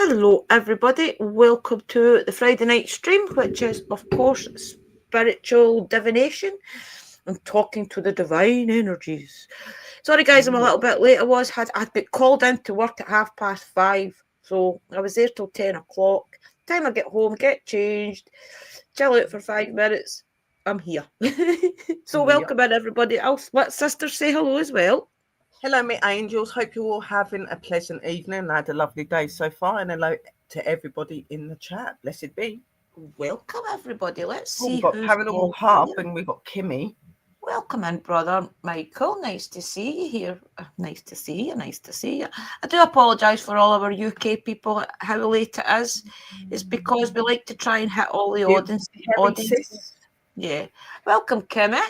Hello, everybody. Welcome to the Friday night stream, which is, of course, spiritual divination and talking to the divine energies. Sorry, guys, I'm a little bit late. I'd been called in to work at 5:30, so I was there till 10 o'clock. Time I get home, get changed, chill out for 5 minutes. I'm here. So welcome in, everybody. I'll let Sister say hello as well. Hello, my angels. Hope you're all having a pleasant evening and had a lovely day so far. And hello to everybody in the chat. Blessed be. Welcome, everybody. Let's see. We've got Paranormal Hub and we've got Kimmy. Welcome in, brother Michael. Nice to see you here. Nice to see you. Nice to see you. I do apologise for all of our UK people how late it is. It's because we like to try and hit all the audiences. Yeah. Welcome, Kimmy.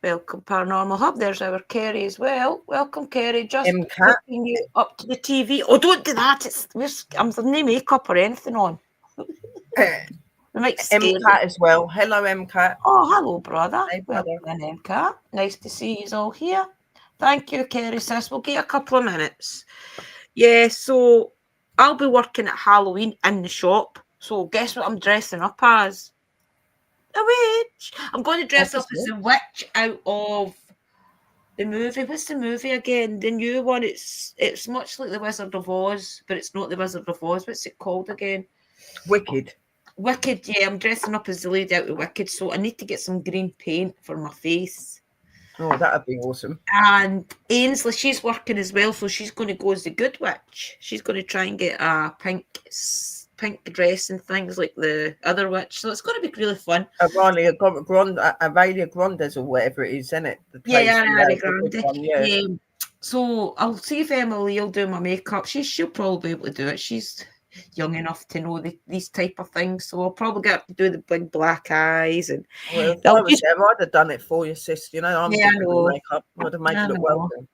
Welcome, Paranormal Hub. There's our Kerry as well. Welcome, Kerry. Just putting you up to the TV. Oh, don't do that. I'm no makeup or anything on. MCAT as well. Hello, MCAT. Oh, hello, brother. Hey, brother. Welcome, MCAT. Nice to see you all here. Thank you, Kerry, sis. We'll get a couple of minutes. Yeah, so I'll be working at Halloween in the shop. So guess what I'm dressing up as? A witch. I'm going to dress up as a witch out of the movie. What's the movie again? The new one. It's much like the Wizard of Oz, but it's not the Wizard of Oz. What's it called again? Wicked. Wicked, yeah. I'm dressing up as the lady out of Wicked, so I need to get some green paint for my face. Oh, that'd be awesome. And Ainsley, she's working as well, so she's going to go as the good witch. She's going to try and get a pink dress and things like the other witch. So it's going to be really fun. Aurelia Grandes or whatever it is, isn't it? Yeah, Aurelia Grande. Yeah. So I'll see if Emily will do my makeup. She'll probably be able to do it. She's young enough to know these type of things, so I'll probably get to do the big black eyes. And well, if I was there, I'd have done it for you, sis. You know, I'm good with makeup. I'd have made it look well done.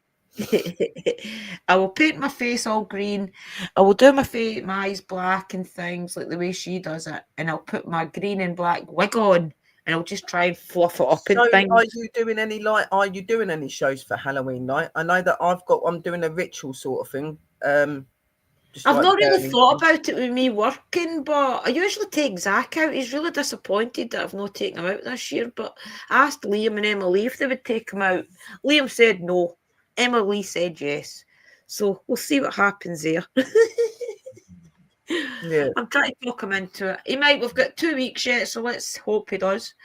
I will paint my face all green. I will do my eyes black and things like the way she does it, and I'll put my green and black wig on, and I'll just try and fluff it up and things. Are you doing any shows for Halloween night? I know that I'm doing a ritual sort of thing. I've not really thought about it with me working, but I usually take Zach out. He's really disappointed that I've not taken him out this year, but I asked Liam and Emily if they would take him out. Liam said no. Emily said yes. So we'll see what happens there. Yeah. I'm trying to talk him into it. We've got 2 weeks yet, so let's hope he does.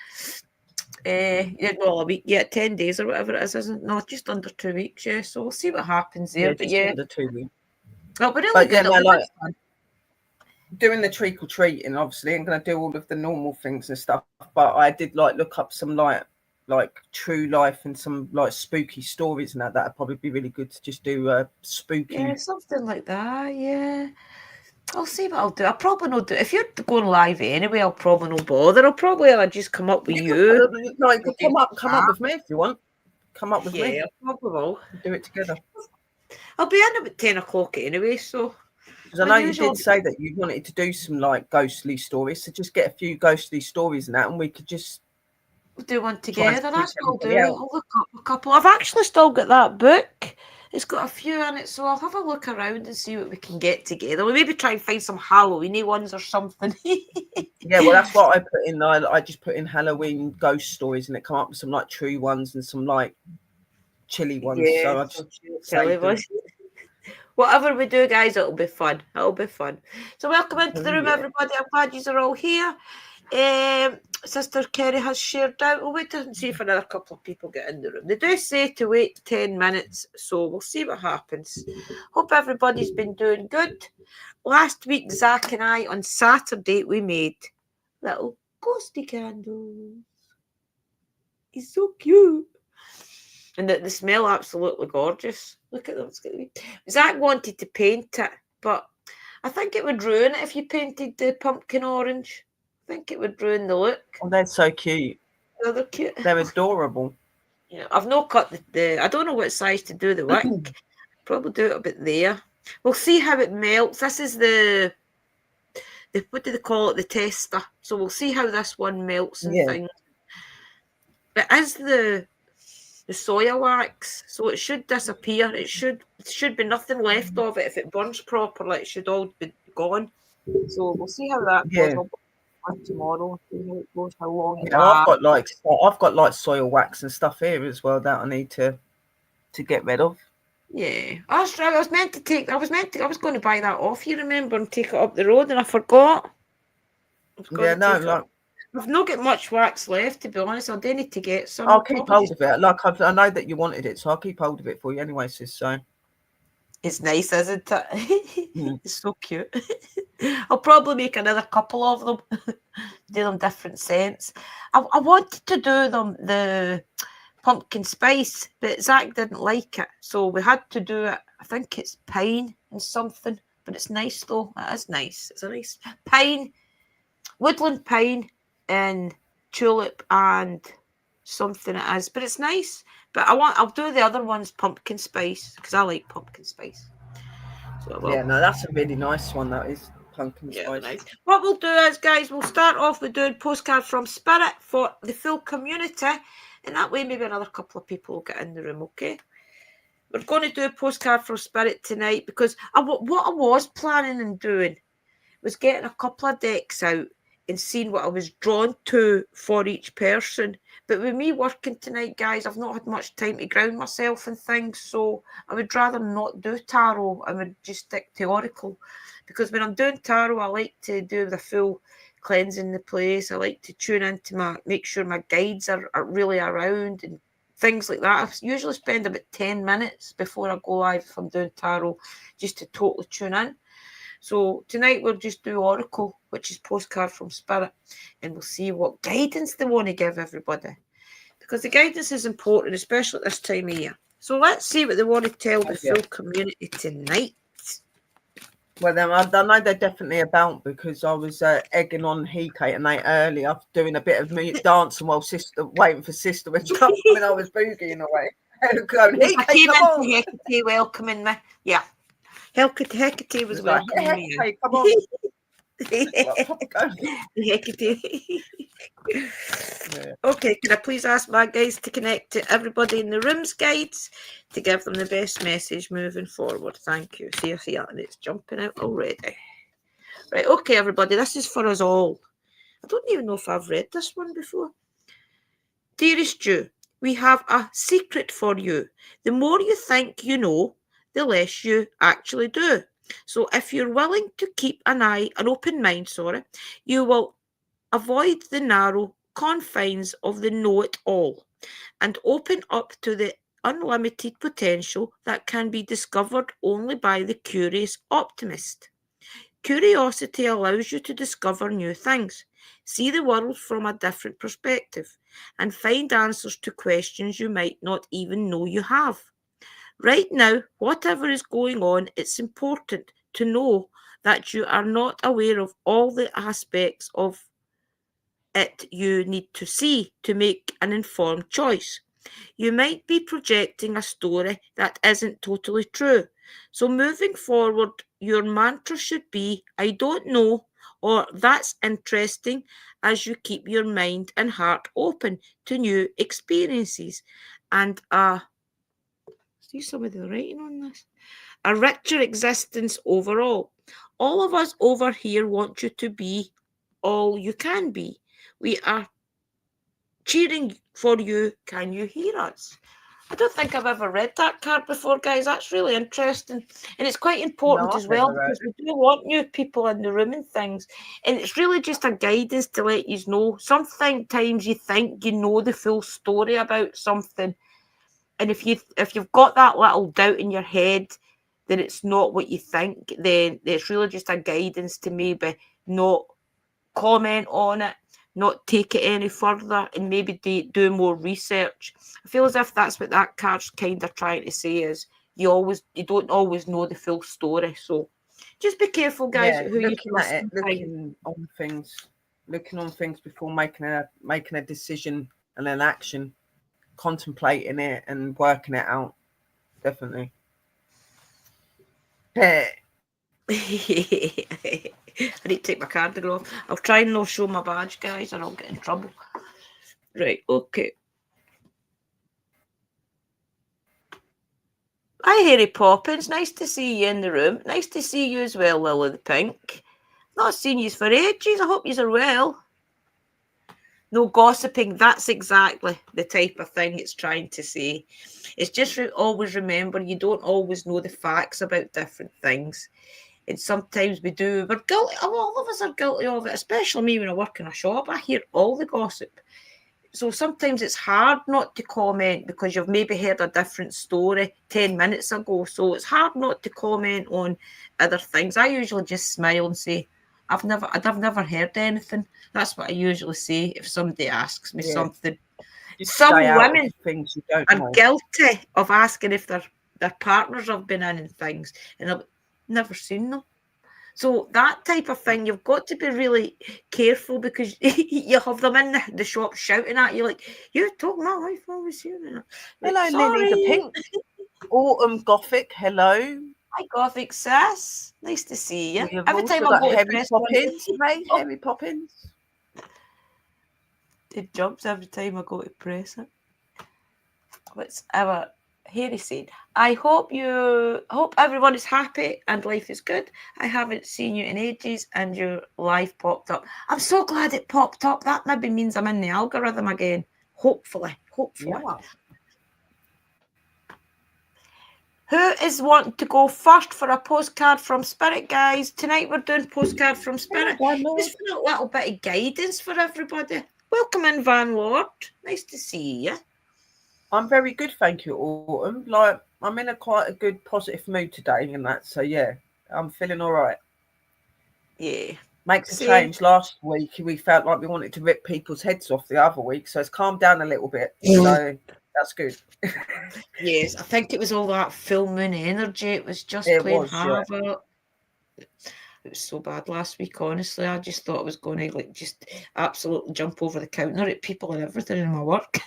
Well, a week, 10 days or whatever it is, isn't it? No, just under 2 weeks, yeah. So we'll see what happens there. Under 2 weeks. Oh, but really good. Doing the treacle treating, obviously, I'm going to do all of the normal things and stuff. But I did look up some like true life and some like spooky stories, and that'd probably be really good to just do spooky. Yeah, something like that. Yeah, I'll see what I'll do. I'll probably not do. If you're going live anyway, I'll probably not bother. I'll just come up with you. No, you can come up with me if you want. Come up with me. Yeah, I probably will. Do it together. I'll be in about 10 o'clock anyway, so. Because I know you did say that you wanted to do some like ghostly stories, so just get a few ghostly stories and that, and we could just do one together. That's what I'll do. I'll look up a couple. I've actually still got that book. It's got a few in it, so I'll have a look around and see what we can get together. We'll maybe try and find some Halloween-y ones or something. Yeah, well, that's what I put in. I just put in Halloween ghost stories, and it come up with some like true ones and some like chilly ones. Yeah, so I just chilly ones. Whatever we do, guys, it'll be fun. So welcome into the room, everybody. I'm glad you are all here. Sister Kerry has shared out. We'll wait and see if another couple of people get in the room. They do say to wait 10 minutes, so we'll see what happens. Hope everybody's been doing good. Last week, Zach and I, on Saturday, we made little ghosty candles. He's so cute. And they smell absolutely gorgeous. Look at them. Zach wanted to paint it, but I think it would ruin it if you painted the pumpkin orange. I think it would ruin the look. Oh, they're so cute. Oh, they're cute. They're adorable. Yeah, I've not cut the I don't know what size to do the wick. Probably do it a bit there. We'll see how it melts. This is the what do they call it? The tester. So we'll see how this one melts and things. It is the soya wax, so it should disappear. It should be nothing left of it. If it burns properly, it should all be gone. So we'll see how that goes. Yeah. I'll on tomorrow, see how it goes, how long it Yeah, lasts. I've got like soil wax and stuff here as well that I need to get rid of. Yeah, I was going to buy that off you, remember, and take it up the road, and I forgot. Yeah, no, like I've not got much wax left, to be honest. I do need to get some. I'll keep hold of it. Like I know that you wanted it, so I'll keep hold of it for you anyway, sis. So it's nice, isn't it? It's so cute. I'll probably make another couple of them, do them different scents. I wanted to do them the pumpkin spice, but Zach didn't like it, so we had to do it. I think it's pine and something, but it's nice though. It is nice. It's a nice pine, woodland pine, and tulip and something it is, but it's nice. But I'll do the other ones pumpkin spice because I like pumpkin spice. So yeah, no, that's a really nice one. That is pumpkin spice. Nice. What we'll do is, guys, we'll start off with doing postcard from Spirit for the full community, and that way maybe another couple of people will get in the room. Okay, we're going to do a postcard from Spirit tonight because what I was planning on doing was getting a couple of decks out and seeing what I was drawn to for each person. But with me working tonight, guys, I've not had much time to ground myself and things, so I would rather not do tarot. I would just stick to oracle, because when I'm doing tarot, I like to do the full cleansing the place. I like to tune into make sure my guides are really around and things like that. I usually spend about 10 minutes before I go live if I'm doing tarot, just to totally tune in. So tonight we'll just do oracle, which is postcard from Spirit, and we'll see what guidance they want to give everybody, because the guidance is important, especially at this time of year. So let's see what they want to tell the full community tonight. Well, I know they're definitely about, because I was egging on Hecate and they earlier doing a bit of dancing while sister waiting for sister when I was boogieing away. Going, I came into Hecate welcoming me. Yeah. Hecate was welcoming me. Hey, come on. Hecate. Okay, can I please ask my guys to connect to everybody in the room's guides to give them the best message moving forward? Thank you. See, and it's jumping out already. Right, okay, everybody, this is for us all. I don't even know if I've read this one before. Dearest Jew, we have a secret for you. The more you think you know, the less you actually do. So if you're willing to keep an open mind, you will avoid the narrow confines of the know-it-all and open up to the unlimited potential that can be discovered only by the curious optimist. Curiosity allows you to discover new things, see the world from a different perspective, and find answers to questions you might not even know you have. Right now, whatever is going on, it's important to know that you are not aware of all the aspects of it you need to see to make an informed choice. You might be projecting a story that isn't totally true. So moving forward, your mantra should be, I don't know, or that's interesting, as you keep your mind and heart open to new experiences. And see some of the writing on this. A richer existence overall. All of us over here want you to be all you can be. We are cheering for you. Can you hear us? I don't think I've ever read that card before, guys. That's really interesting. And it's quite important as well, because we do want new people in the room and things. And it's really just a guidance to let you know. Sometimes you think you know the full story about something. And if you've got that little doubt in your head that it's not what you think, then it's really just a guidance to maybe not comment on it, not take it any further, and maybe do more research. I feel as if that's what that card's kind of trying to say, is you don't always know the full story. So just be careful, guys, who you trust. Looking on things before making a decision and an action, contemplating it and working it out. Definitely. I need to take my cardigan off. I'll try and not show my badge, guys, or I'll get in trouble. Right, okay. Hi, Harry Poppins. Nice to see you in the room. Nice to see you as well, Willow the Pink. Not seen you for ages. I hope you are well. No gossiping. That's exactly the type of thing it's trying to say. It's just always remember you don't always know the facts about different things. And sometimes we do. We're guilty. All of us are guilty of it, especially me when I work in a shop. I hear all the gossip. So sometimes it's hard not to comment because you've maybe heard a different story 10 minutes ago. So it's hard not to comment on other things. I usually just smile and say, I've never heard anything. That's what I usually say if somebody asks me something. Just some stay out women of things you don't are know. guilty of asking if their partners have been in and things, and I've never seen them. So that type of thing, you've got to be really careful because you have them in the shop shouting at you like, you told my wife I was here. Hello, Sorry. Lily the Pink. Autumn Gothic, hello. Hi, Gothic Sass. Nice to see you. We've Every also time I got go to Harry press Poppins. Hey, Oh. Harry Poppins. It jumps every time I go to press it. What's our Harry said? I hope everyone is happy and life is good. I haven't seen you in ages and your live popped up. I'm so glad it popped up. That maybe means I'm in the algorithm again. Hopefully. Yeah. Who is wanting to go first for a postcard from Spirit, guys? Tonight we're doing postcard from Spirit. Just for a little bit of guidance for everybody. Welcome in, Van Lord. Nice to see you. I'm very good, thank you, Autumn. Like, I'm in quite a good, positive mood today and that. So, yeah, I'm feeling all right. Yeah. Makes a change. Last week, we felt like we wanted to rip people's heads off the other week. So, it's calmed down a little bit. So, that's good. Yes, I think it was all that full moon energy. It was just playing havoc. Yeah. It was so bad last week, honestly. I just thought I was going to just absolutely jump over the counter at people and everything in my work.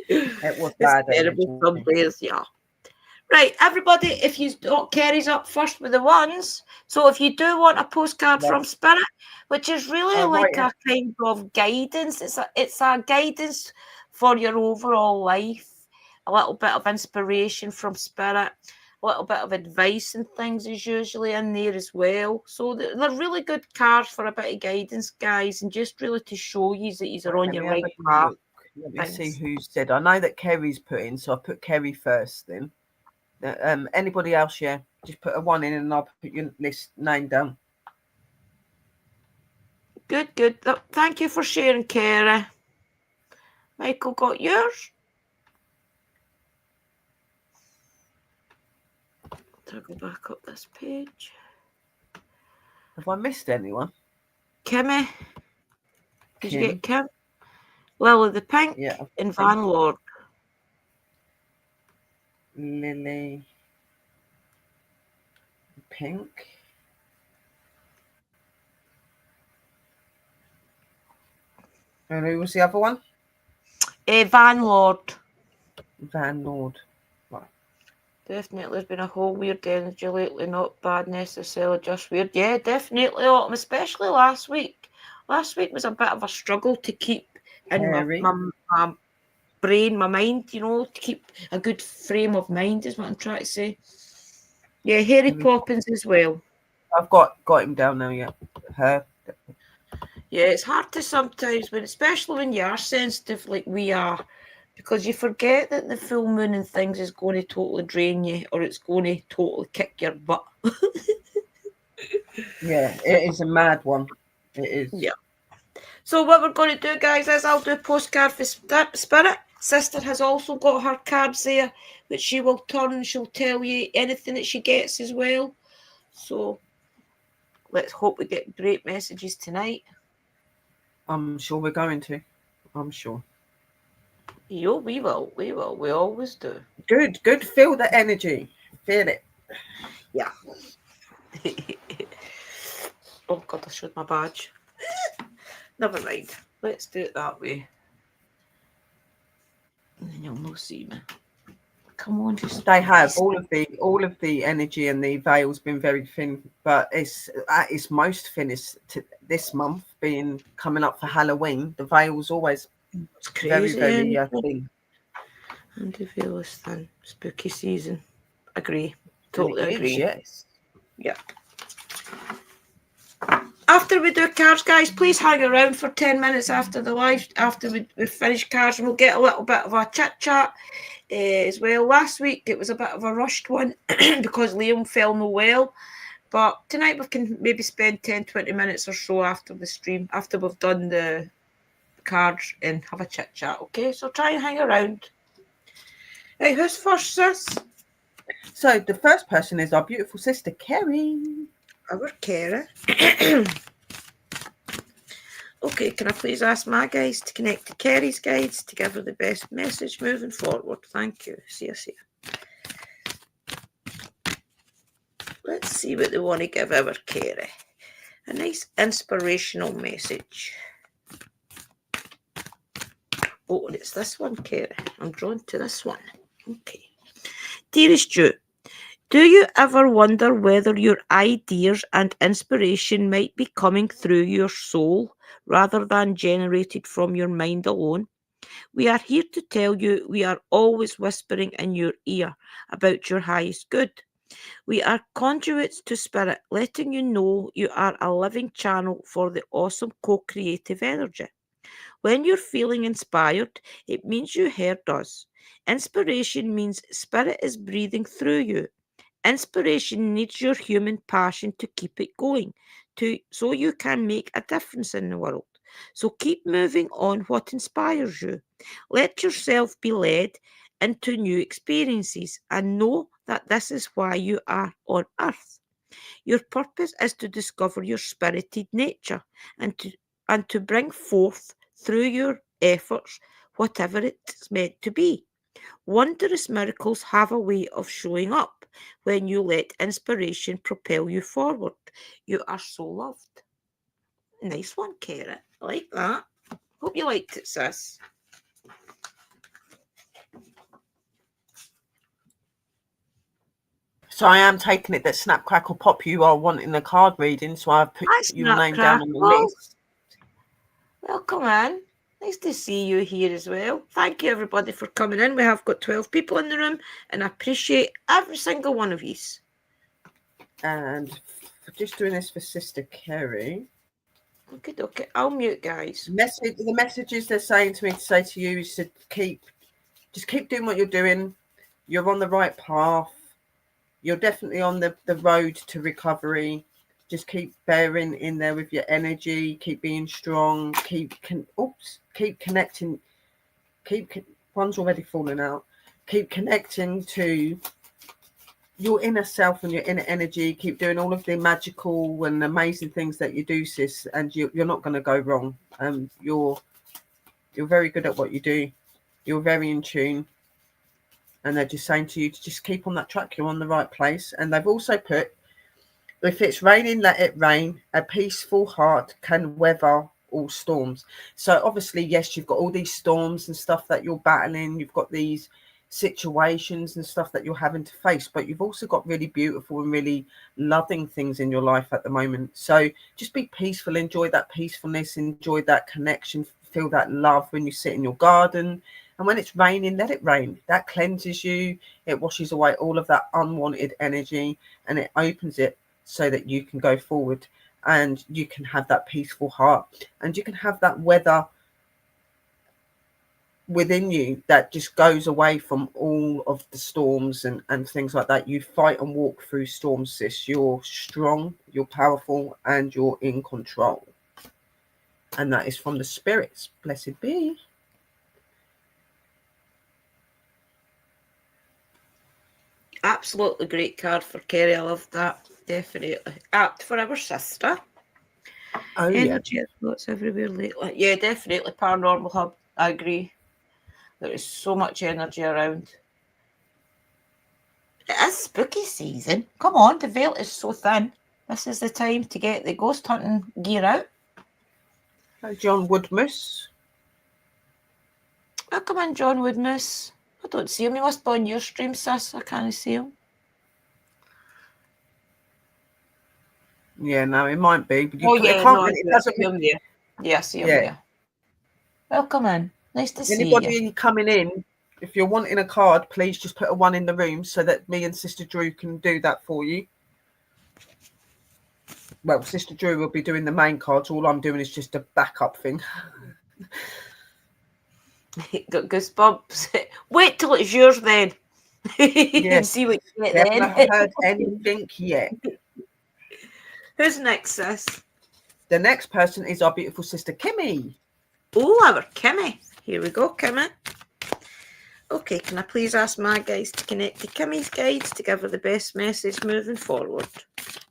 It was bad. Terrible some days, yeah. Right, everybody, if you don't, Kerry's up first with the ones. So if you do want a postcard from Spirit, which is really a kind of guidance, it's a guidance for your overall life, a little bit of inspiration from Spirit, a little bit of advice and things is usually in there as well. So they're really good cards for a bit of guidance, guys, and just really to show you that you're on your right path. Let me see who said. I know that Kerry's put in, so I put Kerry first then. Anybody else? Yeah, just put a 1 in and I'll put your list name down. Good. Thank you for sharing, Kerry. Michael got yours. I'll go back up this page. Have I missed anyone? Kimmy. Did you get Kim? Willow the Pink and Van Lord. Lily Pink. And who was the other one? Van Lord. Van Lord. Right. Definitely there's been a whole weird energy lately, not bad necessarily, just weird. Yeah, definitely, especially last week. Last week was a bit of a struggle to keep in my brain, my mind, to keep a good frame of mind is what I'm trying to say. Yeah, Harry Poppins as well. I've got him down now, yeah. Her. Yeah, it's hard to sometimes, especially when you are sensitive like we are, because you forget that the full moon and things is going to totally drain you or it's going to totally kick your butt. Yeah, it is a mad one. It is. Yeah. So what we're going to do, guys, is I'll do a postcard for Spirit. Sister has also got her cards there, which she will turn and she'll tell you anything that she gets as well. So let's hope we get great messages tonight. I'm sure we're going to. I'm sure. Yo, we will. We always do. Good. Feel the energy. Feel it. Yeah. Oh, God, I showed my badge. Never mind. Let's do it that way. And then you'll not see me. Come on, just... They have. All of the energy and the veil's been very thin, but it's at its most thinnest this month, coming up for Halloween. The veil's always very, very thin. And the veil is thin. Spooky season. Agree. Totally agree. Yes. Yeah. After we do cards, guys, please hang around for 10 minutes after the live, after we finish cards, and we'll get a little bit of a chit-chat as well. Last week, it was a bit of a rushed one because Liam fell no well. But tonight, we can maybe spend 10, 20 minutes or so after the stream, after we've done the cards, and have a chit-chat, okay? So try and hang around. Right, who's first, sis? So the first person is our beautiful sister, Kerry. Our Kerry. Okay, can I please ask my guys to connect to Kerry's guides to give her the best message moving forward? Thank you. See you. Let's see what they want to give our Kerry. A nice inspirational message. Oh, and it's this one, Kerry. I'm drawn to this one. Okay. Dearest Ju, do you ever wonder whether your ideas and inspiration might be coming through your soul rather than generated from your mind alone? We are here to tell you we are always whispering in your ear about your highest good. We are conduits to spirit, letting you know you are a living channel for the awesome co-creative energy. When you're feeling inspired, it means you heard us. Inspiration means spirit is breathing through you. Inspiration needs your human passion to keep it going, so you can make a difference in the world. So keep moving on what inspires you. Let yourself be led into new experiences and know that this is why you are on earth. Your purpose is to discover your spirited nature and to bring forth through your efforts whatever it's meant to be. Wondrous miracles have a way of showing up when you let inspiration propel you forward. You are so loved. Nice one, Kara. I like that. Hope you liked it, sis. So I am taking it that Snap Crackle Pop, you are wanting a card reading, so I've put your name down on the list. Welcome in. Nice to see you here as well. Thank you, everybody, for coming in. We have got 12 people in the room, and I appreciate every single one of you. And for just doing this for Sister Kerry. Okay. I'll mute, guys. The messages they're saying to me to say to you is to just keep doing what you're doing. You're on the right path. You're definitely on the road to recovery. Just keep bearing in there with your energy. Keep being strong. Keep connecting. One's already fallen out. Keep connecting to your inner self and your inner energy. Keep doing all of the magical and amazing things that you do, sis, and you're not going to go wrong. You're very good at what you do. You're very in tune. And they're just saying to you to just keep on that track. You're on the right place. And they've also put, if it's raining, let it rain. A peaceful heart can weather all storms. So obviously, yes, you've got all these storms and stuff that you're battling. You've got these situations and stuff that you're having to face, but you've also got really beautiful and really loving things in your life at the moment. So just be peaceful. Enjoy that peacefulness. Enjoy that connection. Feel that love when you sit in your garden. And when it's raining, let it rain. That cleanses you. It washes away all of that unwanted energy and it opens it so that you can go forward and you can have that peaceful heart and you can have that weather within you that just goes away from all of the storms and things like that. You fight and walk through storms, sis. You're strong, you're powerful, and you're in control. And that is from the spirits. Blessed be. Absolutely great card for Kerry. I love that. Definitely. Apt for our sister. Oh, energy lots everywhere lately. Yeah, definitely. Paranormal Hub. I agree. There is so much energy around. It is spooky season. Come on, the veil is so thin. This is the time to get the ghost hunting gear out. Hi, John Woodmus. Welcome in, John Woodmus. I don't see him. He must be on your stream, sis. I can't see him. Yeah, no, it might be. But it doesn't see him there. Yeah, I see him there. Welcome in. Nice to see you. Anybody coming in, if you're wanting a card, please just put a 1 in the room so that me and Sister Drew can do that for you. Well, Sister Drew will be doing the main cards. All I'm doing is just a backup thing. Got goosebumps. Wait till it's yours then. Yes. See what you get We then. haven't heard anything yet. Who's next, sis? The next person is our beautiful sister Kimmy. Oh, our Kimmy. Here we go, Kimmy. Okay, can I please ask my guys to connect to Kimmy's guides to give her the best message moving forward?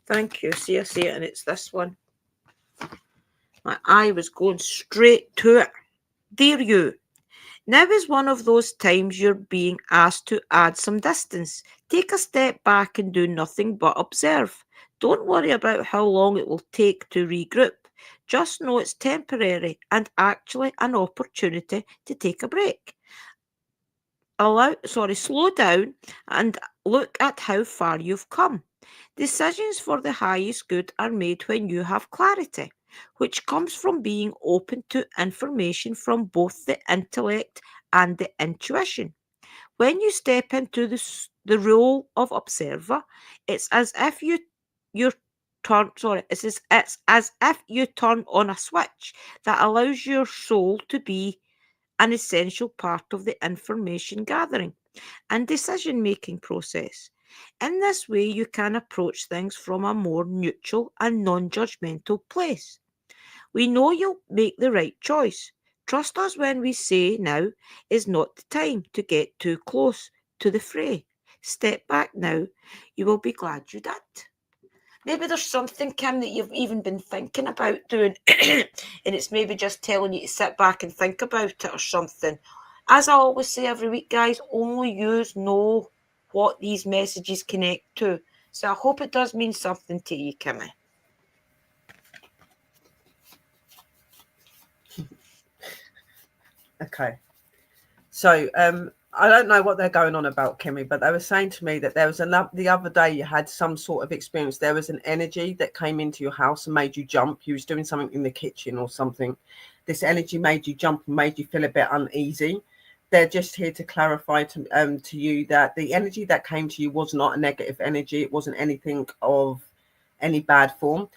Thank you. See, I see it, and it's this one. My eye was going straight to it. Dear you, now is one of those times you're being asked to add some distance. Take a step back and do nothing but observe. Don't worry about how long it will take to regroup. Just know it's temporary and actually an opportunity to take a break. Slow down and look at how far you've come. Decisions for the highest good are made when you have clarity, which comes from being open to information from both the intellect and the intuition. When you step into the role of observer, it's as if it's as if you turn on a switch that allows your soul to be an essential part of the information gathering and decision-making process. In this way, you can approach things from a more neutral and non-judgmental place. We know you'll make the right choice. Trust us when we say now is not the time to get too close to the fray. Step back now. You will be glad you did. Maybe there's something, Kim, that you've even been thinking about doing, and it's maybe just telling you to sit back and think about it or something. As I always say every week, guys, only yous know what these messages connect to. So I hope it does mean something to you, Kimmy. Okay. So I don't know what they're going on about, Kimmy, but they were saying to me that there was the other day you had some sort of experience. There was an energy that came into your house and made you jump. You was doing something in the kitchen or something. This energy made you jump and made you feel a bit uneasy. They're just here to clarify to you that the energy that came to you was not a negative energy. It wasn't anything of any bad form.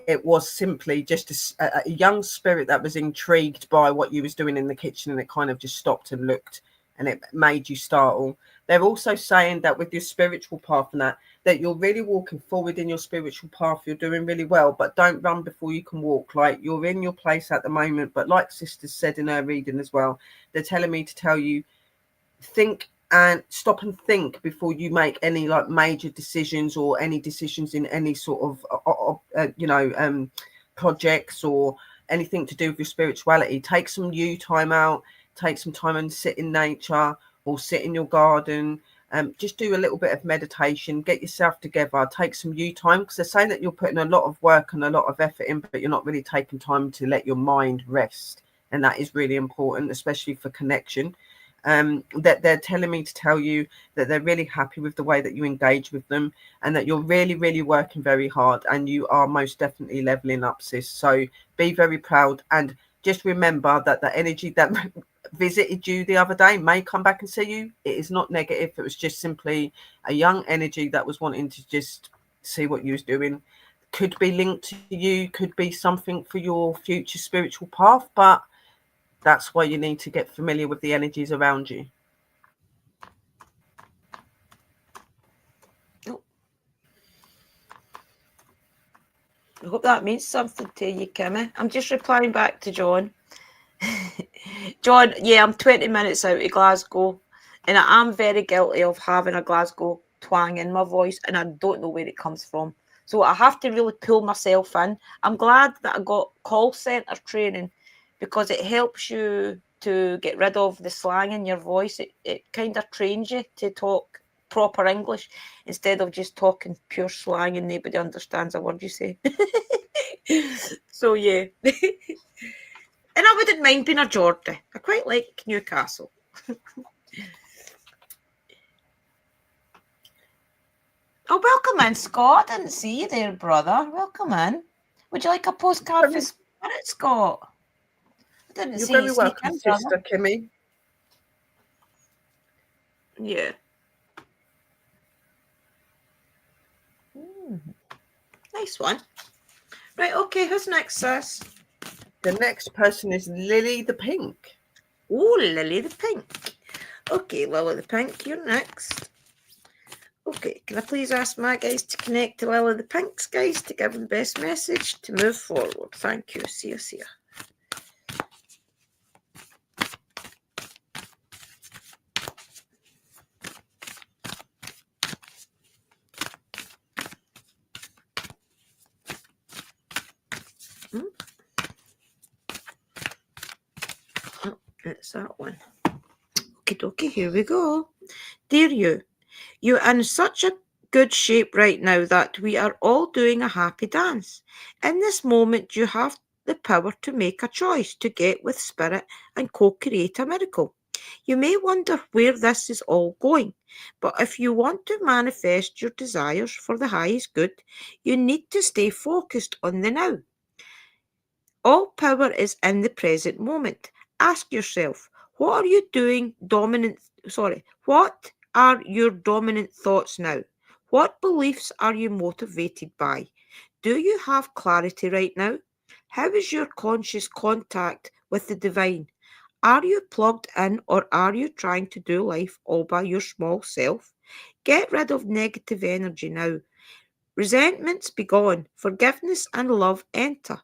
It was simply just a young spirit that was intrigued by what you was doing in the kitchen, and it kind of just stopped and looked, and it made you startle. They're also saying that with your spiritual path and that you're really walking forward in your spiritual path. You're doing really well, but don't run before you can walk. Like, you're in your place at the moment, but like Sister said in her reading as well, they're telling me to tell you, think and stop and think before you make any like major decisions or any decisions in any sort of projects or anything to do with your spirituality. Take some you time out, take some time and sit in nature or sit in your garden. Just do a little bit of meditation, get yourself together, take some you time, because they're saying that you're putting a lot of work and a lot of effort in, but you're not really taking time to let your mind rest, and that is really important, especially for connection. That they're telling me to tell you that they're really happy with the way that you engage with them, and that you're really, really working very hard, and you are most definitely leveling up, sis. So be very proud, and just remember that the energy that visited you the other day may come back and see you. It is not negative. It was just simply a young energy that was wanting to just see what you was doing. Could be linked to you, could be something for your future spiritual path, but that's why you need to get familiar with the energies around you. Oh. I hope that means something to you, Kimmy. I'm just replying back to John. John, yeah, I'm 20 minutes out of Glasgow, and I am very guilty of having a Glasgow twang in my voice, and I don't know where it comes from. So I have to really pull myself in. I'm glad that I got call centre training, because it helps you to get rid of the slang in your voice. It kind of trains you to talk proper English instead of just talking pure slang and nobody understands a word you say. So, yeah. And I wouldn't mind being a Geordie. I quite like Newcastle. Oh, welcome in, Scott. I didn't see you there, brother. Welcome in. Would you like a postcard for Spirit, Scott? I didn't see you. You're very welcome, Sister Kimmy. Yeah. Nice one. Right, okay, who's next, sis? The next person is Lily the Pink. Oh, Lily the Pink. Okay, Lily the Pink, you're next. Okay, can I please ask my guys to connect to Lily the Pink's guys to give them the best message to move forward? Thank you. See you, see you. Oh, it's that one. Okay, here we go. Dear you're in such a good shape right now that we are all doing a happy dance. In this moment, you have the power to make a choice to get with spirit and co-create a miracle. You may wonder where this is all going, but if you want to manifest your desires for the highest good, you need to stay focused on the now. All power is in the present moment. Ask yourself, what are you doing what are your dominant thoughts now? What beliefs are you motivated by? Do you have clarity right now? How is your conscious contact with the divine? Are you plugged in or are you trying to do life all by your small self? Get rid of negative energy now. Resentments be gone, forgiveness and love enter.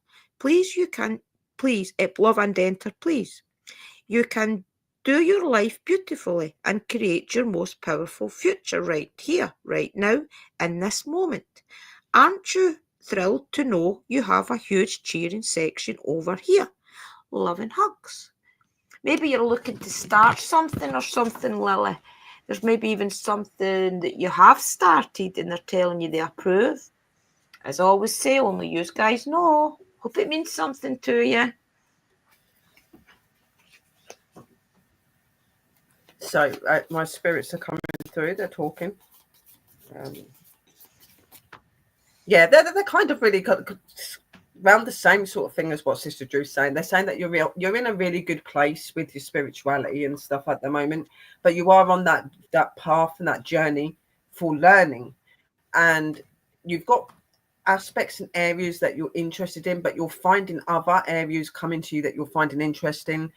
Love and enter, please. You can do your life beautifully and create your most powerful future right here, right now, in this moment. Aren't you thrilled to know you have a huge cheering section over here? Love and hugs. Maybe you're looking to start something or something, Lily. There's maybe even something that you have started and they're telling you they approve. As I always say, only you guys know. Hope it means something to you. So my spirits are coming through. They're talking. Yeah, they're kind of really around the same sort of thing as what Sister Drew's saying. They're saying that you're in a really good place with your spirituality and stuff at the moment, but you are on that path and that journey for learning, and you've got aspects and areas that you're interested in, but you're finding other areas coming to you that you're finding interesting.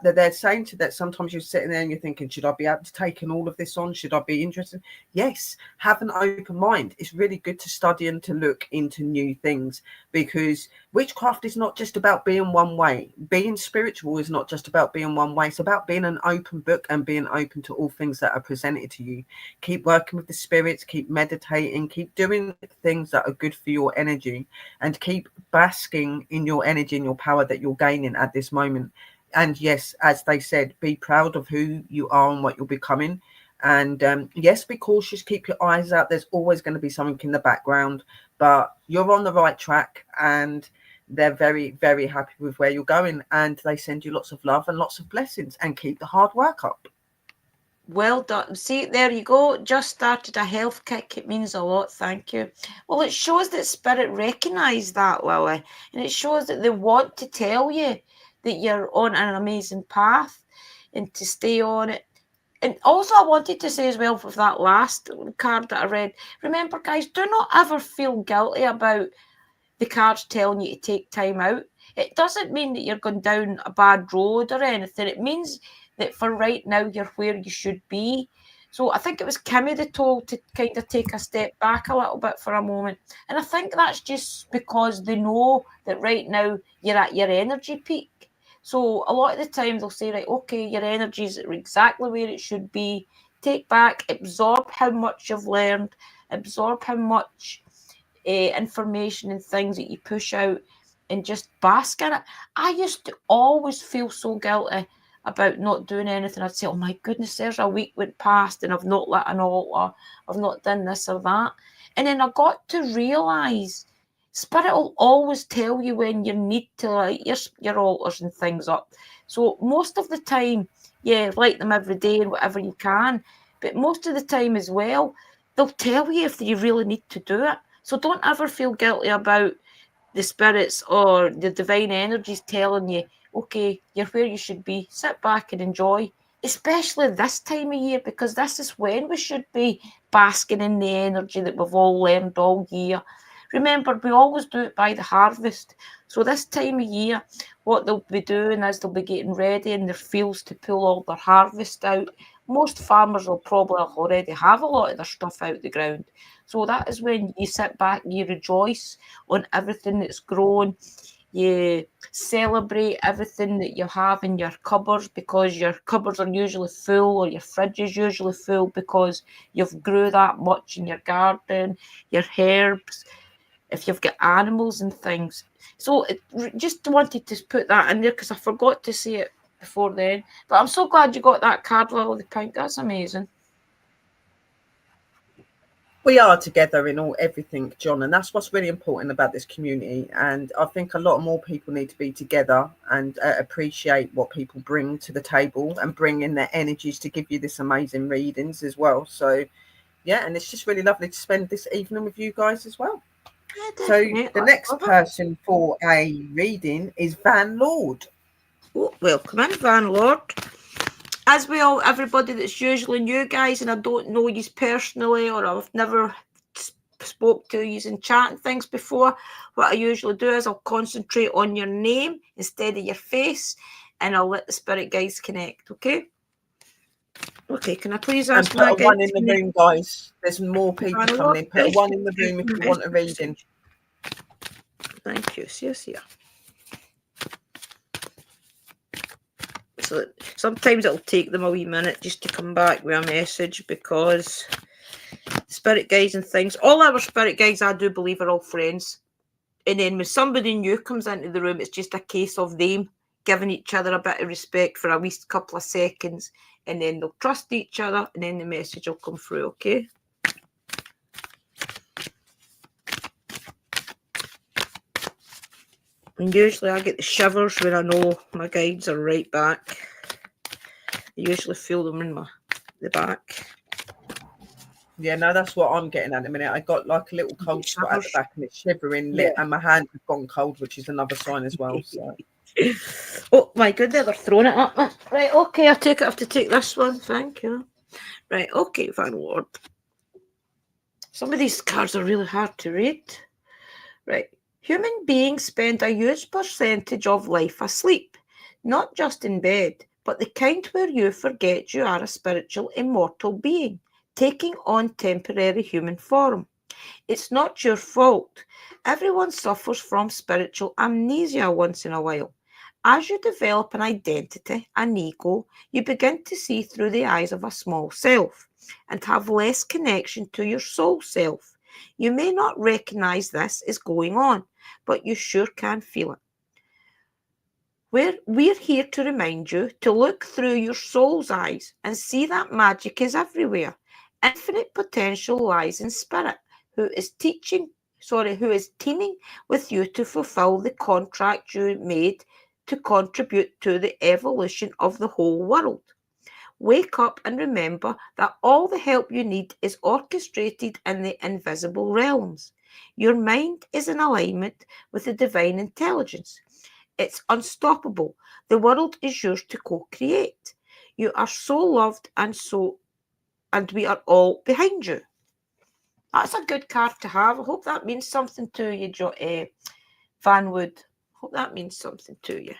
They're saying to that sometimes you're sitting there and you're thinking, should I be able to take in all of this on? Should I be interested? Yes, have an open mind. It's really good to study and to look into new things, because witchcraft is not just about being one way. Being spiritual is not just about being one way. It's about being an open book and being open to all things that are presented to you. Keep working with the spirits, keep meditating, keep doing things that are good for your energy, and keep basking in your energy and your power that you're gaining at this moment. And yes, as they said, be proud of who you are and what you're becoming. And yes, be cautious, keep your eyes out. There's always going to be something in the background, but you're on the right track, and they're very, very happy with where you're going, and they send you lots of love and lots of blessings, and keep the hard work up. Well done. See, there you go. Just started a health kick. It means a lot. Thank you. Well, it shows that Spirit recognise that, Lily, and it shows that they want to tell you that you're on an amazing path and to stay on it. And also, I wanted to say as well, with that last card that I read, remember, guys, do not ever feel guilty about the cards telling you to take time out. It doesn't mean that you're going down a bad road or anything. It means that for right now, you're where you should be. So I think it was Kimmy that told to kind of take a step back a little bit for a moment. And I think that's just because they know that right now you're at your energy peak. So a lot of the time they'll say, right, okay, your energy's exactly where it should be. Take back, absorb how much you've learned, absorb how much information and things that you push out, and just bask in it. I used to always feel so guilty about not doing anything. I'd say, oh my goodness, there's a week went past and I've not lit an altar, I've not done this or that. And then I got to realise Spirit will always tell you when you need to light your altars and things up. So most of the time, yeah, light them every day and whatever you can. But most of the time as well, they'll tell you if you really need to do it. So don't ever feel guilty about the spirits or the divine energies telling you, okay, you're where you should be. Sit back and enjoy. especially this time of year, because this is when we should be basking in the energy that we've all learned all year. Remember, we always do it by the harvest. So this time of year, what they'll be doing is they'll be getting ready in their fields to pull all their harvest out. Most farmers will probably already have a lot of their stuff out the ground. So that is when you sit back, you rejoice on everything that's grown. You celebrate everything that you have in your cupboards, because your cupboards are usually full, or your fridge is usually full because you've grew that much in your garden, your herbs, if you've got animals and things. So just wanted to put that in there because I forgot to say it before then. But I'm so glad you got that card, Lily the Pink. That's amazing. We are together in everything, John, and that's what's really important about this community. And I think a lot more people need to be together and appreciate what people bring to the table and bring in their energies to give you this amazing readings as well. So yeah, and it's just really lovely to spend this evening with you guys as well. Yeah, so the next person for a reading is Van Lord. Oh, welcome in, Van Lord. As well, everybody that's usually new, guys, and I don't know you personally, or I've never spoke to you in chat and things before, what I usually do is I'll concentrate on your name instead of your face, and I'll let the spirit guides connect, okay? Okay, can I please ask my guides? One in the room, guys. There's more people coming in. Put one in the room if you want a reading. Thank you. See us here. So sometimes it'll take them a wee minute just to come back with a message, because spirit guides and things, all our spirit guides, I do believe, are all friends. And then when somebody new comes into the room, it's just a case of them giving each other a bit of respect for at least a couple of seconds, and then they'll trust each other, and then the message will come through, okay? And usually I get the shivers when I know my guides are right back. I usually feel them in the back. Yeah, no, that's what I'm getting at the minute. I got like a little cold spot at the back, and it's shivering, and my hands have gone cold, which is another sign as well. So. Oh my goodness, they're throwing it at me. Right, okay, I have to take this one. Thank you. Right, okay, Van Lord. Some of these cards are really hard to read. Right. Human beings spend a huge percentage of life asleep, not just in bed, but the kind where you forget you are a spiritual immortal being, taking on temporary human form. It's not your fault. Everyone suffers from spiritual amnesia once in a while. As you develop an identity, an ego, you begin to see through the eyes of a small self and have less connection to your soul self. You may not recognize this is going on, but you sure can feel it. We're here to remind you to look through your soul's eyes and see that magic is everywhere. Infinite potential lies in spirit, who is teaming with you to fulfill the contract you made to contribute to the evolution of the whole world. Wake up and remember that all the help you need is orchestrated in the invisible realms. Your mind is in alignment with the divine intelligence. It's unstoppable. The world is yours to co-create. You are so loved, and we are all behind you. That's a good card to have. I hope that means something to you, Van Wood. Hope that means something to you.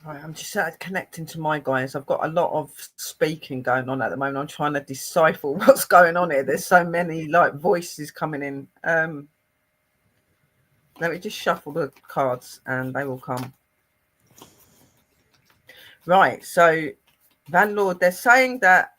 Right, I'm just connecting to my guys. I've got a lot of speaking going on at the moment. I'm trying to decipher what's going on here. There's so many like voices coming in. Let me just shuffle the cards and they will come. Right, so Van Lord, they're saying that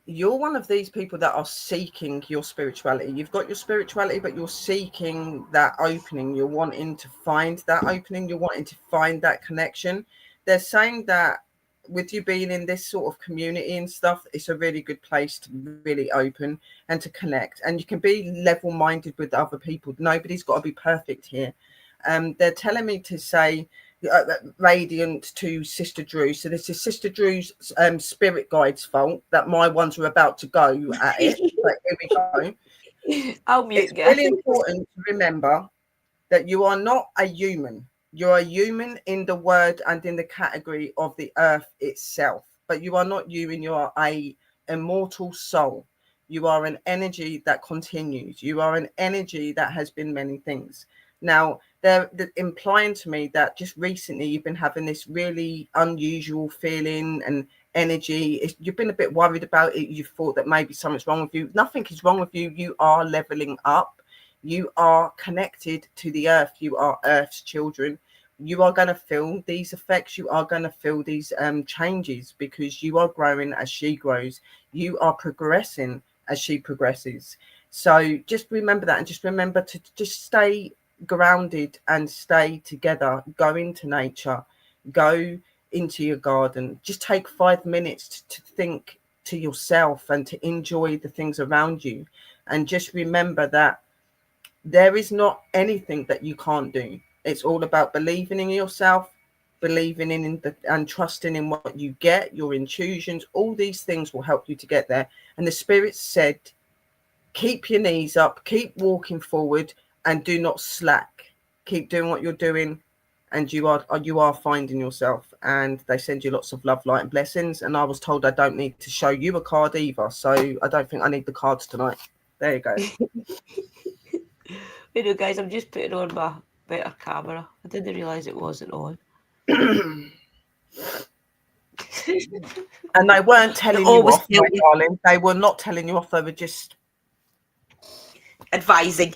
you're one of these people that are seeking your spirituality. You've got your spirituality, but you're seeking that opening. You're wanting to find that opening. You're wanting to find that connection. They're saying that with you being in this sort of community and stuff, it's a really good place to really open and to connect. And you can be level-minded with other people. Nobody's got to be perfect here. They're telling me to say, radiant to Sister Drew. So this is Sister Drew's spirit guide's fault that my ones are about to go at it. But here we go. I'll mute. It's really important to remember that you are not a human. You're a human in the word and in the category of the earth itself, but you are not you, and you are a immortal soul. You are an energy that continues. You are an energy that has been many things. Now, they're implying to me that just recently you've been having this really unusual feeling and energy. You've been a bit worried about it. You've thought that maybe something's wrong with you. Nothing is wrong with you. You are leveling up. You are connected to the earth. You are Earth's children. You are going to feel these effects. You are going to feel these changes, because you are growing as she grows. You are progressing as she progresses. So just remember that, and just remember to just stay grounded and stay together. Go into nature, go into your garden. Just take 5 minutes to think to yourself and to enjoy the things around you. And just remember that there is not anything that you can't do. It's all about believing in yourself, believing in the, and trusting in what you get, your intuitions. All these things will help you to get there. And the spirit said, keep your knees up, keep walking forward, and do not slack. Keep doing what you're doing, and you are finding yourself. And they send you lots of love, light, and blessings. And I was told I don't need to show you a card either, so I don't think I need the cards tonight. There you go. You know, guys, I'm just putting on my better camera. I didn't realise it wasn't on. And they weren't telling you off, my darling. They were not telling you off. They were just advising.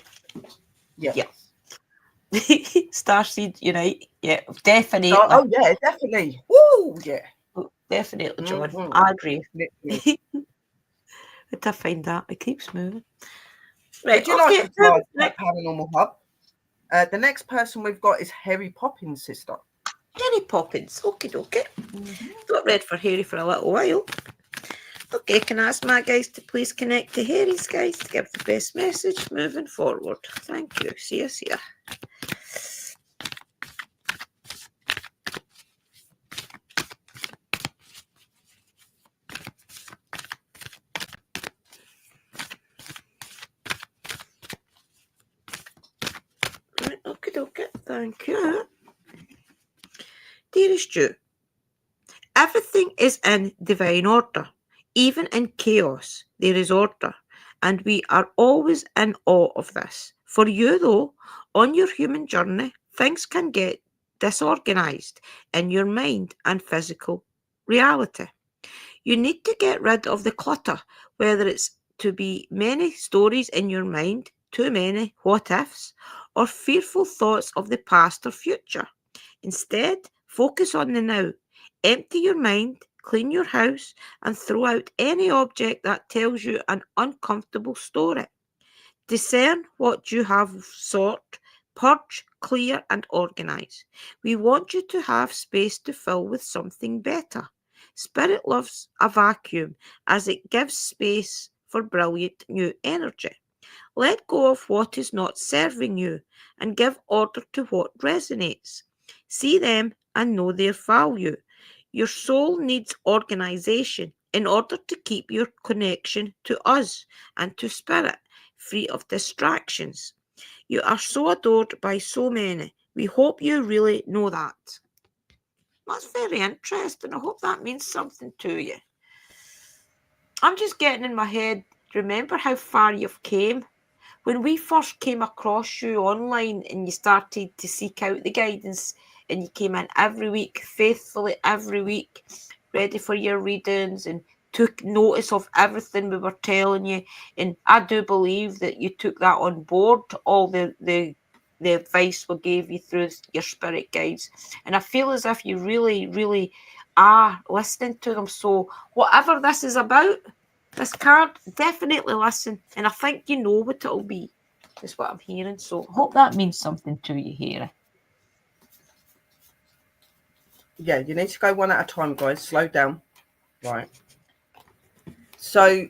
Yeah. Starseed Unite. Yeah, definitely. Oh, yeah, definitely. Woo, yeah. Definitely, John. I agree. I find that it keeps moving. Right, would you like to try Paranormal Hub? The next person we've got is Harry Poppins' sister. Harry Poppins. Okay. Got read for Harry for a little while. Okay, can I ask my guys to please connect to Harry's guys to give the best message moving forward? Thank you. See you. Right, okay. Thank you. Dearest Jew, everything is in divine order. Even in chaos, there is order, and we are always in awe of this. For you, though, on your human journey, things can get disorganized in your mind and physical reality. You need to get rid of the clutter, whether it's to be many stories in your mind, too many what ifs, or fearful thoughts of the past or future. Instead, focus on the now. Empty your mind, clean your house, and throw out any object that tells you an uncomfortable story. Discern what you have sought, purge, clear, and organize. We want you to have space to fill with something better. Spirit loves a vacuum as it gives space for brilliant new energy. Let go of what is not serving you and give order to what resonates. See them and know their value. Your soul needs organization in order to keep your connection to us and to spirit free of distractions. You are so adored by so many. We hope you really know that. That's very interesting. I hope that means something to you. I'm just getting in my head, remember how far you've came? When we first came across you online and you started to seek out the guidance and you came in every week, faithfully every week, ready for your readings and took notice of everything we were telling you. And I do believe that you took that on board, all the advice we gave you through your spirit guides. And I feel as if you really, really are listening to them. So whatever this is about, this card, definitely listen. And I think you know what it'll be, is what I'm hearing. So hope that means something to you, Harry. Yeah, you need to go one at a time, guys. Slow down. Right. So.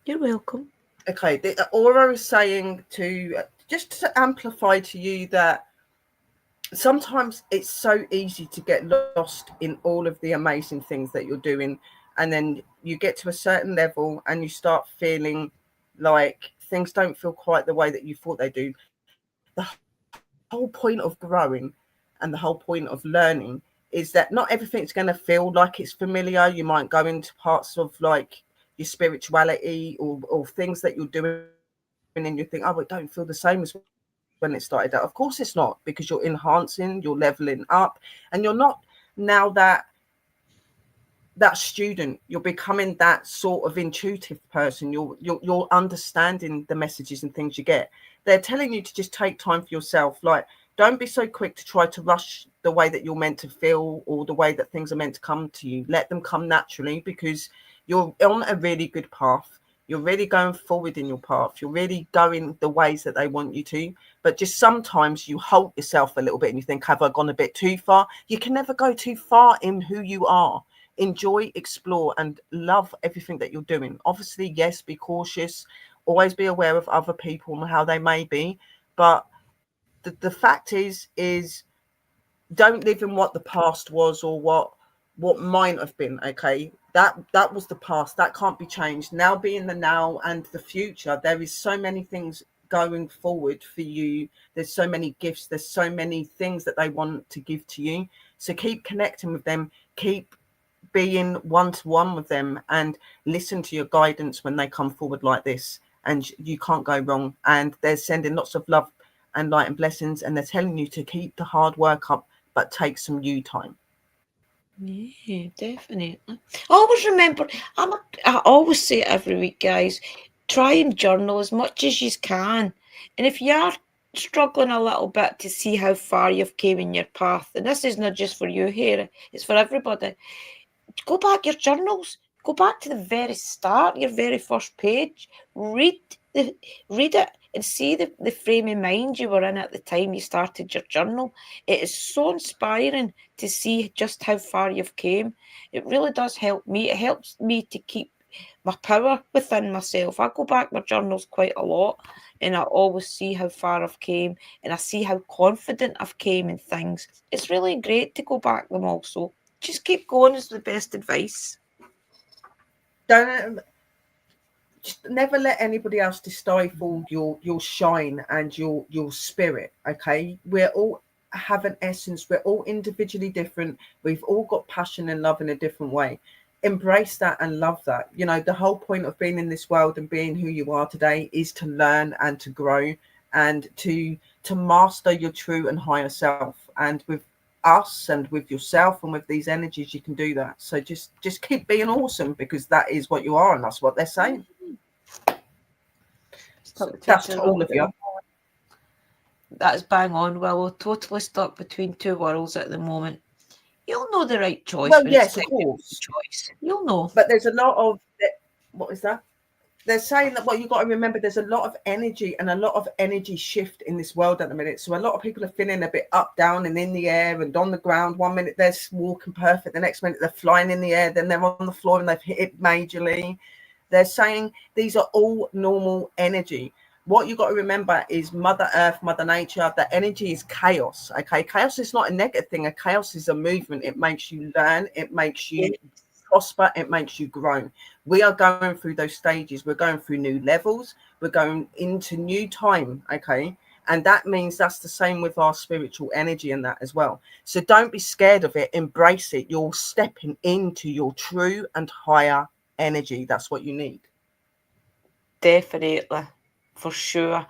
You're welcome. Okay, the aura is saying to just to amplify to you that sometimes it's so easy to get lost in all of the amazing things that you're doing, and then you get to a certain level and you start feeling like things don't feel quite the way that you thought they do. The whole point of growing and the whole point of learning is that not everything's going to feel like it's familiar. You might go into parts of like your spirituality or things that you're doing and you think, oh, it don't feel the same as when it started out. Of course it's not, because you're enhancing, you're leveling up, and you're not now that student, you're becoming that sort of intuitive person. You're understanding the messages and things you get. They're telling you to just take time for yourself. Like, don't be so quick to try to rush the way that you're meant to feel or the way that things are meant to come to you. Let them come naturally, because you're on a really good path. You're really going forward in your path. You're really going the ways that they want you to. But just sometimes you halt yourself a little bit and you think, have I gone a bit too far? You can never go too far in who you are. Enjoy, explore, and love everything that you're doing. Obviously, yes, be cautious. Always be aware of other people and how they may be. But the fact is don't live in what the past was or what might have been. Okay, that was the past. That can't be changed. Now be in the now and the future. There is so many things going forward for you. There's so many gifts. There's so many things that they want to give to you. So keep connecting with them. Keep being one-to-one with them and listen to your guidance when they come forward like this, and you can't go wrong. And they're sending lots of love and light and blessings, and they're telling you to keep the hard work up, but take some you time. Yeah, definitely. I always remember, I always say it every week, guys, try and journal as much as you can. And if you are struggling a little bit to see how far you've came in your path, and this is not just for you here, it's for everybody, go back your journals. Go back to the very start, your very first page. Read it and see the frame of mind you were in at the time you started your journal. It is so inspiring to see just how far you've came. It really does help me. It helps me to keep my power within myself. I go back my journals quite a lot, and I always see how far I've came, and I see how confident I've came in things. It's really great to go back them also. Just keep going is the best advice. Don't just never let anybody else stifle your shine and your spirit. Okay, we're all have an essence. We're all individually different. We've all got passion and love in a different way. Embrace that and love that. You know, the whole point of being in this world and being who you are today is to learn and to grow and to master your true and higher self. And with us and with yourself and with these energies, you can do that. So just keep being awesome, because that is what you are, and that's what they're saying. That's to all of you. That is bang on, Willow. Totally stuck between two worlds at the moment. You'll know the right choice. Well, yes, of course. Choice. You'll know. But there's a lot of, what is that? They're saying that, well, you've got to remember there's a lot of energy and a lot of energy shift in this world at the minute. So a lot of people are feeling a bit up, down and in the air and on the ground. 1 minute they're walking perfect. The next minute they're flying in the air. Then they're on the floor and they've hit it majorly. They're saying these are all normal energy. What you've got to remember is Mother Earth, Mother Nature, the energy is chaos. Okay, chaos is not a negative thing. A chaos is a movement. It makes you learn. It makes you prosper. It makes you grow. We are going through those stages. We're going through new levels. We're going into new time. Okay, and that means that's the same with our spiritual energy and that as well. So don't be scared of it. Embrace it. You're stepping into your true and higher energy. That's what you need. Definitely. For sure.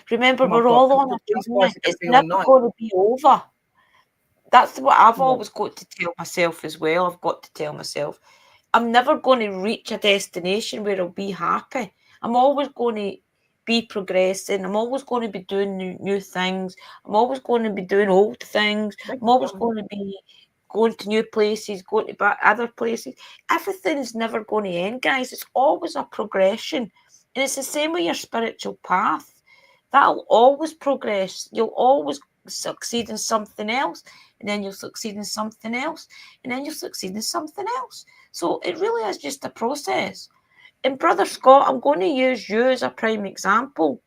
Remember, we're all on a journey. It's never going to be over. That's what I've always got to tell myself as well. I've got to tell myself, I'm never going to reach a destination where I'll be happy. I'm always going to be progressing. I'm always going to be doing new things. I'm always going to be doing old things. I'm always going to be going to new places, going to other places. Everything's never going to end, guys. It's always a progression. And it's the same with your spiritual path. That'll always progress. You'll always succeed in something else, and then you'll succeed in something else, and then you'll succeed in something else. So it really is just a process. And Brother Scott, I'm going to use you as a prime example.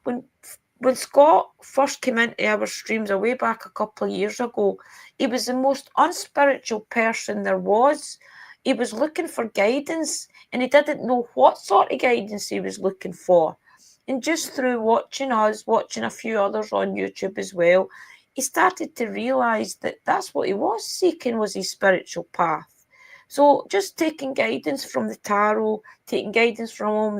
When Scott first came into our streams way back a couple of years ago, he was the most unspiritual person there was. He was looking for guidance, and he didn't know what sort of guidance he was looking for. And just through watching us, watching a few others on YouTube as well, he started to realise that that's what he was seeking, was his spiritual path. So just taking guidance from the tarot, taking guidance from all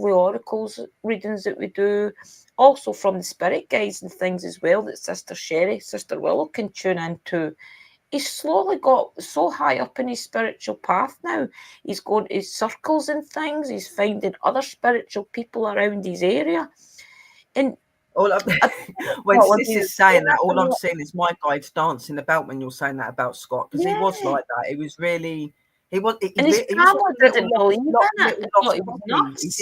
the oracles readings that we do, also from the spirit guides and things as well that Sister Sherry, Sister Willow can tune into. He's slowly got so high up in his spiritual path now. He's going to circles and things. He's finding other spiritual people around his area. And when Sis is saying that, all I'm seeing is my guides dancing about when you're saying that about Scott, because he was like that. He was really, he was and his family didn't believe in it. He was nuts.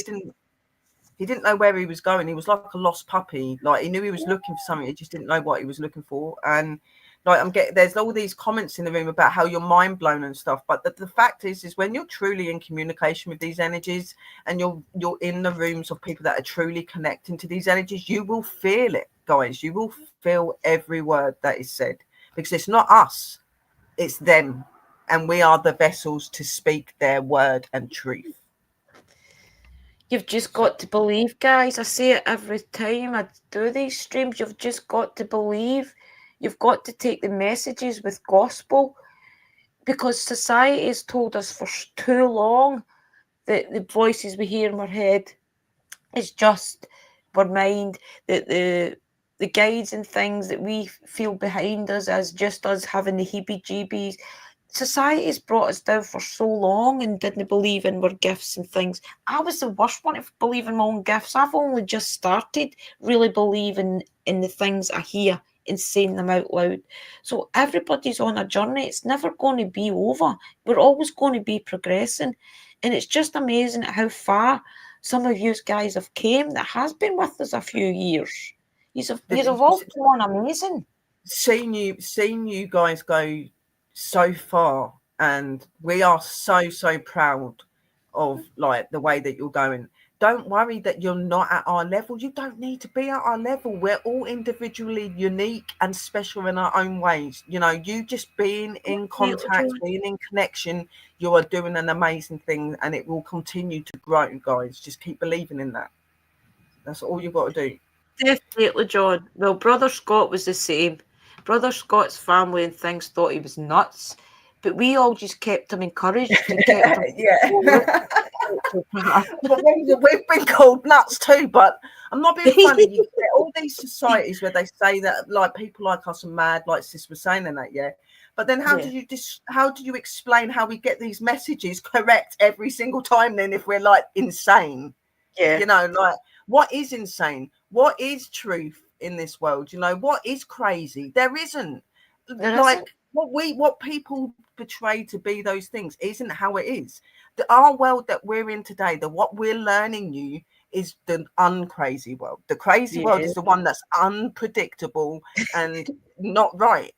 He didn't know where he was going. He was like a lost puppy. Like, he knew he was looking for something, he just didn't know what he was looking for. And like, there's all these comments in the room about how you're mind blown and stuff, but the fact is when you're truly in communication with these energies, and you're in the rooms of people that are truly connecting to these energies, you will feel it, guys. You will feel every word that is said, because it's not us, it's them, and we are the vessels to speak their word and truth. You've just got to believe, guys. I say it every time I do these streams. You've just got to believe. You've got to take the messages with gospel, because society has told us for too long that the voices we hear in our head is just our mind, that the guides and things that we feel behind us as just us having the heebie-jeebies. Society has brought us down for so long and didn't believe in our gifts and things. I was the worst one to believe in my own gifts. I've only just started really believing in the things I hear and saying them out loud. So everybody's on a journey. It's never going to be over. We're always going to be progressing. And it's just amazing at how far some of you guys have came that has been with us a few years. You've all gone amazing. Seeing you guys go so far, and we are so proud of like the way that you're going. Don't worry that you're not at our level. You don't need to be at our level. We're all individually unique and special in our own ways. You know, you just being in contact, being in connection, you are doing an amazing thing, and it will continue to grow, guys. Just keep believing in that. That's all you've got to do. Definitely, John. Well, Brother Scott was the same. Brother Scott's family and things thought he was nuts, but we all just kept him encouraged and kept him. Yeah. We've been called nuts too, but I'm not being funny. You get all these societies where they say that like people like us are mad, like Sis was saying, and that, yeah. But then how do you explain how we get these messages correct every single time then if we're like insane? Yeah. You know, like, what is insane? What is truth in this world? You know, what is crazy? There isn't. What people portray to be those things isn't how it is. Our world that we're in today, what we're learning you is the uncrazy world. The crazy world is the one that's unpredictable and not right.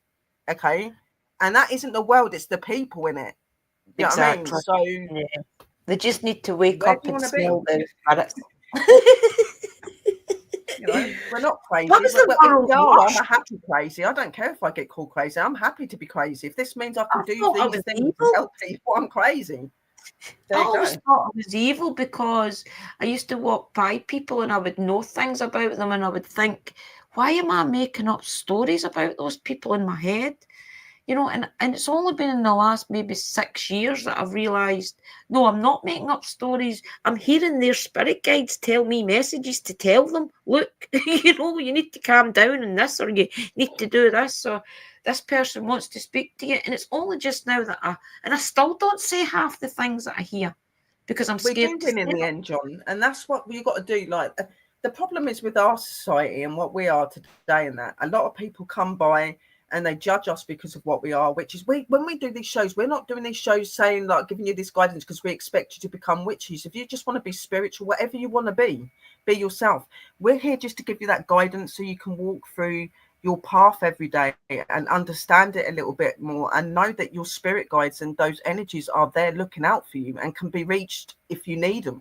Okay. And that isn't the world, it's the people in it. You know what I mean? So they just need to wake up and smell the spirits. You know, we're not crazy. I'm a happy crazy. I don't care if I get called crazy. I'm happy to be crazy. If this means I can do these things to help people, I'm crazy. I always thought I was evil because I used to walk by people and I would know things about them, and I would think, why am I making up stories about those people in my head? You know, and it's only been in the last maybe 6 years that I've realised, no, I'm not making up stories. I'm hearing their spirit guides tell me messages to tell them, look, you know, you need to calm down in this, or you need to do this, or this person wants to speak to you. And it's only just now that I still don't say half the things that I hear because I'm scared. We do win in the end, John, and that's what you've got to do. Like, the problem is with our society and what we are today, and that a lot of people come by and they judge us because of what we are, which is when we do these shows, we're not doing these shows saying like giving you this guidance because we expect you to become witches. If you just want to be spiritual, whatever you want to be yourself. We're here just to give you that guidance so you can walk through your path every day and understand it a little bit more, and know that your spirit guides and those energies are there looking out for you and can be reached if you need them.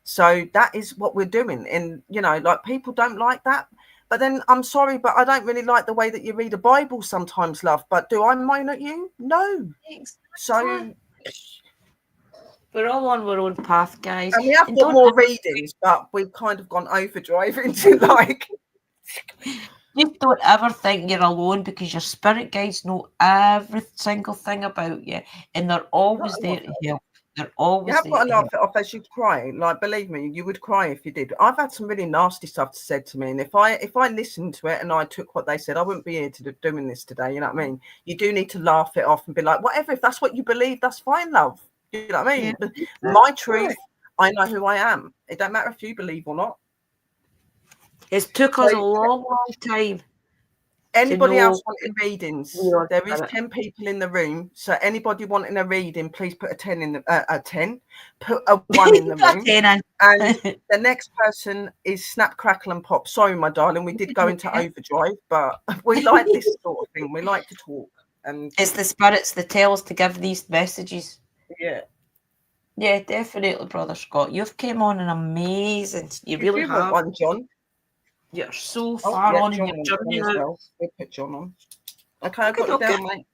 So that is what we're doing. And, you know, like, people don't like that. But then I'm sorry, but I don't really like the way that you read a Bible sometimes, love. But do I moan at you? No. Exactly. So We're all on our own path, guys. And we have got more readings, but we've kind of gone overdrive into like. Just don't ever think you're alone, because your spirit guides know every single thing about you, and they're always there to help. They're always You have there got to to laugh help. it off as you cry. Like, believe me, you would cry if you did. I've had some really nasty stuff said to me, and if I listened to it and I took what they said, I wouldn't be here doing this today. You know what I mean? You do need to laugh it off and be like, whatever. If that's what you believe, that's fine, love. You know what I mean? Yeah. My truth, I know who I am. It don't matter if you believe or not. It took us a long time. Anybody else wanting readings? Yeah, There is 10 people in the room, so anybody wanting a reading, please put a 10 in the a 10. Put a 1 in the room. And the next person is Snap, Crackle and Pop. Sorry, my darling, we did go into overdrive, but we like this sort of thing. We like to talk, and it's the spirits that tell us to give these messages. Yeah, definitely, Brother Scott. You've came on an amazing. You really do have. Want one, John? You're so far on in your journey now. Well. We'll put John on. Okay, I've got it down, mate.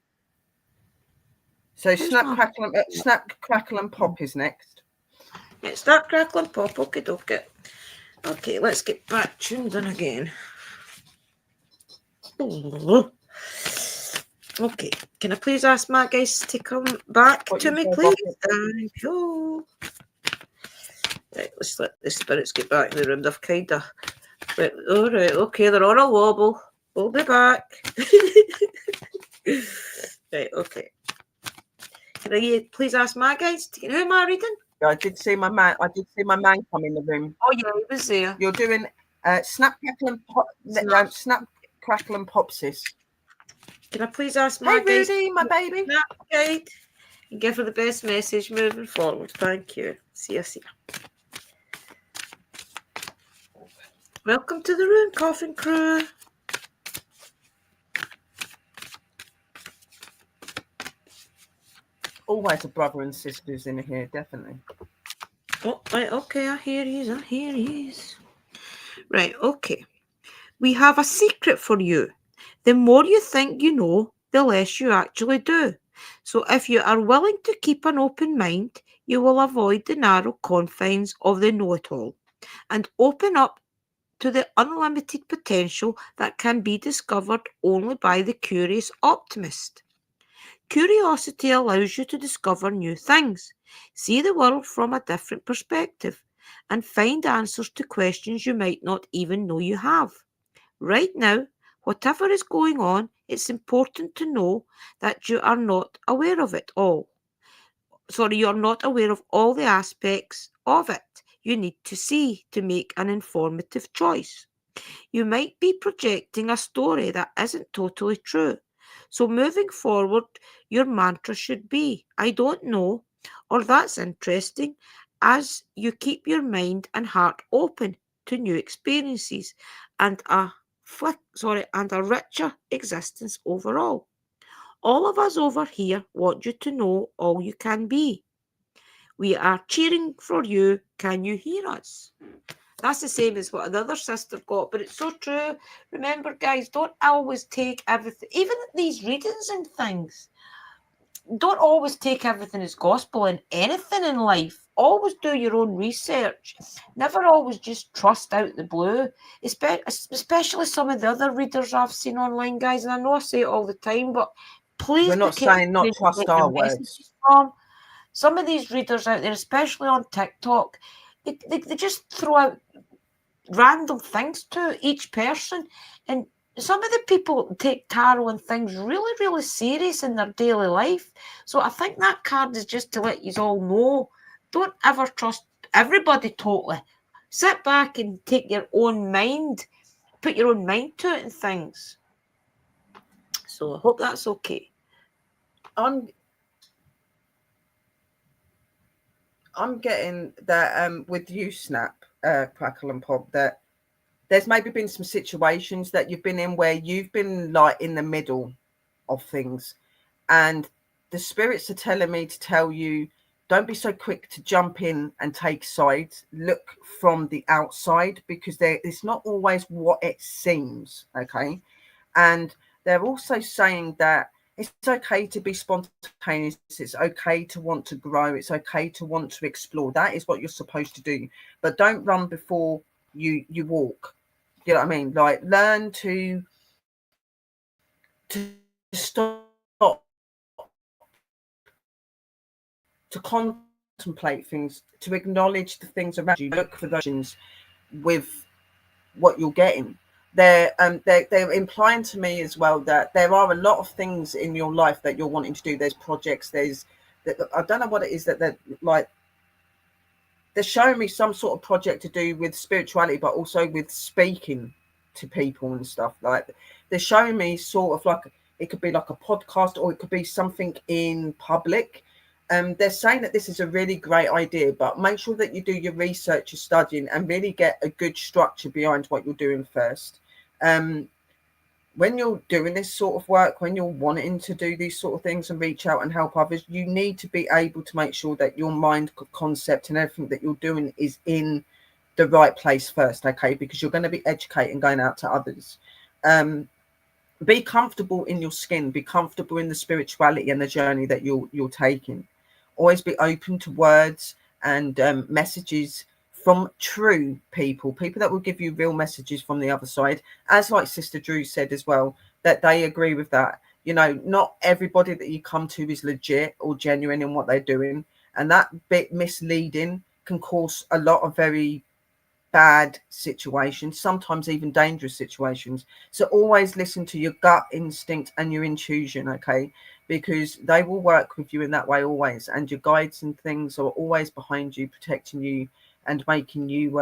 So Snap, Crackle and Pop is next. Yeah, Snap, Crackle and Pop. Okay. Okay, let's get back tuned in again. Okay, can I please ask my guys to come back to me, please? Thank you. Right, let's let the spirits get back in the room. They've kind of... Right, all right, okay, they're on a wobble. We'll be back. Right, okay. Can I please ask my guys? Who am I reading? Yeah, I did see my man come in the room. Oh yeah, he was there. You're doing Snap, Crackle and Pop. Snap, Crackle and Pop, sis. Can I please ask my guys? Hey, Rudy, my baby. Guide and give her the best message moving forward. Thank you. See ya. Welcome to the room, Coffin Crew. Always a brother and sisters in here, definitely. Oh, right, okay, I hear you. Right, okay. We have a secret for you. The more you think you know, the less you actually do. So if you are willing to keep an open mind, you will avoid the narrow confines of the know-it-all and open up to the unlimited potential that can be discovered only by the curious optimist. Curiosity allows you to discover new things, see the world from a different perspective, and find answers to questions you might not even know you have. Right now, whatever is going on, it's important to know that you are not aware of it all. You're not aware of all the aspects of it you need to see to make an informative choice. You might be projecting a story that isn't totally true. So moving forward, your mantra should be, I don't know, or that's interesting, as you keep your mind and heart open to new experiences and a richer existence overall. All of us over here want you to know all you can be. We are cheering for you. Can you hear us? That's the same as what another sister got, but it's so true. Remember, guys, don't always take everything, even these readings and things. Don't always take everything as gospel in anything in life. Always do your own research. Never always just trust out the blue, especially some of the other readers I've seen online, guys. And I know I say it all the time, but please, we're not saying not trust our words. Some of these readers out there, especially on TikTok, they just throw out random things to each person, and some of the people take tarot and things really, really serious in their daily life. So I think that card is just to let you all know, don't ever trust everybody totally. Sit back and take your own mind, put your own mind to it and things. So I hope that's okay. I'm getting that with you, Snap, Crackle and Pop, that there's maybe been some situations that you've been in where you've been like in the middle of things, and the spirits are telling me to tell you, don't be so quick to jump in and take sides. Look from the outside, because it's not always what it seems, okay? And they're also saying that it's okay to be spontaneous. It's okay to want to grow. It's okay to want to explore. That is what you're supposed to do. But don't run before you walk. You know what I mean? Like, learn to stop, to contemplate things, to acknowledge the things around you. Look for those with what you're getting. They're implying to me as well that there are a lot of things in your life that you're wanting to do. There's projects. I don't know what it is that they're like. They're showing me some sort of project to do with spirituality, but also with speaking to people and stuff. Like, they're showing me sort of like, it could be like a podcast, or it could be something in public. They're saying that this is a really great idea, but make sure that you do your research, your studying, and really get a good structure behind what you're doing first. When you're doing this sort of work, when you're wanting to do these sort of things and reach out and help others, you need to be able to make sure that your mind concept and everything that you're doing is in the right place first, okay? Because you're going to be educating, going out to others. Be comfortable in your skin, be comfortable in the spirituality and the journey that you're taking. Always be open to words and messages from true people that will give you real messages from the other side. As like Sister Drew said as well, that they agree with that. You know, not everybody that you come to is legit or genuine in what they're doing, and that bit misleading can cause a lot of very bad situations, sometimes even dangerous situations. So always listen to your gut instinct and your intuition, okay? Because they will work with you in that way always, and your guides and things are always behind you, protecting you and making you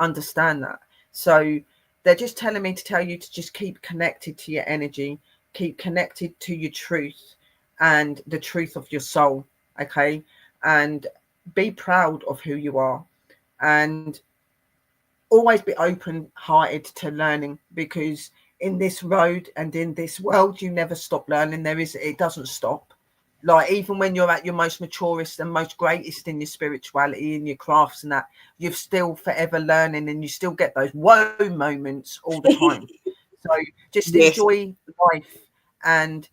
understand that. So they're just telling me to tell you to just keep connected to your energy, keep connected to your truth and the truth of your soul, okay? And be proud of who you are, and always be open-hearted to learning, because in this road and in this world, you never stop learning. It doesn't stop. Like, even when you're at your most maturest and most greatest in your spirituality and your crafts and that, you're still forever learning, and you still get those whoa moments all the time. So just enjoy life, and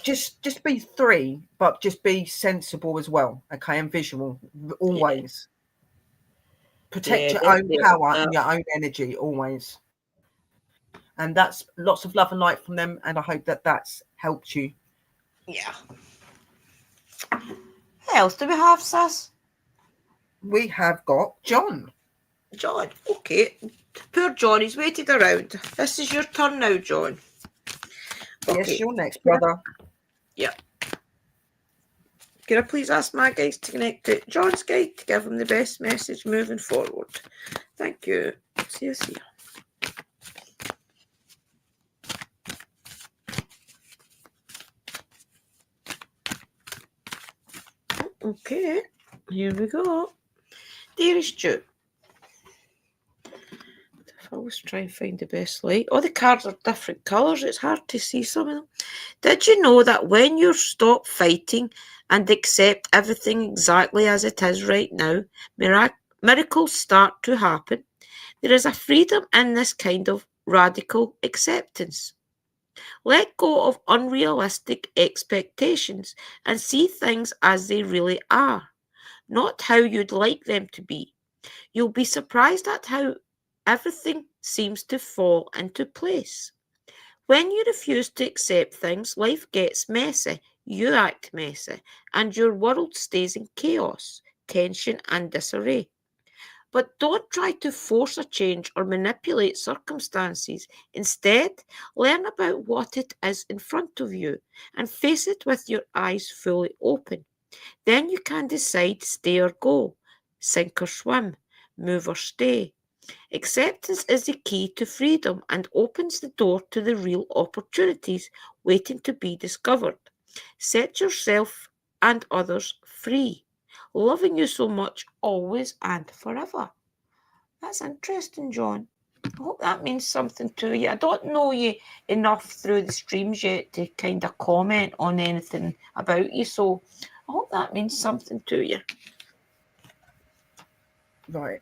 just be free, but just be sensible as well, okay, and visual always. Protect your own power and your own energy always. And that's lots of love and light from them, and I hope that that's helped you. Yeah. Who else do we have, sis? We have got John. John, okay. Poor John, he's waited around. This is your turn now, John. Okay. Yes, you're next, brother. Yeah. Can I please ask my guys to connect to John's guide to give him the best message moving forward? Thank you. See you here. Okay, here we go. Dearest Stu, I always try and find the best light. All the cards are different colours. It's hard to see some of them. Did you know that when you stop fighting and accept everything exactly as it is right now, miracles start to happen? There is a freedom in this kind of radical acceptance. Let go of unrealistic expectations and see things as they really are, not how you'd like them to be. You'll be surprised at how everything seems to fall into place. When you refuse to accept things, life gets messy, you act messy, and your world stays in chaos, tension, and disarray. But don't try to force a change or manipulate circumstances. Instead, learn about what it is in front of you and face it with your eyes fully open. Then you can decide stay or go, sink or swim, move or stay. Acceptance is the key to freedom and opens the door to the real opportunities waiting to be discovered. Set yourself and others free. Loving you so much, always and forever. That's interesting, John. I hope that means something to you. I don't know you enough through the streams yet to kind of comment on anything about you, so I hope that means something to you. Right.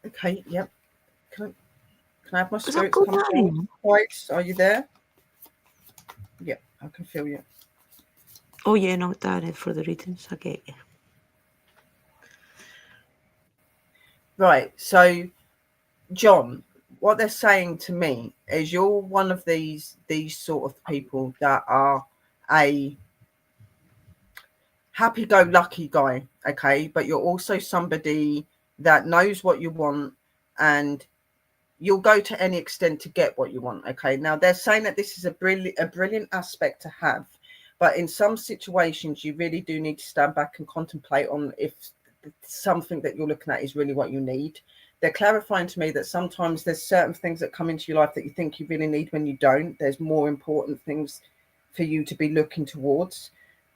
Okay, yep. Can I have my spirits come down twice? Are you there? Yeah, I can feel you. Oh, yeah, not down for the readings. I get you. Right. So, John, what they're saying to me is you're one of these sort of people that are a happy-go-lucky guy, okay? But you're also somebody that knows what you want, and you'll go to any extent to get what you want, okay? Now, they're saying that this is a brilliant aspect to have, but in some situations, you really do need to stand back and contemplate on if something that you're looking at is really what you need. They're clarifying to me that sometimes there's certain things that come into your life that you think you really need when you don't. There's more important things for you to be looking towards.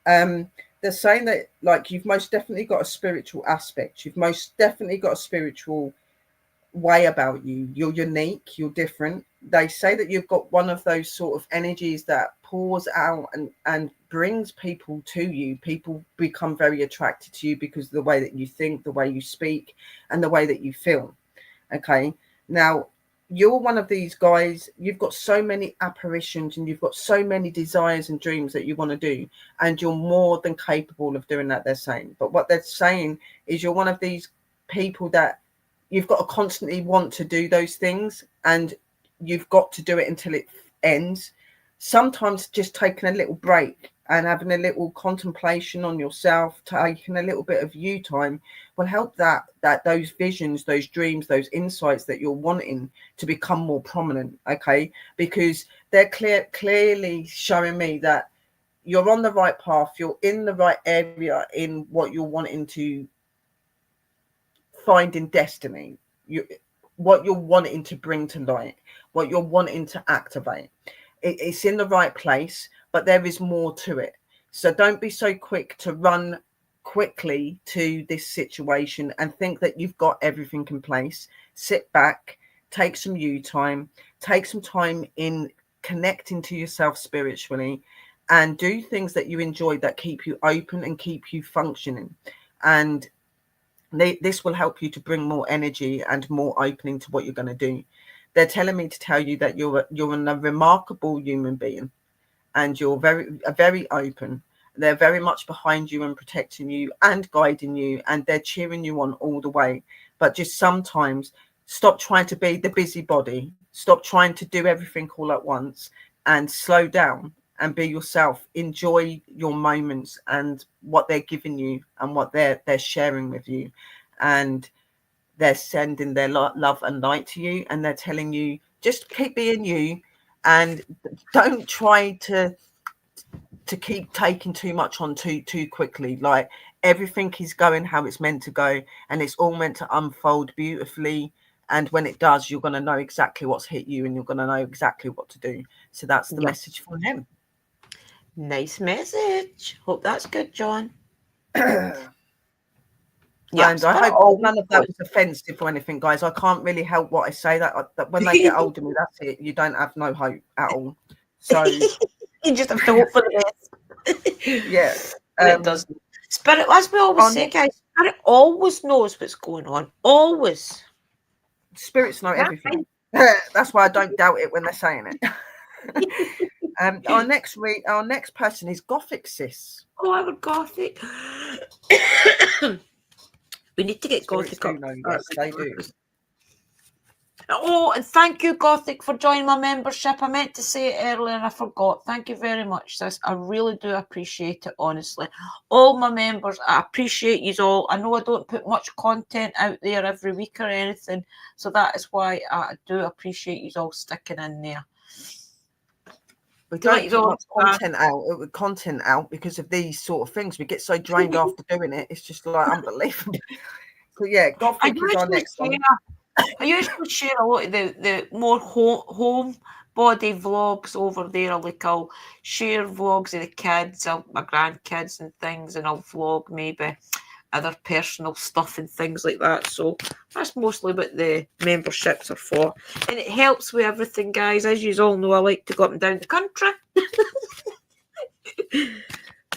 They're saying that, like, you've most definitely got a spiritual aspect. You've most definitely got a spiritual way about you. You're unique, you're different. They say that you've got one of those sort of energies that pours out and brings people to you. People become very attracted to you because of the way that you think, the way you speak, and the way that you feel. Okay, now you're one of these guys. You've got so many apparitions and you've got so many desires and dreams that you want to do, and you're more than capable of doing that, they're saying. But what they're saying is you're one of these people that you've got to constantly want to do those things, and you've got to do it until it ends. Sometimes just taking a little break and having a little contemplation on yourself, taking a little bit of you time, will help that those visions, those dreams, those insights that you're wanting to become more prominent. Okay, because they're clearly showing me that you're on the right path, you're in the right area in what you're wanting to find in destiny, what you're wanting to bring to light, what you're wanting to activate. It's in the right place, but there is more to it. So don't be so quick to run quickly to this situation and think that you've got everything in place. Sit back, take some you time, take some time in connecting to yourself spiritually, and do things that you enjoy that keep you open and keep you functioning. And this will help you to bring more energy and more opening to what you're going to do. They're telling me to tell you that you're a remarkable human being, and you're very open. They're very much behind you and protecting you and guiding you, and they're cheering you on all the way. But just sometimes stop trying to be the busybody. Stop trying to do everything all at once, and slow down and be yourself. Enjoy your moments and what they're giving you and what they're sharing with you. And they're sending their love and light to you, and they're telling you just keep being you, and don't try to keep taking too much on too quickly. Like, everything is going how it's meant to go, and it's all meant to unfold beautifully. And when it does, you're going to know exactly what's hit you, and you're going to know exactly what to do. So that's the message from him. Nice message. Hope that's good, John. Yeah, and I hope none of that was offensive or anything, guys. I can't really help what I say. That when they get older, me, that's it. You don't have no hope at all. So you just have to hope for the best. Yeah, it doesn't. Spirit, as we always say, guys, Spirit always knows what's going on. Always. Spirits know everything. That's why I don't doubt it when they're saying it. Our next person is Gothic Sis. Oh, I'm a Gothic. We need to get Gothic up. Yes, they do. Oh, and thank you, Gothic, for joining my membership. I meant to say it earlier and I forgot. Thank you very much, sis. I really do appreciate it, honestly. All my members, I appreciate you all. I know I don't put much content out there every week or anything, so that is why I do appreciate you all sticking in there. We don't put much content out because of these sort of things. We get so drained after doing it. It's just like unbelievable. But yeah, Gothic is our next one. I usually share a lot of the more home body vlogs over there. I'll share vlogs of the kids, my grandkids and things, and I'll vlog maybe other personal stuff and things like that. So that's mostly what the memberships are for. And it helps with everything, guys. As you all know, I like to go up and down the country.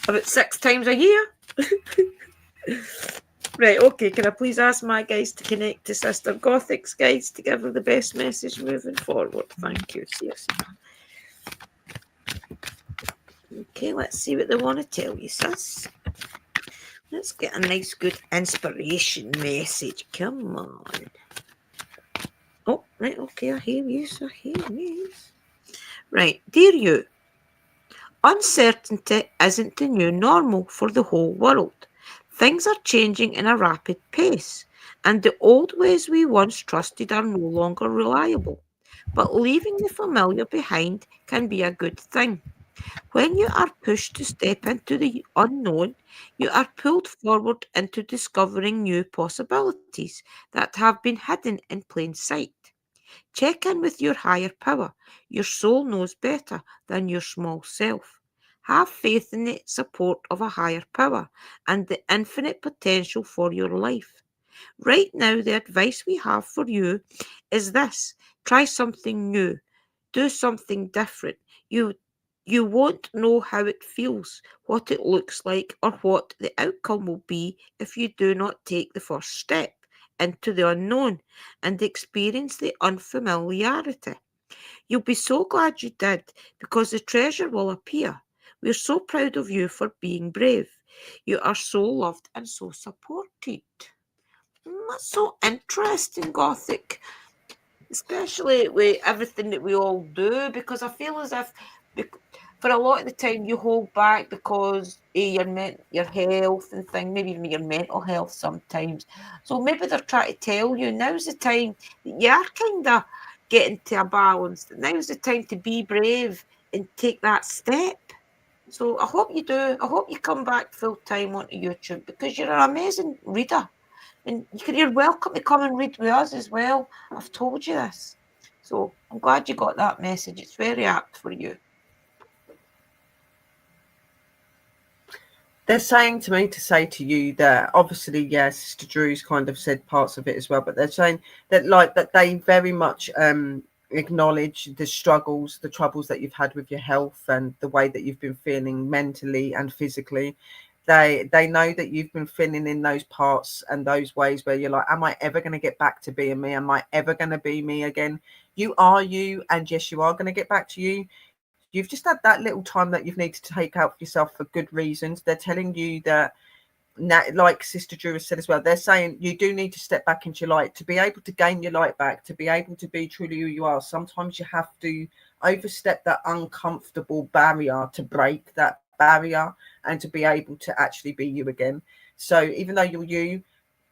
About 6 times a year. Right, okay, can I please ask my guys to connect to Sister Gothic's guys to give her the best message moving forward? Thank you. Seriously. Okay, let's see what they want to tell you, sis. Let's get a nice, good inspiration message. Come on. Oh, right, okay, I hear you. Right, dear you, uncertainty isn't the new normal for the whole world. Things are changing in a rapid pace, and the old ways we once trusted are no longer reliable. But leaving the familiar behind can be a good thing. When you are pushed to step into the unknown, you are pulled forward into discovering new possibilities that have been hidden in plain sight. Check in with your higher power. Your soul knows better than your small self. Have faith in the support of a higher power and the infinite potential for your life. Right now, the advice we have for you is this: try something new, do something different. You you won't know how it feels, what it looks like, or what the outcome will be if you do not take the first step into the unknown and experience the unfamiliarity. You'll be so glad you did because the treasure will appear. We're so proud of you for being brave. You are so loved and so supported. That's so interesting, Gothic, especially with everything that we all do, because I feel as if for a lot of the time you hold back because your health and thing, maybe even your mental health sometimes. So maybe they're trying to tell you now's the time that you are kind of getting to a balance. Now's the time to be brave and take that step. So I hope you do. I hope you come back full time onto YouTube because you're an amazing reader. And you're welcome to come and read with us as well. I've told you this. So I'm glad you got that message. It's very apt for you. They're saying to me to say to you that obviously, yes, Sister Drew's kind of said parts of it as well, but they're saying that that they very much acknowledge the struggles, the troubles that you've had with your health and the way that you've been feeling mentally and physically. They know that you've been feeling in those parts and those ways where you're like, am I ever going to get back to being me? Am I ever going to be me again? You are you, and yes, you are going to get back to you. You've just had that little time that you've needed to take out for yourself for good reasons. They're telling you that now, like Sister Drew has said as well, they're saying you do need to step back into your light to be able to gain your light back, to be able to be truly who you are. Sometimes you have to overstep that uncomfortable barrier to break that barrier and to be able to actually be you again. So even though you're you,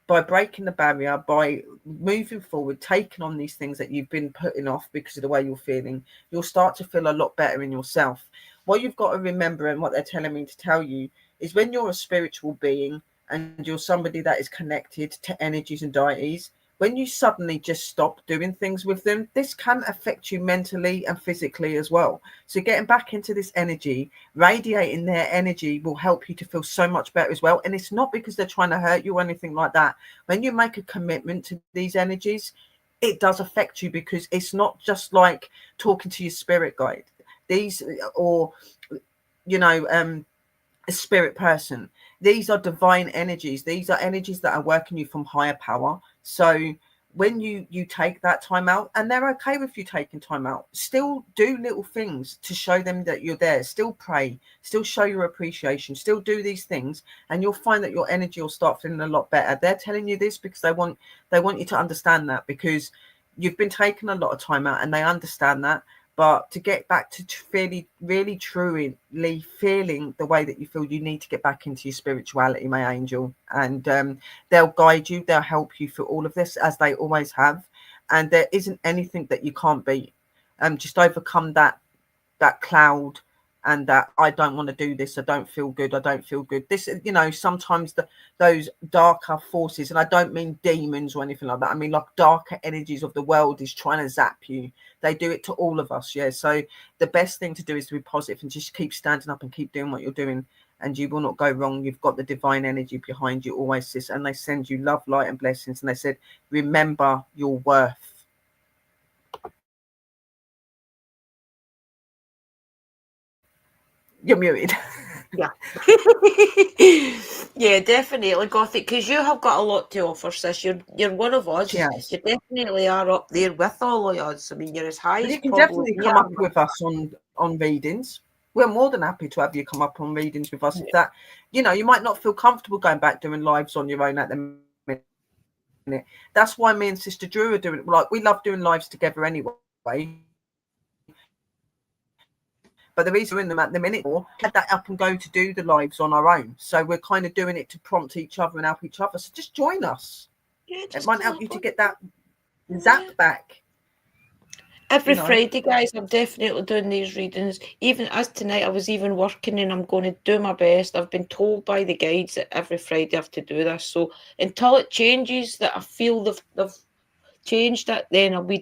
by breaking the barrier, by moving forward, taking on these things that you've been putting off because of the way you're feeling, you'll start to feel a lot better in yourself. What you've got to remember, and what they're telling me to tell you, is when you're a spiritual being and you're somebody that is connected to energies and deities, when you suddenly just stop doing things with them, this can affect you mentally and physically as well. So getting back into this energy, radiating their energy will help you to feel so much better as well. And it's not because they're trying to hurt you or anything like that. When you make a commitment to these energies, it does affect you, because it's not just like talking to your spirit guide. These, or, you know, a spirit person. These are divine energies. These are energies that are working you from higher power. So when you take that time out, and they're okay with you taking time out, still do little things to show them that you're there. Still pray, still show your appreciation, still do these things, and you'll find that your energy will start feeling a lot better. They're telling you this because they want you to understand that, because you've been taking a lot of time out, and they understand that. But to get back to really truly feeling the way that you feel, you need to get back into your spirituality, my angel. And they'll guide you, they'll help you through all of this, as they always have. And there isn't anything that you can't beat. Just overcome that cloud, and that I don't want to do this, I don't feel good, this, you know, sometimes those darker forces, and I don't mean demons or anything like that, I mean like darker energies of the world is trying to zap you. They do it to all of us. Yeah, so the best thing to do is to be positive and just keep standing up and keep doing what you're doing, and you will not go wrong. You've got the divine energy behind you always, sis, and they send you love, light and blessings, and they said remember your worth. You're muted. Yeah. Yeah, definitely, Gothic, because you have got a lot to offer, sis. You're one of us. Yes. You definitely are up there with all of us. I mean, you're as high But as you can probably definitely we come are. up with us on readings. we're more than happy to have you come up on readings with us. If that, you know, you might not feel comfortable going back doing lives on your own at the minute. That's why me and Sister Drew are doing, like, we love doing lives together anyway. But the reason we're in them at the minute, had that up and go to do the lives on our own. So we're kind of doing it to prompt each other and help each other. So just join us. Yeah, It might help you to get that zap back. Every Friday, guys, I'm definitely doing these readings. Even as tonight, I was even working and I'm going to do my best. I've been told by the guides that every Friday I have to do this. So until it changes, that I feel they've changed it, then I'll be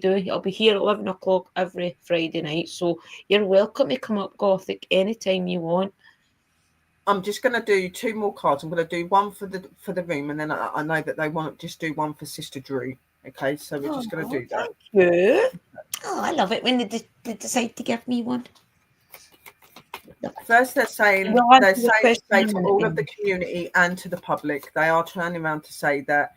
here at 11 o'clock every Friday night. So you're welcome to come up, Gothic, anytime you want. I'm just going to do 2 more cards. I'm going to do one for the room, and then I know that they want to just do one for Sister Drew. Okay, so we're just going to do that. Thank you. Oh, I love it when they decide to give me one. First, they're saying to all of the community and to the public, they are turning around to say that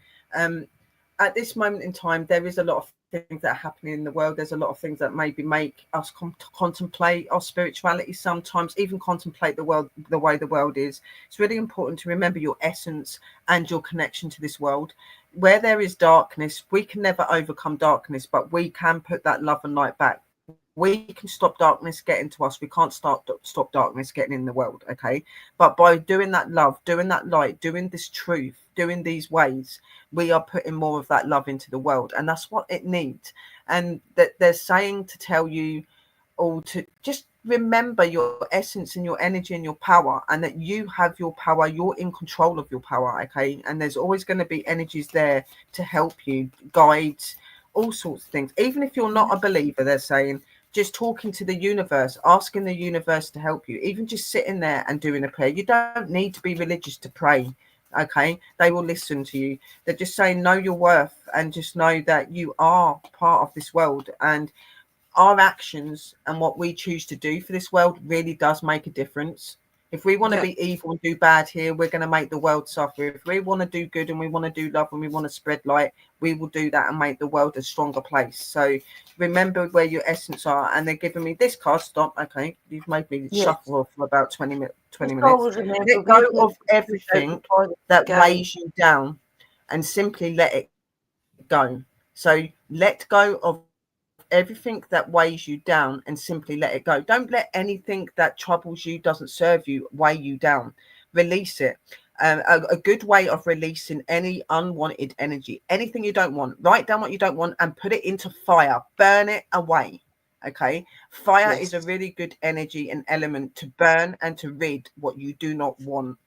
at this moment in time, there is a lot of things that are happening in the world. There's a lot of things that maybe make us contemplate our spirituality, sometimes even contemplate the world, the way the world is. It's really important to remember your essence and your connection to this world. Where there is darkness, we can never overcome darkness, but we can put that love and light back. We can stop darkness getting to us. We can't stop darkness getting in the world, okay? But by doing that love, doing that light, doing this truth, doing these ways, we are putting more of that love into the world, and that's what it needs. And that they're saying to tell you all to just remember your essence and your energy and your power, and that you have your power. You're in control of your power, okay? And there's always going to be energies there to help you, guide, all sorts of things. Even if you're not a believer, they're saying, just talking to the universe, asking the universe to help you, even just sitting there and doing a prayer. You don't need to be religious to pray, okay? They will listen to you. They're just saying, know your worth, and just know that you are part of this world, and our actions and what we choose to do for this world really does make a difference. If we want to be evil and do bad here, we're going to make the world suffer. If we want to do good and we want to do love and we want to spread light, we will do that and make the world a stronger place. So remember where your essence are. And they're giving me this card. Stop. Okay. You've made me shuffle for about 20 minutes. Let go of everything that weighs you down and simply let it go. So let go of everything that weighs you down and simply let it go. Don't let anything that troubles you, doesn't serve you, weigh you down. Release it. A good way of releasing any unwanted energy, anything you don't want, write down what you don't want and put it into fire. Burn it away. Okay, fire is a really good energy and element to burn and to rid what you do not want.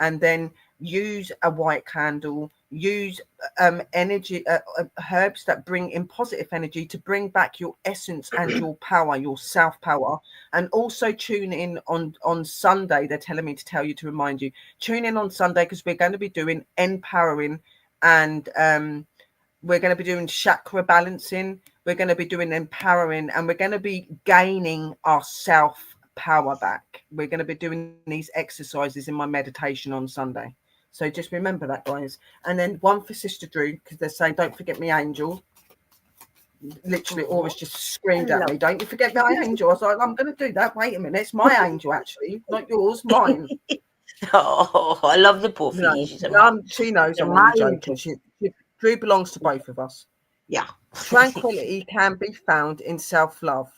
And then use a white candle, use energy, herbs that bring in positive energy to bring back your essence and your power, your self power. And also tune in on Sunday. They're telling me to tell you, to remind you, tune in on Sunday, because we're going to be doing empowering, and we're going to be doing chakra balancing, we're going to be doing empowering, and we're going to be gaining our self power back. We're going to be doing these exercises in my meditation on Sunday. So just remember that, guys. And then one for Sister Drew, because they're saying, don't forget me angel. Literally, Aura's just screamed at me, don't you forget my angel. I was like, I'm going to do that. Wait a minute. It's my angel, actually. Not yours, mine. Oh, I love the both of you. She knows I'm only joking. Drew belongs to both of us. Yeah. Tranquility can be found in self-love.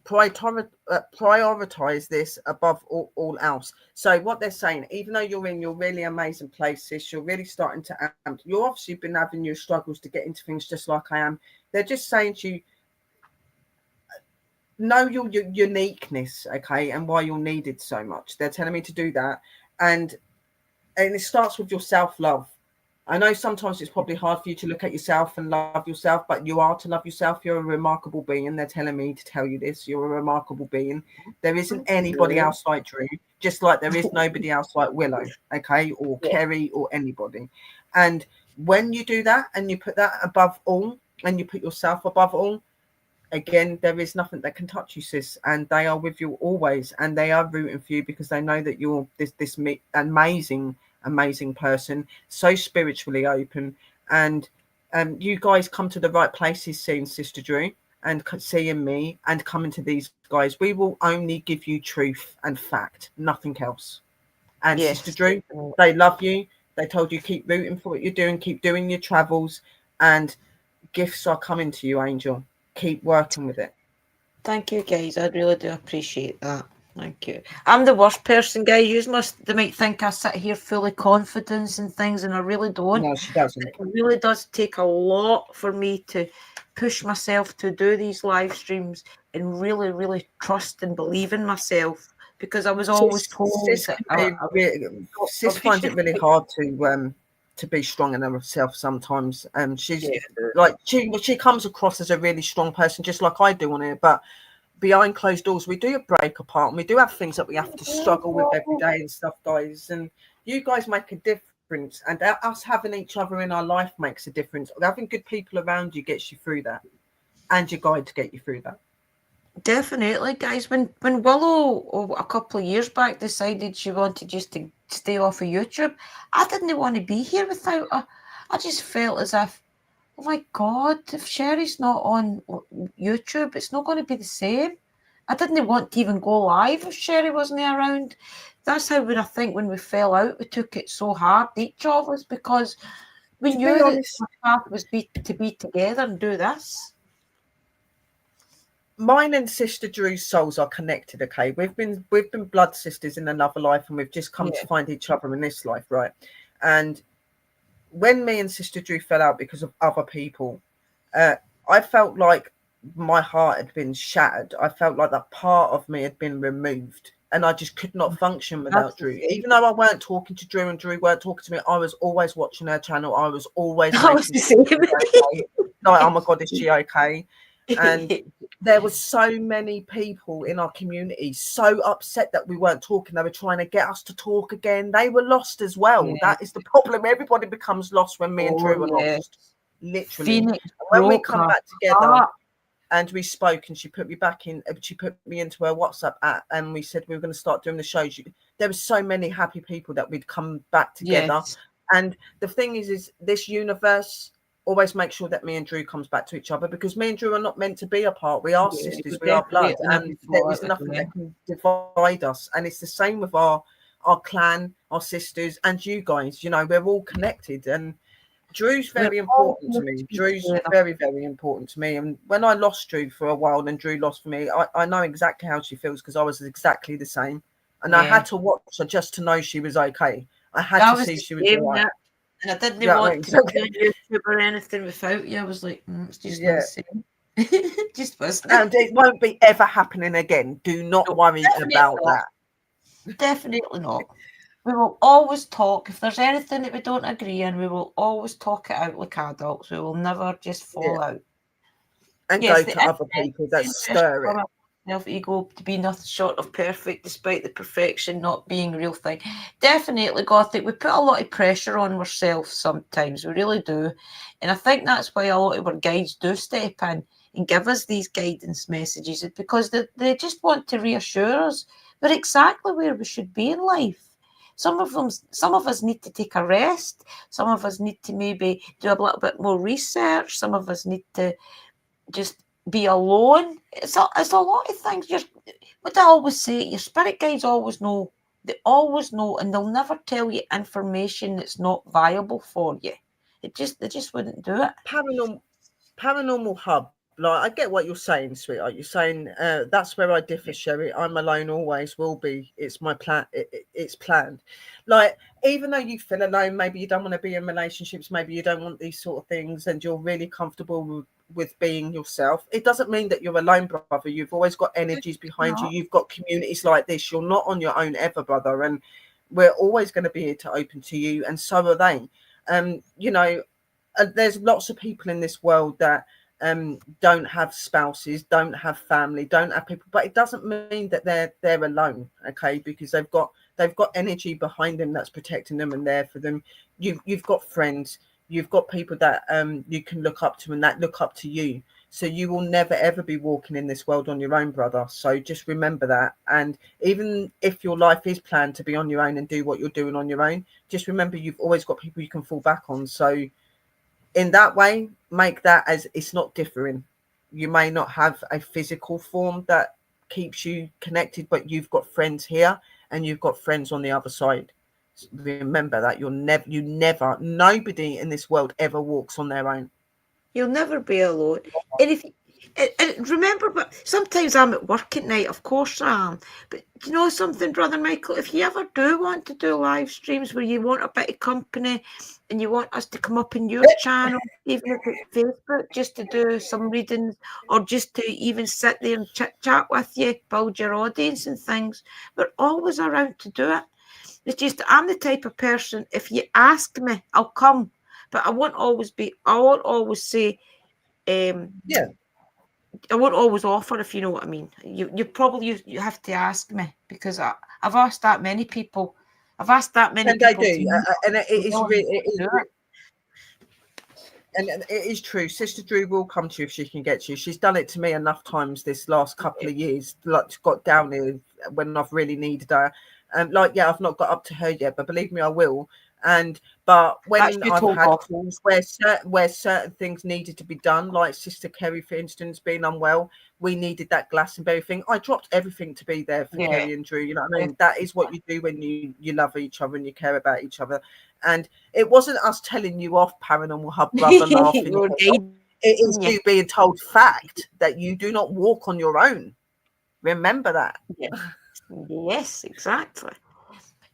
Prioritize this above all else. So what they're saying, even though you're in your really amazing places, you're really starting to amp. You're obviously been having your struggles to get into things, just like I am. They're just saying to you, know your uniqueness, okay, and why you're needed so much. They're telling me to do that, and it starts with your self-love. I know sometimes it's probably hard for you to look at yourself and love yourself, but you are to love yourself. You're a remarkable being. They're telling me to tell you this. You're a remarkable being. There isn't anybody else like Drew, just like there is nobody else like Willow, okay, or Kerry or anybody. And when you do that and you put that above all, and you put yourself above all, again, there is nothing that can touch you, sis. And they are with you always, and they are rooting for you, because they know that you're this amazing person, so spiritually open. And you guys come to the right places soon, Sister Drew. and seeing me and coming to these guys, we will only give you truth and fact, nothing else. And Yes. Sister Drew, they love you. They told you keep rooting for what you're doing, keep doing your travels, and gifts are coming to you, Angel. Keep working with it. Thank you, guys. I really do appreciate that. Thank you. I'm the worst person, guys. They might think I sit here full of confidence and things, and I really don't. No, she doesn't. It really does take a lot for me to push myself to do these live streams and really, really trust and believe in myself, because I was always told that Sis finds it really hard to be strong in herself sometimes. She's like she comes across as a really strong person, just like I do on it, but behind closed doors we do break apart and we do have things that we have to struggle with every day and stuff, guys. And you guys make a difference, and us having each other in our life makes a difference. Having good people around you gets you through that, and your guide to get you through that. Definitely, guys. When Willow a couple of years back decided she wanted just to stay off of YouTube, I didn't want to be here without her. I just felt as if, oh my God, if Sherry's not on YouTube, it's not going to be the same. I didn't want to even go live if Sherry wasn't around. That's how I think when we fell out, we took it so hard, each of us, because we knew that our path was to be together and do this. Mine and Sister Drew's souls are connected, okay? We've been blood sisters in another life, and we've just come to find each other in this life, right? And when me and Sister Drew fell out because of other people, I felt like my heart had been shattered. I felt like that part of me had been removed, and I just could not function without Drew. Even though I weren't talking to Drew and Drew weren't talking to me, I was always watching her channel. I was always making sure she was okay. Like, oh my God, is she okay? And there were so many people in our community so upset that we weren't talking. They were trying to get us to talk again. They were lost as well. Yeah. That is the problem. Everybody becomes lost when me and Drew are lost. Literally. And when we come back together and we spoke, and she put me back in, she put me into her WhatsApp app, and we said we were going to start doing the shows. There were so many happy people that we'd come back together. Yes. And the thing is this universe always make sure that me and Drew comes back to each other, because me and Drew are not meant to be apart. We are sisters, we are blood, and there is nothing that can divide us. And it's the same with our clan, our sisters, and you guys. You know, we're all connected, and Drew's very important to me. Drew's very, very important to me. And when I lost Drew for a while and Drew lost me, I know exactly how she feels, because I was exactly the same. And I had to watch her just to know she was okay. I had to see she was all right. And I didn't want to do YouTube or anything without you. I was like, it's just not the same. Just wasn't. And it won't be ever happening again. Do not worry about that. Definitely not. We will always talk. If there's anything that we don't agree on, we will always talk it out like adults. We will never just fall out. And go to other people that stir it. Self-ego to be nothing short of perfect, despite the perfection not being a real thing. Definitely, Gothic, we put a lot of pressure on ourselves sometimes. We really do. And I think that's why a lot of our guides do step in and give us these guidance messages, because they just want to reassure us we're exactly where we should be in life. Some of us need to take a rest. Some of us need to maybe do a little bit more research. Some of us need to just be alone. It's a lot of things. What I always say, your spirit guides always know. They always know, and they'll never tell you information that's not viable for you. They just wouldn't do it. Paranormal hub. Like, I get what you're saying, sweetheart. You're saying that's where I differ, Sherry. I'm alone, always will be. It's my plan. It's planned. Like, even though you feel alone, maybe you don't want to be in relationships, maybe you don't want these sort of things, and you're really comfortable with being yourself, it doesn't mean that you're alone, brother. You've always got energies behind you. You've got communities like this. You're not on your own ever, brother. And we're always going to be here to open to you, and so are they. You know, there's lots of people in this world that don't have spouses, don't have family, don't have people, but it doesn't mean that they're alone, okay? Because they've got energy behind them that's protecting them and there for them. You've got friends, you've got people that you can look up to and that look up to you. So you will never ever be walking in this world on your own, brother. So just remember that. And even if your life is planned to be on your own and do what you're doing on your own, just remember you've always got people you can fall back on. So in that way, make that as it's not differing. you may not have a physical form that keeps you connected, but you've got friends here and you've got friends on the other side. Remember that nobody in this world ever walks on their own. You'll never be alone. And if and remember, but sometimes I'm at work at night, of course I am. But do you know something, Brother Michael? If you ever do want to do live streams where you want a bit of company and you want us to come up in your channel, even if it's Facebook, just to do some readings or just to even sit there and chit chat with you, build your audience and things, we're always around to do it. It's just I'm the type of person, if you ask me, I'll come. But I won't always say, Yeah. I won't always offer, if you know what I mean. You probably have to ask me, because I've asked that many people. I've asked that many and people. They do. And it is really, and it is true. Sister Drew will come to you if she can get to you. She's done it to me enough times this last couple of years. Like, got down here when I've really needed her. I've not got up to her yet, but believe me, I will. But when I've had calls where certain things needed to be done, like Sister Kerry, for instance, being unwell, we needed that Glastonbury thing. I dropped everything to be there for Kerry and Drew. You know what I mean? That is what you do when you love each other and you care about each other. And it wasn't us telling you off, paranormal hub brother, laughing. It is you being told fact that you do not walk on your own. Remember that. Yes, exactly.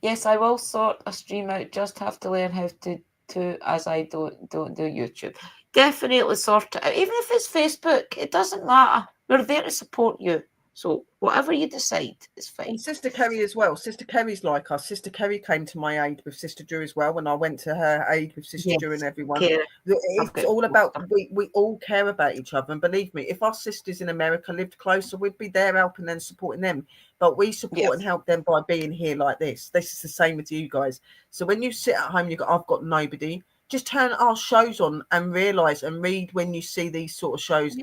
Yes, I will sort a stream out. Just have to learn how to as I don't do YouTube. Definitely sort it out. Even if it's Facebook, it doesn't matter. We're there to support you. So whatever you decide is fine. And Sister Kerry as well. Sister Kerry's like us. Sister Kerry came to my aid with Sister Drew as well when I went to her aid with Sister Drew and everyone. It's all about, we all care about each other. And believe me, if our sisters in America lived closer, we'd be there helping them, supporting them. But we support and help them by being here like this. This is the same with you guys. So when you sit at home, I've got nobody. Just turn our shows on and realise and read when you see these sort of shows.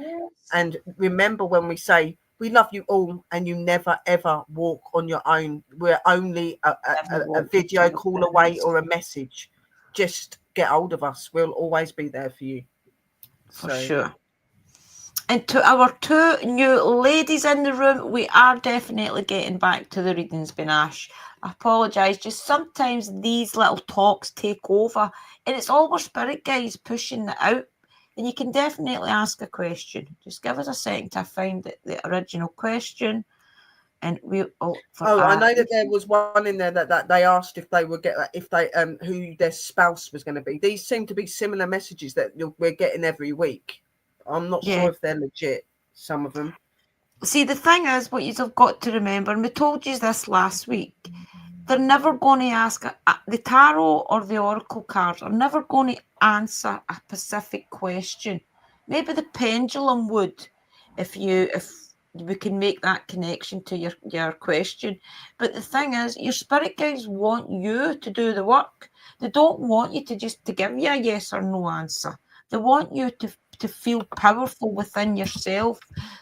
And remember when we say, we love you all, and you never, ever walk on your own. We're only a video call away or a message. Just get hold of us. We'll always be there for you. For sure. And to our two new ladies in the room, we are definitely getting back to the readings, Benash. I apologise. Just sometimes these little talks take over, and it's all our spirit guides pushing it out. And you can definitely ask a question. Just give us a second to find the original question. And I know that there was one in there that they asked if they would who their spouse was going to be. These seem to be similar messages that we're getting every week. I'm not sure if they're legit, some of them. See, the thing is, what you've got to remember, and we told you this last week, they're never going to ask, the tarot or the oracle cards are never going to answer a specific question. Maybe the pendulum would, if we can make that connection to your question. But the thing is, your spirit guides want you to do the work. They don't want you to give you a yes or no answer. They want you to feel powerful within yourself,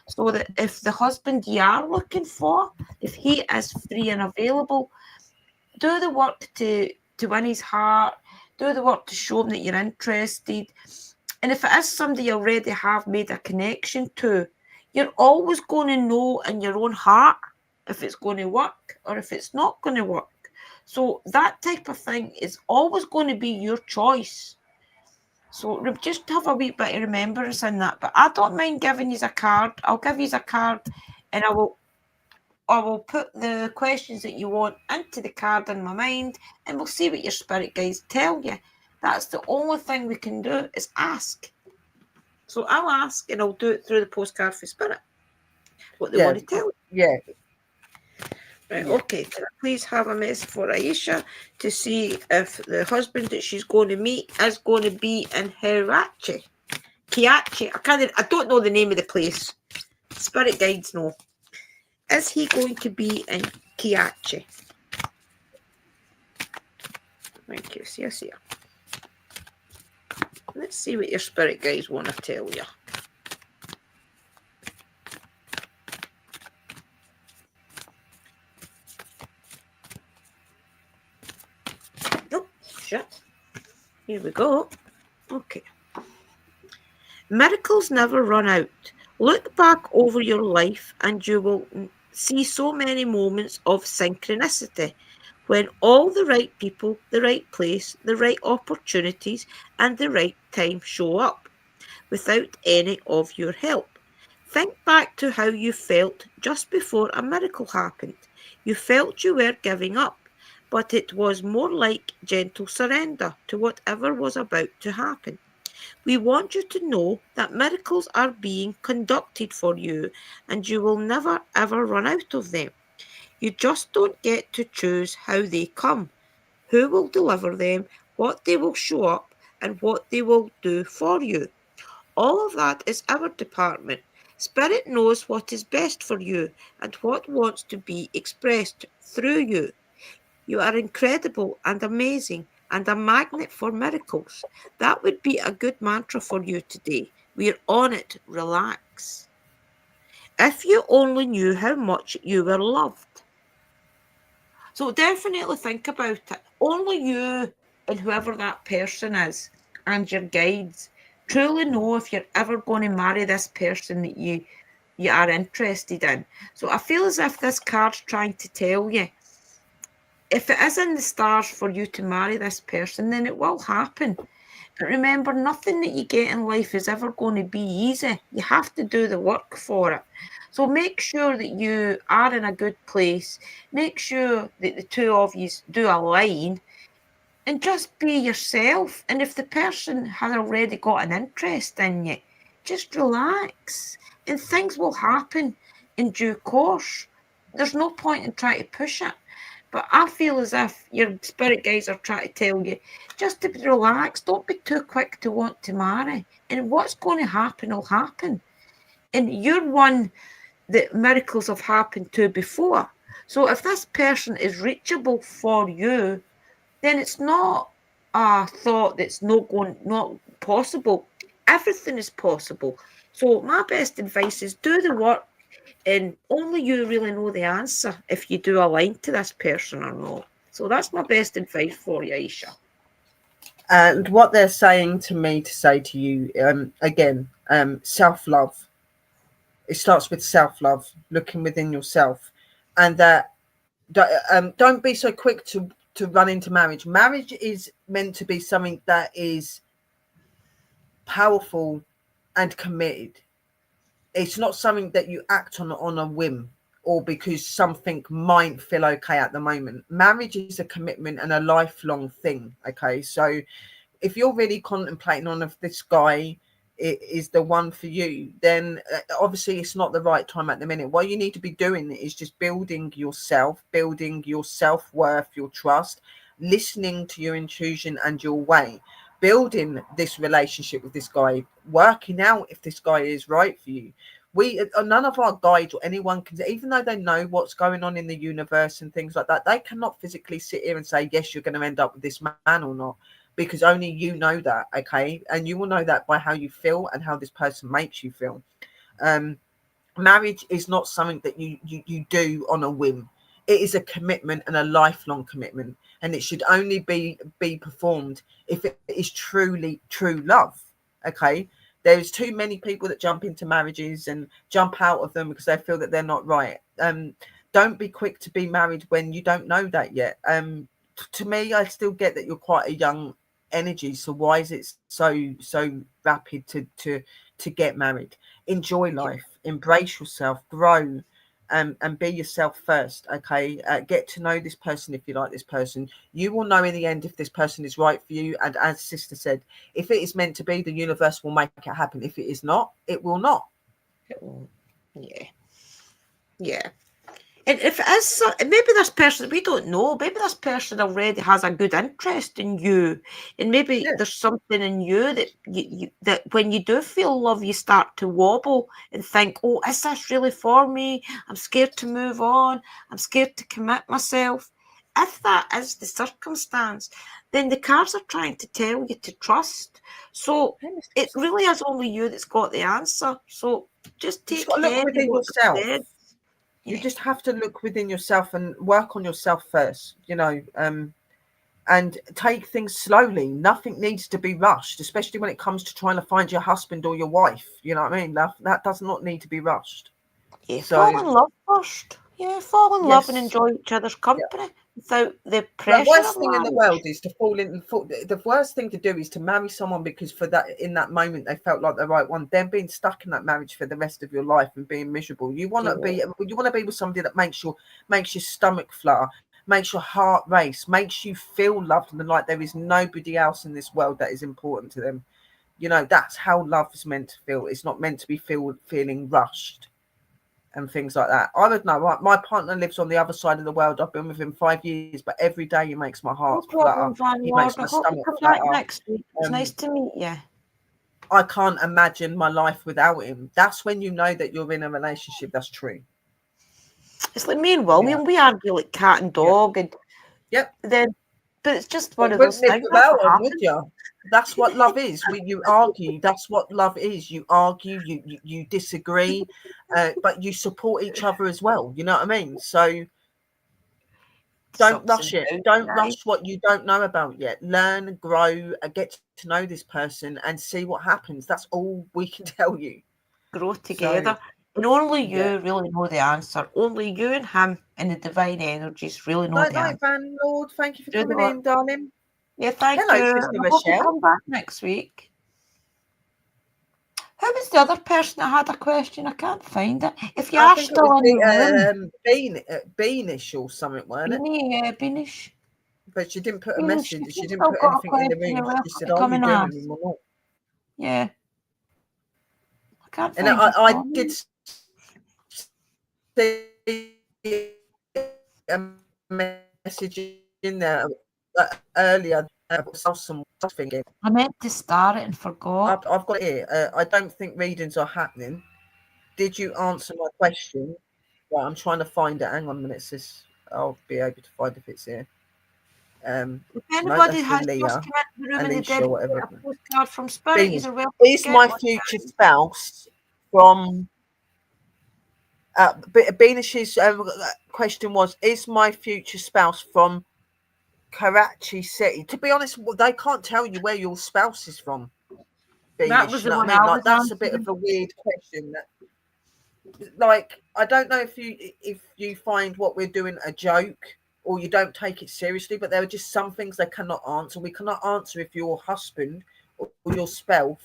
so that if the husband you are looking for, if he is free and available, do the work to win his heart, do the work to show him that you're interested. And if it is somebody you already have made a connection to, you're always going to know in your own heart if it's going to work or if it's not going to work. So that type of thing is always going to be your choice. So just have a wee bit of remembrance in that. But I don't mind giving you a card. I'll give you a card, and I will put the questions that you want into the card in my mind, and we'll see what your spirit guides tell you. That's the only thing we can do, is ask. So I'll ask, and I'll do it through the postcard for spirit, what they want to tell you. Right, okay, can I please have a message for Aisha to see if the husband that she's going to meet is going to be in Kiachi. I don't know the name of the place. Spirit guides know. Is he going to be in Kiachi? Thank you. Yes, here. Let's see what your spirit guides want to tell you. Oh, shit. Here we go. Okay. Miracles never run out. Look back over your life and you will see so many moments of synchronicity when all the right people, the right place, the right opportunities, and the right time show up without any of your help. Think back to how you felt just before a miracle happened. You felt you were giving up, but it was more like gentle surrender to whatever was about to happen. We want you to know that miracles are being conducted for you and you will never ever run out of them. You just don't get to choose how they come, who will deliver them, what they will show up, and what they will do for you. All of that is our department. Spirit knows what is best for you and what wants to be expressed through you. You are incredible and amazing and a magnet for miracles. That would be a good mantra for you today. We're on it. Relax. If you only knew how much you were loved. So definitely think about it. Only you and whoever that person is and your guides truly know if you're ever going to marry this person that you are interested in. So I feel as if this card's trying to tell you if it is in the stars for you to marry this person, then it will happen. But remember, nothing that you get in life is ever going to be easy. You have to do the work for it. So make sure that you are in a good place. Make sure that the two of you do align and just be yourself. And if the person has already got an interest in you, just relax and things will happen in due course. There's no point in trying to push it. But I feel as if your spirit guides are trying to tell you just to relax. Don't be too quick to want to marry. And what's going to happen will happen. And you're one that miracles have happened to before. So if this person is reachable for you, then it's not a thought that's not possible. Everything is possible. So my best advice is do the work, and only you really know the answer if you do align to this person or not. So that's my best advice for you, Aisha. And what they're saying to me to say to you, again, self-love. It starts with self-love, looking within yourself, and that don't be so quick to run into marriage. Marriage is meant to be something that is powerful and committed. It's not something that you act on a whim or because something might feel okay at the moment. Marriage is a commitment and a lifelong thing. Okay, so if you're really contemplating on if this guy is the one for you, then obviously it's not the right time at the minute. What you need to be doing is just building yourself, building your self-worth, your trust, listening to your intuition and your way, building this relationship with this guy, working out if this guy is right for you. None of our guides or anyone can, even though they know what's going on in the universe and things like that, they cannot physically sit here and say yes, you're going to end up with this man or not, because only you know that. Okay, and you will know that by how you feel and how this person makes you feel. Marriage is not something that you do on a whim. It is a commitment and a lifelong commitment, and it should only be performed if it is truly true love. Okay, there's too many people that jump into marriages and jump out of them because they feel that they're not right. Don't be quick to be married when you don't know that yet. To me, I still get that you're quite a young energy, so why is it so rapid to get married? Enjoy life, embrace yourself, grow, and be yourself first. Okay, get to know this person if you like this person. You will know in the end if this person is right for you, and as sister said, if it is meant to be, the universe will make it happen. If it is not, it will not. It won't. Yeah. And if it is, maybe this person, we don't know, maybe this person already has a good interest in you. And maybe there's something in you that that when you do feel love, you start to wobble and think, oh, is this really for me? I'm scared to move on. I'm scared to commit myself. If that is the circumstance, then the cards are trying to tell you to trust. So it really is only you that's got the answer. So just take care look within yourself. You Yeah. just have to look within yourself and work on yourself first. You know, and take things slowly. Nothing needs to be rushed, especially when it comes to trying to find your husband or your wife. You know what I mean? That does not need to be rushed. Yeah, So, fall in love first. Yeah, fall in love and yes. enjoy each other's company without the The pressure worst of thing in the world marriage. is to fall in. The worst thing to do is to marry someone because for that in that moment they felt like the right one. Then being stuck in that marriage for the rest of your life and being miserable. You want to be. You want to be with somebody that makes your stomach flutter, makes your heart race, makes you feel loved and like there is nobody else in this world that is important to them. You know, that's how love is meant to feel. It's not meant to be feeling rushed and things like that. I don't know. My partner lives on the other side of the world. I've been with him 5 years, but every day he makes my No heart flutter. problem, Van He Lord. makes I my hope you stomach come back flutter. next week. It's nice to meet you. I can't imagine my life without him. That's when you know that you're in a relationship that's true. It's like me and Will. Yeah. We argue like cat and Yep. dog, and Yep. then, but it's just But one you of wouldn't those live things. That's without what him, would happens. you? That's what love is. You argue. That's what love is. You argue. You disagree, but you support each other as well. You know what I mean? So don't Ups and rush it. downs, Don't right? rush what you don't know about yet. Learn, grow, get to know this person and see what happens. That's all we can tell you. Grow So, together. And only yeah. you really know the answer. Only you and him and the divine energies really know Night, the night, answer. Van Lord. Thank you for Do coming not. in, darling. Yeah, thank Hello, you. Sister I hope you Rochelle. come back next week. Who was the other person that had a question? I can't find it. If you I are think it was still in the room, Beanish or something, weren't it? Beanish, But she didn't put a Beanish, message. if She you've didn't still put got a anything in the question, room. you're She just welcome said, to "Are come you and doing ask. anymore?" Yeah, I can't And find your I did comment. see a message in there earlier about some thinking. I meant to start it and forgot. I've got it here. I don't think readings are happening. Did you answer my question? Right, I'm trying to find it. Hang on a minute, sis. I'll be able to find if it's here. If No, anybody that's for has just Leah, come into the room and they Alicia, didn't get whatever. a postcard from Spirit, Venus. you're welcome to Is get my one. future spouse from Venus's question was, is my future spouse from Karachi City? To be honest, they can't tell you where your spouse is from, That Venus. was You the know what one I mean? I Like, was that's a bit of answering. a weird question. Like, I don't know if you find what we're doing a joke or you don't take it seriously, but there are just some things they cannot answer. We cannot answer if your husband or your spouse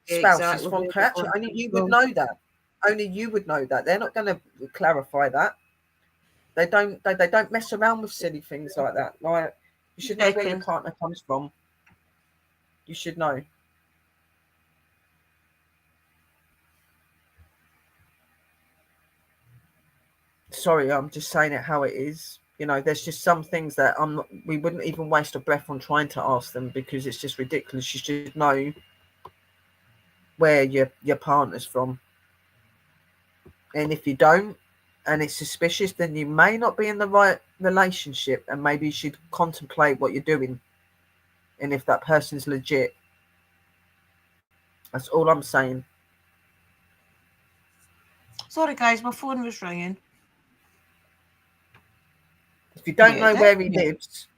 is Exactly from where you're Karachi. going Only you would from. know that. Only you would know that. They're not going to clarify that. They don't mess around with silly things like that. Like, you should know where your Second. partner comes from. You should know. Sorry, I'm just saying it how it is. You know, there's just some things that we wouldn't even waste a breath on trying to ask them because it's just ridiculous. You should know where your partner's from. And if you don't, and it's suspicious, then you may not be in the right relationship and maybe you should contemplate what you're doing and if that person's legit. That's all I'm saying. Sorry, guys, my phone was ringing. If you don't Yeah, know where he yeah. lives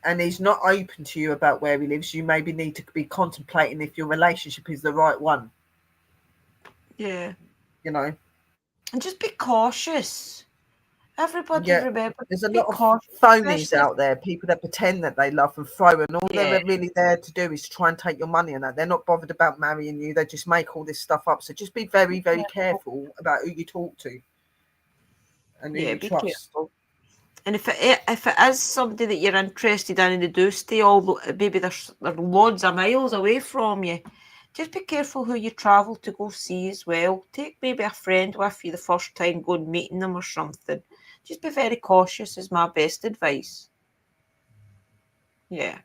and he's not open to you about where he lives, you maybe need to be contemplating if your relationship is the right one. Yeah. You know? And just be cautious. Everybody Yeah. remember, There's a be lot of cautious, phonies especially if, out there, people that pretend that they love and throw, and all yeah, they're really there to do is try and take your money and that. They're not bothered about marrying you. They just make all this stuff up. So just be very, be very careful. careful about who you talk to and who Yeah, you be trust. careful. And if it is somebody that you're interested in and they do stay all maybe they're loads of miles away from you, just be careful who you travel to go see as well. Take maybe a friend with you the first time, go and meeting them or something. Just be very cautious is my best advice. Yeah.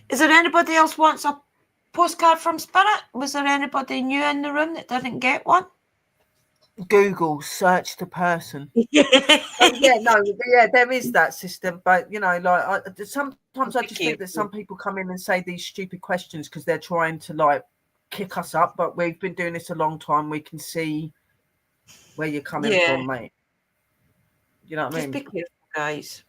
Is there anybody else wants a postcard from Spirit? Was there anybody new in the room that didn't get one? Google, search the person. Yeah, there is that system, but you know, like sometimes I just think that some people come in and say these stupid questions because they're trying to like kick us up. But we've been doing this a long time. We can see where you're coming from, mate. You know what I Just mean? be careful, guys.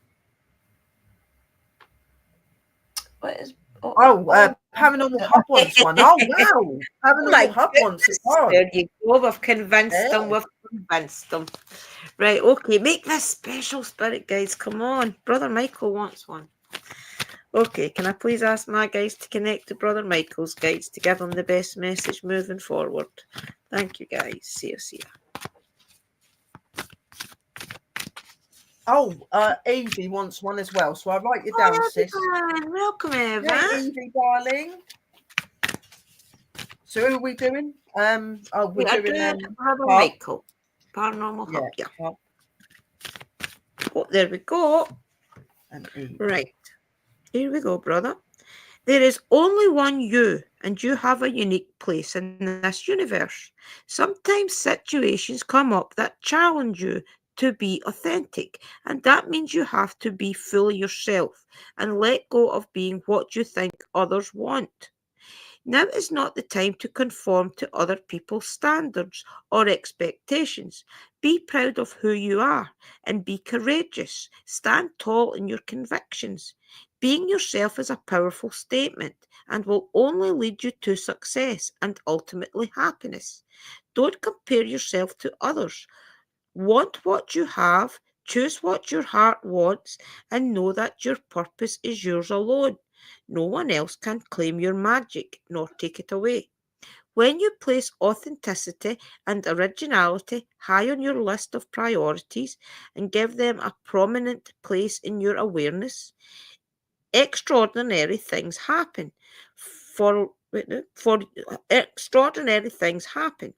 What is? Paranormal Hub wants one. Oh wow, Paranormal Hub wants it on. There you go. We've convinced them. Yeah. We've convinced them. Right. Okay. Make this special, spirit guides. Come on, Brother Michael wants one. Okay. Can I please ask my guys to connect to Brother Michael's guides to give him the best message moving forward? Thank you, guys. See you. Oh, Evie wants one as well. So I write you down, sis. Welcome, Eva. Yeah, Evie, darling. So who are we doing? We're doing Brother Michael. Paranormal Hub. Yeah. Oh, there we go. Right. Here we go, brother. There is only one you, and you have a unique place in this universe. Sometimes situations come up that challenge you to be authentic, and that means you have to be fully yourself and let go of being what you think others want. Now is not the time to conform to other people's standards or expectations. Be proud of who you are and be courageous. Stand tall in your convictions. Being yourself is a powerful statement and will only lead you to success and ultimately happiness. Don't compare yourself to others. Want what you have, choose what your heart wants, and know that your purpose is yours alone. No one else can claim your magic nor take it away. When you place authenticity and originality high on your list of priorities and give them a prominent place in your awareness, extraordinary things happen. For extraordinary things happen.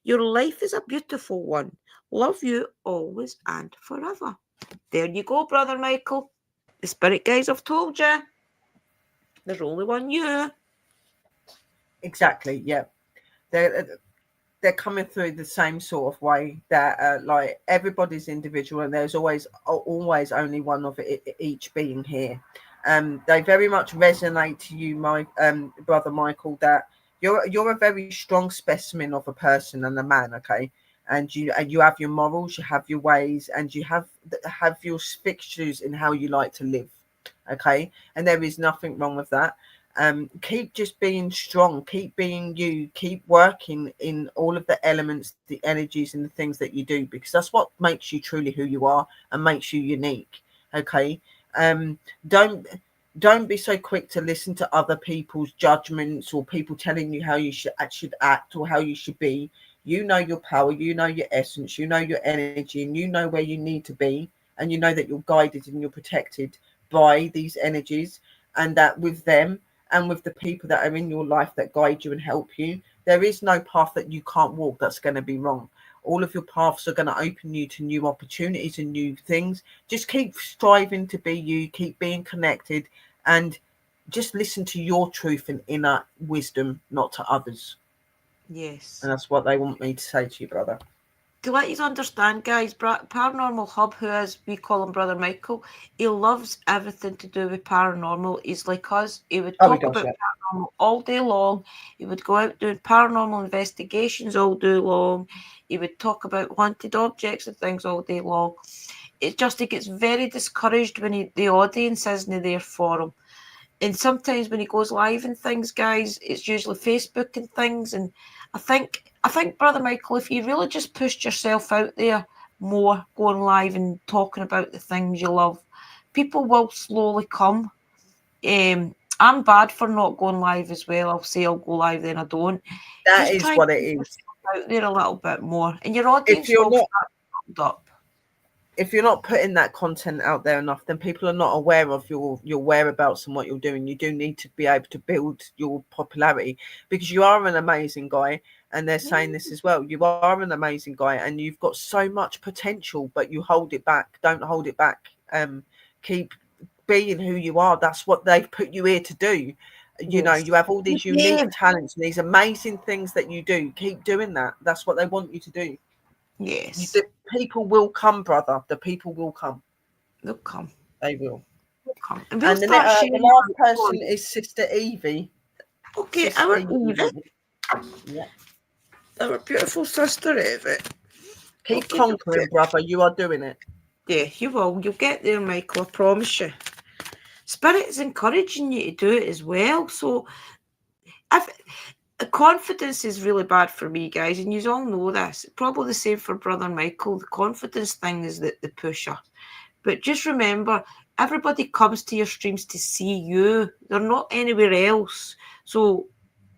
Your life is a beautiful one. Love you always and forever. There you go, Brother Michael. The spirit guides have told you. There's only one you. Exactly. Yeah. They're coming through the same sort of way that like everybody's individual and there's always only one of each being here. They very much resonate to you, my brother Michael, that you're a very strong specimen of a person and a man, okay? And you have your morals, you have your ways, and you have your fixtures in how you like to live, okay? And there is nothing wrong with that. Keep just being strong, keep being you, keep working in all of the elements, the energies and the things that you do, because that's what makes you truly who you are and makes you unique, okay? Don't be so quick to listen to other people's judgments or people telling you how you should act or how you should be. You know your power, you know your essence, you know your energy, and you know where you need to be, and you know that you're guided and you're protected by these energies, and that with them and with the people that are in your life that guide you and help you, there is no path that you can't walk that's going to be wrong. All of your paths are going to open you to new opportunities and new things. Just keep striving to be you, keep being connected, and just listen to your truth and inner wisdom, not to others. Yes. And that's what they want me to say to you, brother. To let you understand, guys, Paranormal Hub, who is, we call him Brother Michael, he loves everything to do with paranormal. He's like us. He would talk about paranormal all day long. He would go out doing paranormal investigations all day long. He would talk about haunted objects and things all day long. It's just he gets very discouraged when the audience isn't there for him. And sometimes when he goes live and things, guys, it's usually Facebook and things. And I think, Brother Michael, if you really just pushed yourself out there more, going live and talking about the things you love, people will slowly come. I'm bad for not going live as well. I'll say I'll go live, then I don't. That just is what it is. Out there a little bit more, and your audience will start to build up. If you're not putting that content out there enough, then people are not aware of your whereabouts and what you're doing. You do need to be able to build your popularity, because you are an amazing guy, and they're saying this as well. You are an amazing guy and you've got so much potential, but you hold it back. Don't hold it back. Keep being who you are. That's what they've put you here to do. You know, you have all these unique talents and these amazing things that you do. Keep doing that. That's what they want you to do. Yes. The people will come, brother. The people will come. They'll come. They will. They'll come. And the last person is Sister Evie. Okay, Sister our Evie. Yeah. Our beautiful sister Evie. Keep conquering, brother. You are doing it. Yeah, you will. You'll get there, Michael. I promise you. Spirit is encouraging you to do it as well. So confidence is really bad for me, guys, and you all know this. Probably the same for Brother Michael. The confidence thing is the pusher. But just remember, everybody comes to your streams to see you. They're not anywhere else. So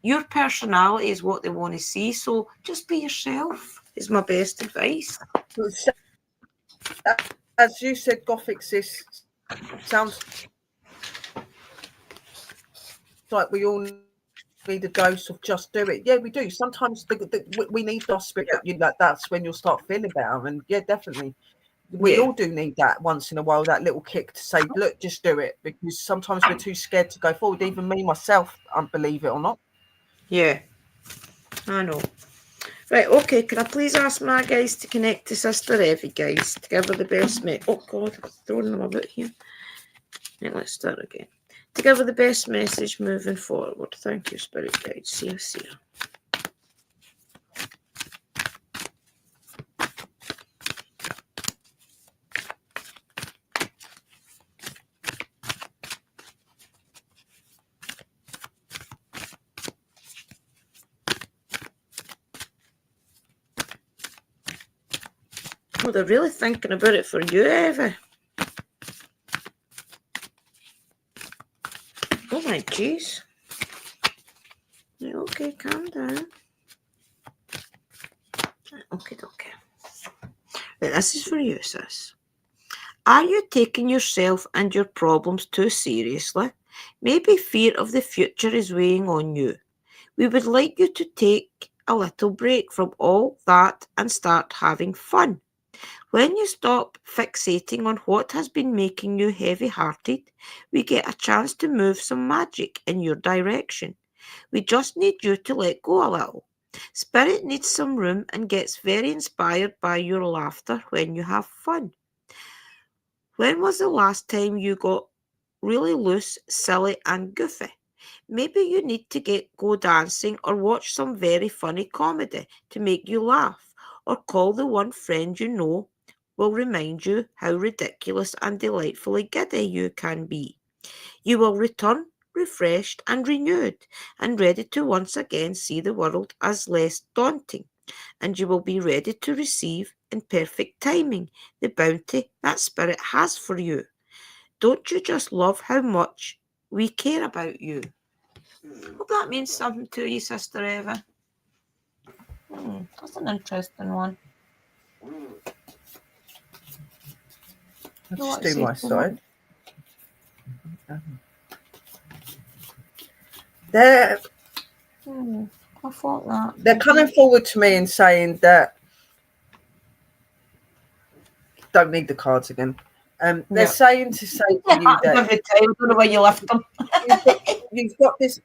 your personality is what they want to see. So just be yourself is my best advice. As you said, Gothic Sis, sounds like we all need a dose of just do it. Yeah, we do. Sometimes we need our spirit. That's when you'll start feeling better. And yeah, definitely. We all do need that once in a while, that little kick to say, look, just do it. Because sometimes we're too scared to go forward. Even me, myself, believe it or not. Yeah, I know. Right, okay, can I please ask my guys to connect to Sister Evie, guys, to give her the best message? Oh, God, I'm throwing them about here. Right, let's start again. To give her the best message moving forward. Thank you, Spirit Guides. See you, see you. Oh, they're really thinking about it for you, Evie. Oh my jeez. Okay, calm down. Okay. Right, this is for you, sis. Are you taking yourself and your problems too seriously? Maybe fear of the future is weighing on you. We would like you to take a little break from all that and start having fun. When you stop fixating on what has been making you heavy-hearted, we get a chance to move some magic in your direction. We just need you to let go a little. Spirit needs some room and gets very inspired by your laughter when you have fun. When was the last time you got really loose, silly, and goofy? Maybe you need to go dancing or watch some very funny comedy to make you laugh, or call the one friend you know will remind you how ridiculous and delightfully giddy you can be. You will return refreshed and renewed and ready to once again see the world as less daunting, and you will be ready to receive in perfect timing the bounty that Spirit has for you. Don't you just love how much we care about you? Hope that means something to you, Sister Eva. That's an interesting one. I'll just do my side. I thought that. They're coming forward to me and saying that don't need the cards again. They're saying to say to you that every time. I don't know where you left them. you've got this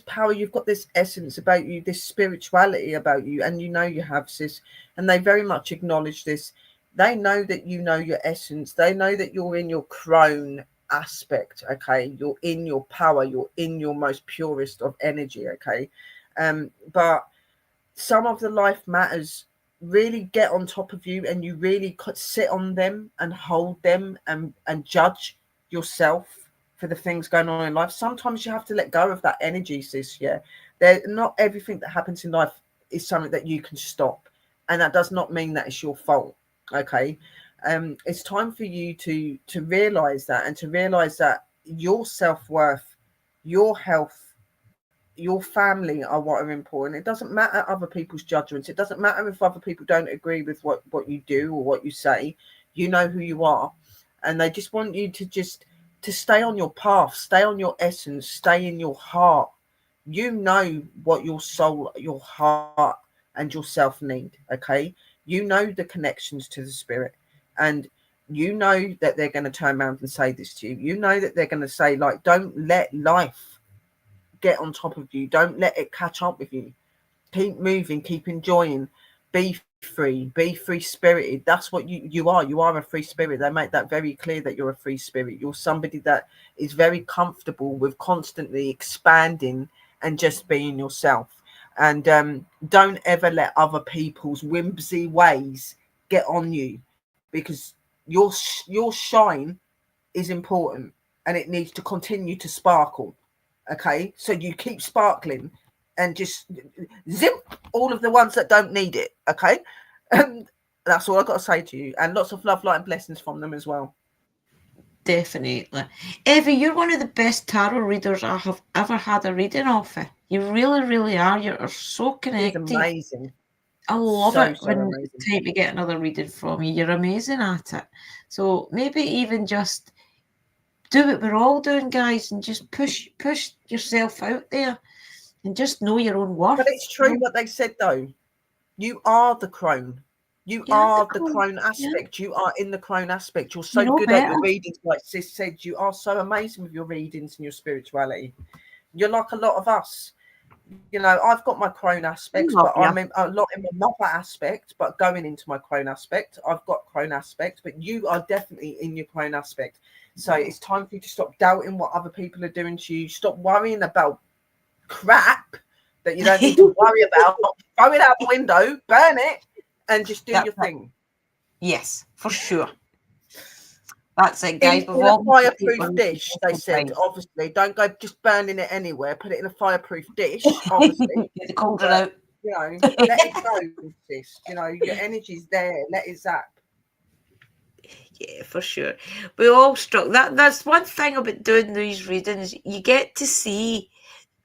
power, you've got this essence about you, this spirituality about you, and you know you have, sis. And they very much acknowledge this. They know that you know your essence. They know that you're in your crone aspect. Okay, you're in your power. You're in your most purest of energy. Okay, but some of the life matters really get on top of you, and you really sit on them and hold them and judge yourself for the things going on in life. Sometimes you have to let go of that energy, sis. Yeah, not everything that happens in life is something that you can stop, and that does not mean that it's your fault. Okay, it's time for you to realize that, and to realize that your self-worth, your health, your family are what are important. It doesn't matter other people's judgments. It doesn't matter if other people don't agree with what you do or what you say. You know who you are, and they just want you to stay on your path, stay on your essence, stay in your heart. You know what your soul, your heart, and yourself need. Okay, you know the connections to the spirit, and you know that they're going to turn around and say this to you. You know that they're going to say, like, don't let life get on top of you. Don't let it catch up with you. Keep moving, keep enjoying, be free spirited. That's what you are. You are a free spirit. They make that very clear, that you're a free spirit. You're somebody that is very comfortable with constantly expanding and just being yourself. And don't ever let other people's whimsy ways get on you, because your shine is important. and it needs to continue to sparkle. Okay, so you keep sparkling and just zip all of the ones that don't need it. Okay, and that's all I've got to say to you, and lots of love, light, and blessings from them as well. Definitely. Evie, you're one of the best tarot readers I have ever had a reading of. You really, really are. You're so connected. It's amazing. I love it when amazing. it's time to get another reading from you. You're amazing at it. So maybe even just do what we're all doing, guys, and just push yourself out there and just know your own worth. But it's true what they said, though. You are the crone. You are the crone aspect. Yeah. You are in the crone aspect. You're so good at your readings. Like Sis said, you are so amazing with your readings and your spirituality. You're like a lot of us. You know, I've got my crone aspects, but I'm a lot in my mother aspect, but going into my crone aspect, I've got crone aspects, but you are definitely in your crone aspect. So it's time for you to stop doubting what other people are doing to you. Stop worrying about crap that you don't need to worry about. Throw it out the window, burn it, and just do your thing. Yes, for sure. That's it, guys. In a fireproof dish, they said, obviously. Don't go just burning it anywhere. Put it in a fireproof dish, obviously. Get the cauldron out. You know, let it go, sis. You know, your energy's there. Let it zap. Yeah, for sure. We all struggle. That's one thing about doing these readings. You get to see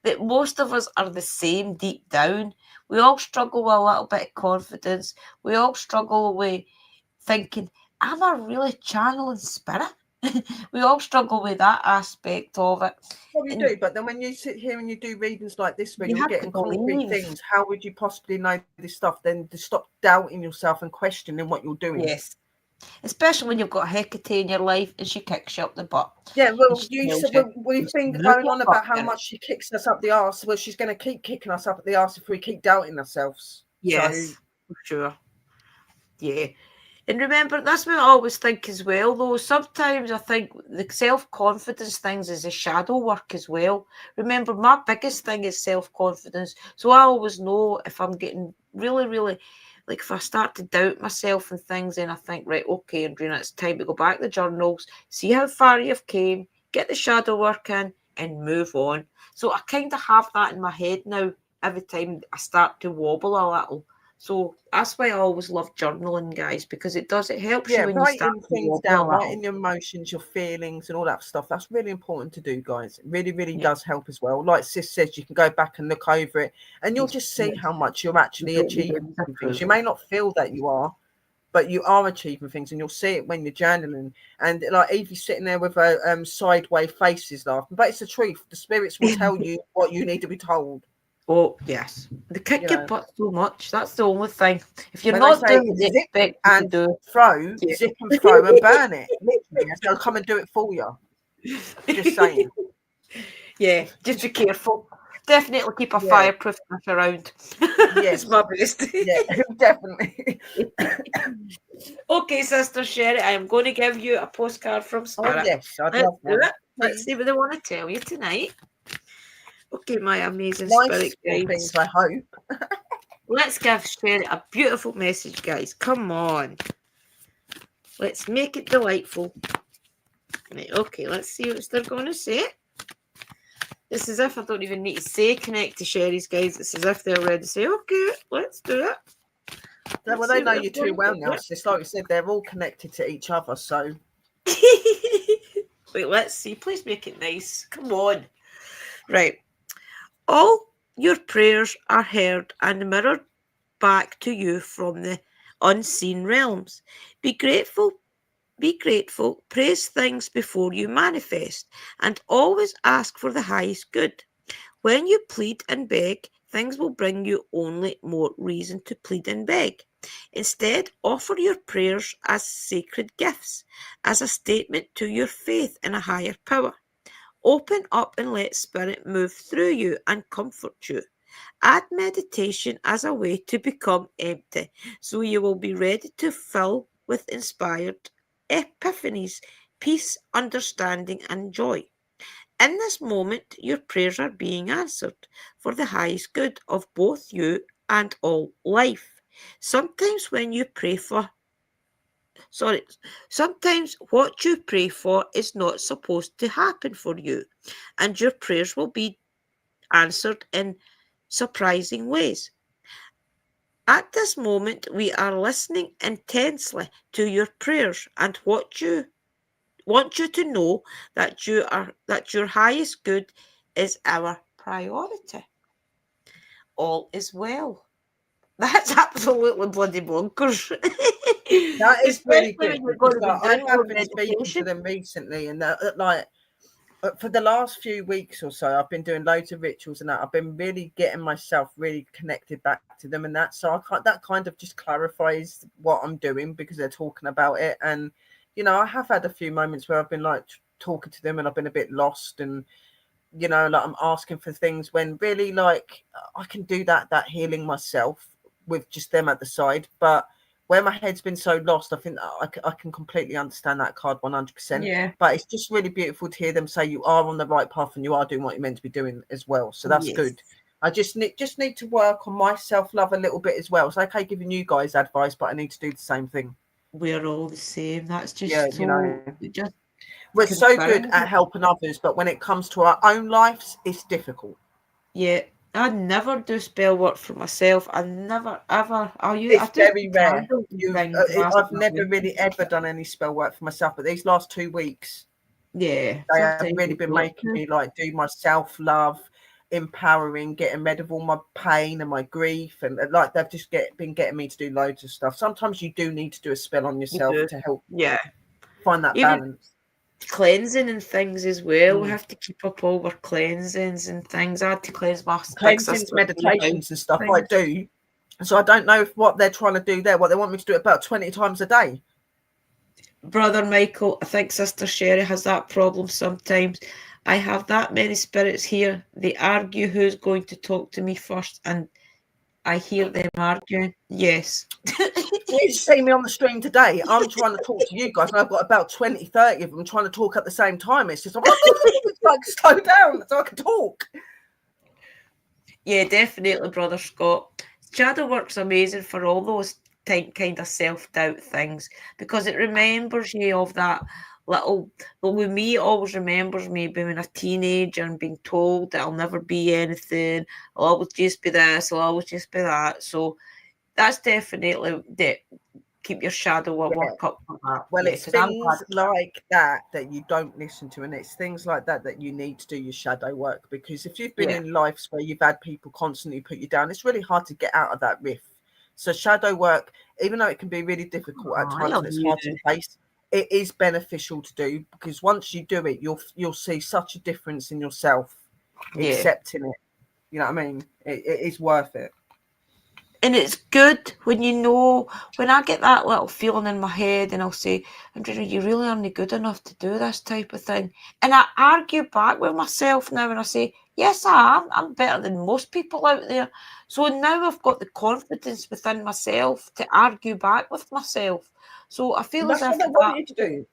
that most of us are the same deep down. We all struggle with a little bit of confidence. We all struggle with thinking, am I really channeling spirit? We all struggle with that aspect of it. Well, you do, but then when you sit here and you do readings like this, when you're getting concrete things, how would you possibly know this stuff? Then to stop doubting yourself and questioning what you're doing. Yes. Especially when you've got Hecate in your life and she kicks you up the butt. Yeah, well, we've been going on about how much she kicks us up the arse. Well, she's going to keep kicking us up the arse if we keep doubting ourselves. Yes, for sure. Yeah. And remember, that's what I always think as well, though. Sometimes I think the self-confidence things is a shadow work as well. Remember, my biggest thing is self-confidence. So I always know if I'm getting really, really... Like if I start to doubt myself and things, then I think, right, okay, Andrea, it's time to go back to the journals, see how far you've came, get the shadow work in, and move on. So I kind of have that in my head now every time I start to wobble a little. So that's why I always love journaling, guys, because it helps you when you start things down, writing your emotions, your feelings, and all that stuff. That's really important to do, guys. It really, really does help as well. Like Sis says, you can go back and look over it, and you'll just see how much you're actually achieving things. You may not feel that you are, but you are achieving things, and you'll see it when you're journaling. And like Evie's sitting there with her sideways faces laughing, but it's the truth. The spirits will tell you what you need to be told. Oh, yes. They kick your butt so much. That's the only thing. If you're not doing what they expect you to do, zip and throw and burn it. Literally, they'll come and do it for you. Just saying. Yeah, just be careful. Definitely keep a fireproof knife around. Yes. It's my best. Yeah, definitely. Okay, Sister Sherry, I am going to give you a postcard from Spirit. Oh, yes, I'd love that. Let's see what they want to tell you tonight. Okay, my amazing spirit guides. I hope. Let's give Sherry a beautiful message, guys. Come on. Let's make it delightful. Right, okay, let's see what they're going to say. It's as if I don't even need to say connect to Sherry's guides. It's as if they're ready to say, okay, let's do it. Well, they know you too well now. It's like I said, they're all connected to each other, so. Wait, let's see. Please make it nice. Come on. Right. All your prayers are heard and mirrored back to you from the unseen realms. Be grateful, praise things before you manifest, and always ask for the highest good. When you plead and beg, things will bring you only more reason to plead and beg. Instead, offer your prayers as sacred gifts, as a statement to your faith in a higher power. Open up and let Spirit move through you and comfort you. Add meditation as a way to become empty, so you will be ready to fill with inspired epiphanies, peace, understanding, and joy. In this moment, your prayers are being answered for the highest good of both you and all life. Sometimes when you pray for Sometimes what you pray for is not supposed to happen for you, and your prayers will be answered in surprising ways. At this moment, we are listening intensely to your prayers and what you want you to know that your highest good is our priority. All is well. That's absolutely bloody bonkers. That is really Especially good when you're going because to be like, I doing more have been speaking to meditation. them recently, and like for the last few weeks or so, I've been doing loads of rituals and that. I've been really getting myself really connected back to them, and that so I can't, that kind of just clarifies what I'm doing because they're talking about it. And I have had a few moments where I've been like talking to them, and I've been a bit lost, and like I'm asking for things when really like I can do that healing myself with just them at the side. But where my head's been so lost, I think I can completely understand that card 100%. Yeah. But it's just really beautiful to hear them say you are on the right path and you are doing what you're meant to be doing as well. So that's Yes. good. I just need to work on my self-love a little bit as well. It's okay giving you guys advice, but I need to do the same thing. We're all the same. That's Yeah, just so just we're so good confirmed. at helping others, but when it comes to our own lives, it's difficult. Yeah. I never do spell work for myself. I never ever. I It's do very rare. candles and things. I've never really ever done any spell work for myself, but these last 2 weeks, Yeah. they have Sometimes really you've been got making to. me like do my self-love, empowering, getting rid of all my pain and my grief, and like they've just been getting me to do loads of stuff. Sometimes you do need to do a spell on You yourself do. to help Yeah. find that Even balance. cleansing and things as well. We Mm. have to keep up all our cleansings and things. I had to cleanse my big Cleansings, sister's whole house meditations and stuff I things. do. So I don't know if what they're trying to do there, what they want me to do about 20 times a day. Brother Michael, I think Sister Sherry has that problem sometimes. I have that many spirits here. They argue who's going to talk to me first, and I hear them arguing. Yes. You see me on the stream today. I'm trying to talk to you guys, and I've got about 20, 30 of them trying to talk at the same time. It's just like slow down so I can talk. Yeah, definitely, Brother Scott. Shadow work's amazing for all those kind of self-doubt things because it remembers you of that little. Well, with me, it always remembers me being a teenager and being told that I'll never be anything. I'll always just be this. I'll always just be that. So that's definitely keep your shadow work up for that. Well, Yeah, it's because I'm glad. things like that you don't listen to, and it's things like that you need to do your shadow work, because if you've been Yeah, in lives where you've had people constantly put you down, it's really hard to get out of that riff. So shadow work, even though it can be really difficult at I times love and it's you. hard to face, it is beneficial to do, because once you do it, you'll see such a difference in yourself, Yeah. accepting it. You know what I mean? It is worth it. And it's good when you know, when I get that little feeling in my head and I'll say, Andrea, you really aren't good enough to do this type of thing. And I argue back with myself now and I say, yes, I am. I'm better than most people out there. So now I've got the confidence within myself to argue back with myself. So I feel And as that's if what they that, want you to do.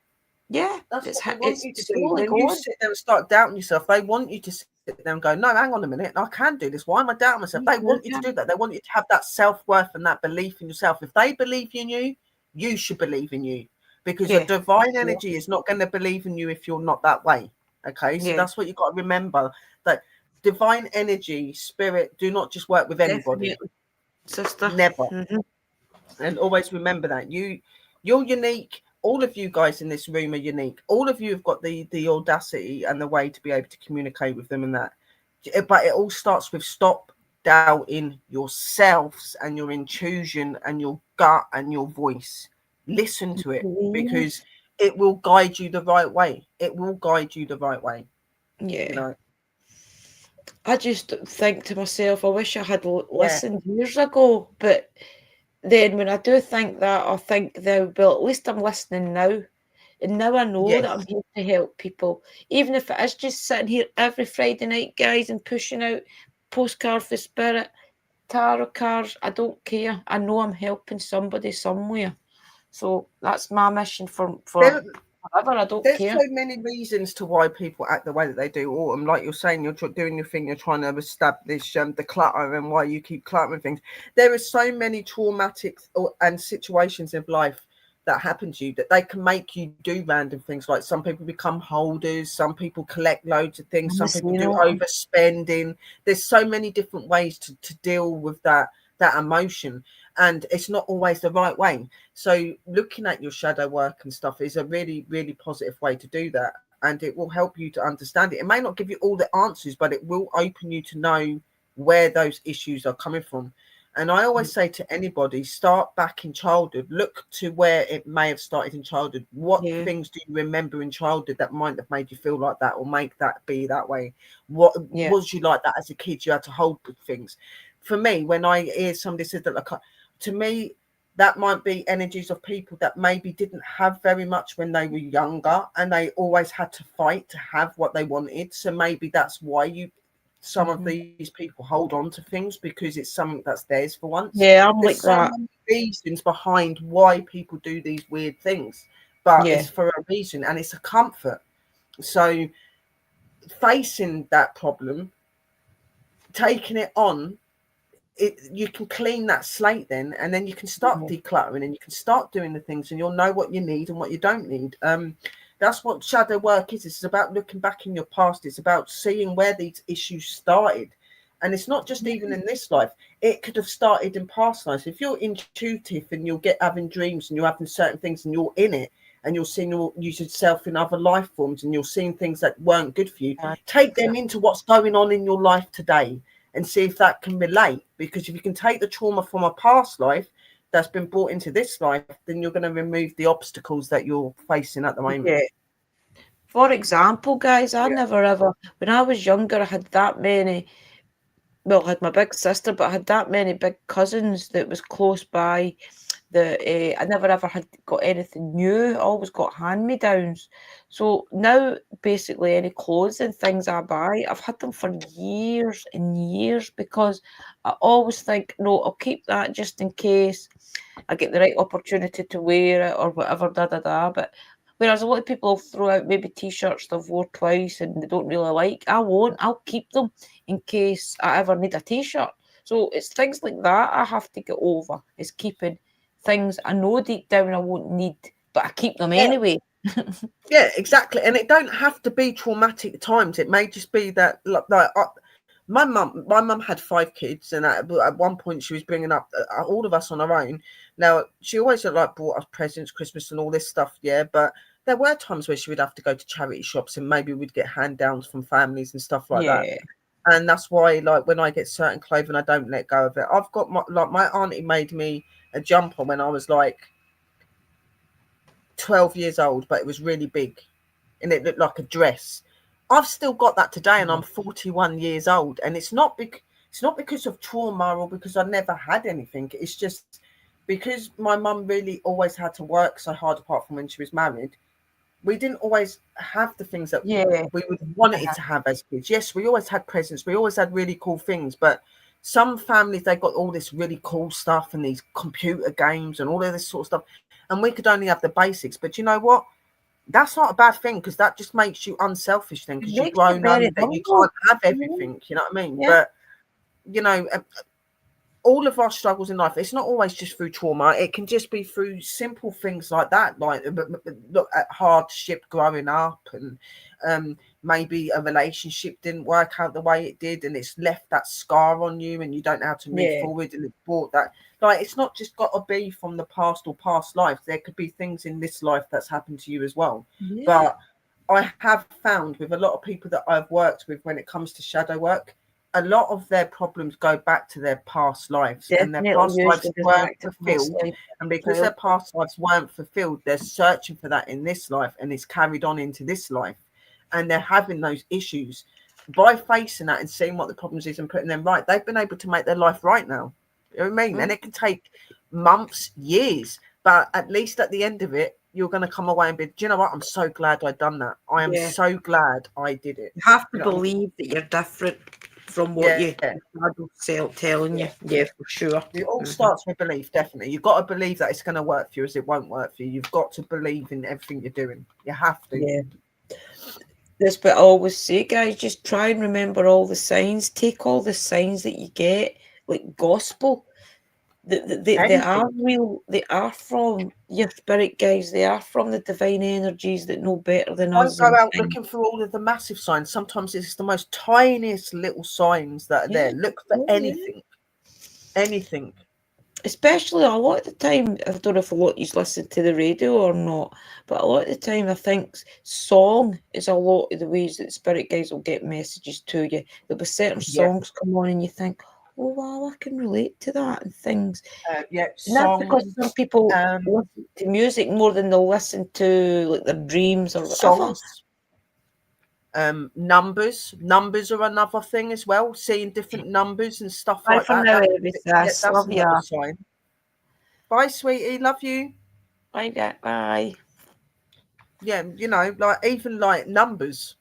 yeah, That's what they want it's you to do. slowly When you going. sit there and start doubting yourself, they want you to sit there and go, no, hang on a minute, I can do this. Why am I doubting myself? You They do, want you to yeah. do that. They want you to have that self-worth and that belief in yourself. If they believe in you, you should believe in you, because your Yeah, divine yeah, energy is not going to believe in you if you're not that way. Okay, so yeah, that's what you've got to remember, that divine energy, spirit, do not just work with anybody. definitely, sister. Never. Hmm. And always remember that you're unique. All of you guys in this room are unique. All of you have got the audacity and the way to be able to communicate with them, and that. But it all starts with stop doubting yourselves and your intuition and your gut and your voice. Listen to it, because it will guide you the right way. It will guide you the right way. You Yeah. know. I just think to myself, I wish I had Yeah. listened years ago. But then when I do think that, I think that, well, at least I'm listening now. And now I know that Yes. I'm here to help people. Even if it is just sitting here every Friday night, guys, and pushing out postcard for spirit, tarot cards, I don't care. I know I'm helping somebody somewhere. So that's my mission for There, forever. I don't there's care. so many reasons to why people act the way that they do. Autumn, like you're saying, you're doing your thing, you're trying to establish the clutter and why you keep cluttering things. There are so many traumatic and situations of life that happen to you, that they can make you do random things. Like some people become holders, some people collect loads of things, some people do overspending. There's so many different ways to deal with that emotion, and it's not always the right way. So looking at your shadow work and stuff is a really, really positive way to do that, and it will help you to understand it. It may not give you all the answers, but it will open you to know where those issues are coming from. And I always say to anybody, start back in childhood. Look to where it may have started in childhood. What things do you remember in childhood that might have made you feel like that, or make that be that way? What was you like that as a kid? You had to hold things. For me, when I hear somebody say that, like, to me, that might be energies of people that maybe didn't have very much when they were younger, and they always had to fight to have what they wanted. So maybe that's why some of these people hold on to things, because it's something that's theirs for once. Yeah, I'm There's like that. Many reasons behind why people do these weird things, but it's for a reason, and it's a comfort. So facing that problem, taking it on, you can clean that slate then, and then you can start decluttering, and you can start doing the things, and you'll know what you need and what you don't need. That's what shadow work is. It's about looking back in your past. It's about seeing where these issues started. And it's not just even in this life. It could have started in past lives. If you're intuitive and you'll get having dreams and you're having certain things and you're in it, and you're seeing yourself in other life forms, and you're seeing things that weren't good for you, take them into what's going on in your life today and see if that can relate. Because if you can take the trauma from a past life that's been brought into this life, then you're going to remove the obstacles that you're facing at the moment. Yeah. For example, guys, I never ever, when I was younger, I had that many, well, I had my big sister, but I had that many big cousins that was close by. I never ever had got anything new. I always got hand-me-downs. So now, basically, any clothes and things I buy, I've had them for years and years, because I always think, no, I'll keep that just in case I get the right opportunity to wear it or whatever, But whereas a lot of people will throw out maybe T-shirts they've wore twice and they don't really like, I won't. I'll keep them in case I ever need a T-shirt. So it's things like that I have to get over, is keeping things I know deep down I won't need, but I keep them anyway. Yeah, exactly. And it don't have to be traumatic times. It may just be that, like my mum had 5 kids, and at one point she was bringing up all of us on her own. Now, she always brought us presents, Christmas and all this stuff, but there were times where she would have to go to charity shops, and maybe we'd get hand downs from families and stuff like that. And that's why, like, when I get certain clothing, I don't let go of it. I've got my auntie made me a jumper when I was like 12 years old, but it was really big and it looked like a dress. I've still got that today, and I'm 41 years old, and it's not because of trauma or because I never had anything. It's just because my mum really always had to work so hard, apart from when she was married. We didn't always have the things that we would want it to have as kids. Yes, we always had presents, we always had really cool things, but some families, they got all this really cool stuff and these computer games and all of this sort of stuff, and we could only have the basics. But you know what? That's not a bad thing, because that just makes you unselfish then, because you've grown up that you can't have everything. You know what I mean? But you know, all of our struggles in life, it's not always just through trauma. It can just be through simple things like that, like look at hardship growing up, and maybe a relationship didn't work out the way it did, and it's left that scar on you, and you don't know how to move forward, and it brought that. Like, it's not just got to be from the past or past life. There could be things in this life that's happened to you as well. But I have found with a lot of people that I've worked with, when it comes to shadow work, a lot of their problems go back to their past lives, and their past lives weren't fulfilled. And because their past lives weren't fulfilled, they're searching for that in this life, and it's carried on into this life. And they're having those issues. By facing that and seeing what the problems is and putting them right, they've been able to make their life right now. You know what I mean? And it can take months, years, but at least at the end of it, you're going to come away and be, do you know what? I'm so glad I've done that. I am so glad I did it. You have to believe that you're different from what your shadow telling you. Yeah, for sure. It all starts with belief, definitely. You've got to believe that it's going to work for you, as it won't work for you. You've got to believe in everything you're doing. You have to. Yeah. That's what I always say, guys. Just try and remember all the signs. Take all the signs that you get, like gospel. They are real. They are from your spirit guides. They are from the divine energies that know better than us. Don't go out looking for all of the massive signs. Sometimes it's the most tiniest little signs that are there. Look for anything. Anything. Especially a lot of the time, I don't know if a lot of you listen to the radio or not, but a lot of the time I think song is a lot of the ways that spirit guides will get messages to you. There'll be certain songs come on and you think, oh wow, I can relate to that and things. Songs, because some people listen to music more than they'll listen to like their dreams or whatever. Songs. Numbers are another thing as well. Seeing different numbers and stuff Bye like for that. now, That's love another ya. sign. Bye, sweetie. Love you. Bye, bye. Yeah, you know, like even like numbers,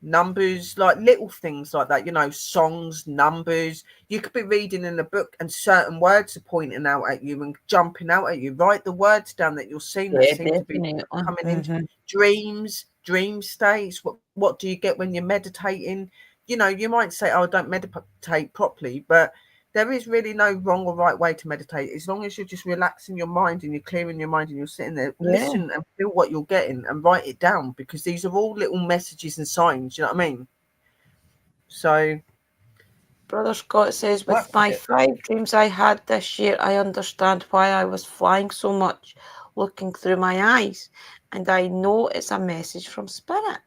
like little things like that. You know, songs, numbers. You could be reading in a book and certain words are pointing out at you and jumping out at you. Write the words down that you're seeing that seem to be coming into dreams. Dream states. What do you get when you're meditating? You know, you might say, oh, I don't meditate properly, but there is really no wrong or right way to meditate. As long as you're just relaxing your mind and you're clearing your mind and you're sitting there, listen and feel what you're getting and write it down, because these are all little messages and signs. You know what I mean? So Brother Scott says, with my 5 dreams I had this year, I understand why I was flying so much, looking through my eyes. And I know it's a message from Spirit.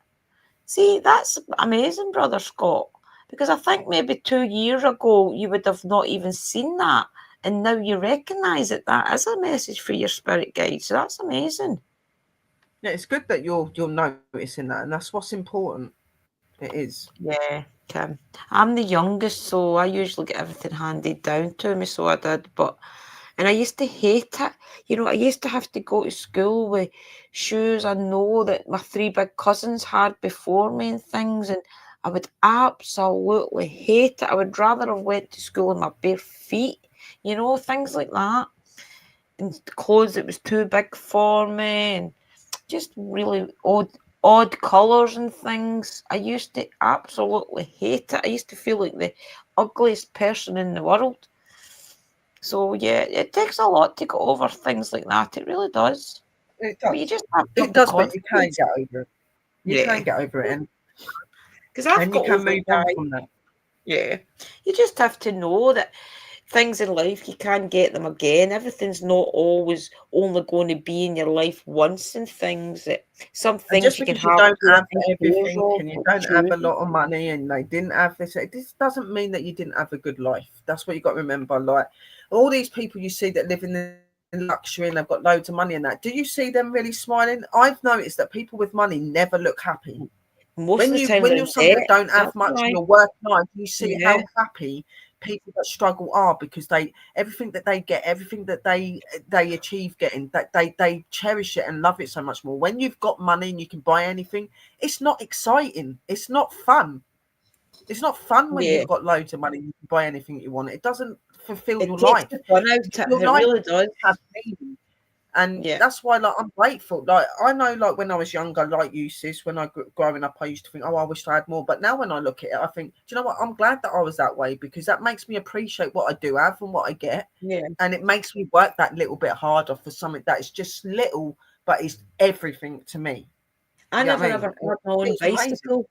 See, that's amazing, Brother Scott. Because I think maybe 2 years ago, you would have not even seen that. And now you recognise that is a message for your spirit guides. So that's amazing. Yeah, it's good that you're noticing that. And that's what's important. It is. Yeah, Kim. I'm the youngest, so I usually get everything handed down to me, so I did. And I used to hate it. You know, I used to have to go to school with shoes I know that my 3 big cousins had before me and things, and I would absolutely hate it. I would rather have went to school in my bare feet, you know, things like that. And clothes that was too big for me, and just really odd colours and things. I used to absolutely hate it. I used to feel like the ugliest person in the world. So yeah, it takes a lot to get over things like that. It really does. It does. But you just have to it does, but you can get over it. You can get over it, and because I've got you can over move on from that. Yeah, you just have to know that things in life you can get them again. Everything's not always only going to be in your life once, and things that some things just you can because you have. don't have everything and you don't have a lot of money and they didn't have this doesn't mean that you didn't have a good life. That's what you got to remember. Like all these people you see that live in luxury and they've got loads of money and that, do you see them really smiling? I've noticed that people with money never look happy. Most of the time when you're somebody that don't have much and you're working hard, you see how happy people that struggle are, because everything that they get, everything that they achieve getting, that they cherish it and love it so much more. When you've got money and you can buy anything, it's not exciting, it's not fun. It's not fun when you've got loads of money and you can buy anything you want. It doesn't fulfill your life. The fun out of it. It really does. Have meaning. And that's why, like, I'm grateful. Like, I know, like, when I was younger, like you, sis, when I growing up, I used to think, oh, I wish I had more. But now when I look at it, I think, do you know what? I'm glad that I was that way, because that makes me appreciate what I do have and what I get. Yeah. And it makes me work that little bit harder for something that is just little, but is everything to me. I never ever had my own bicycle.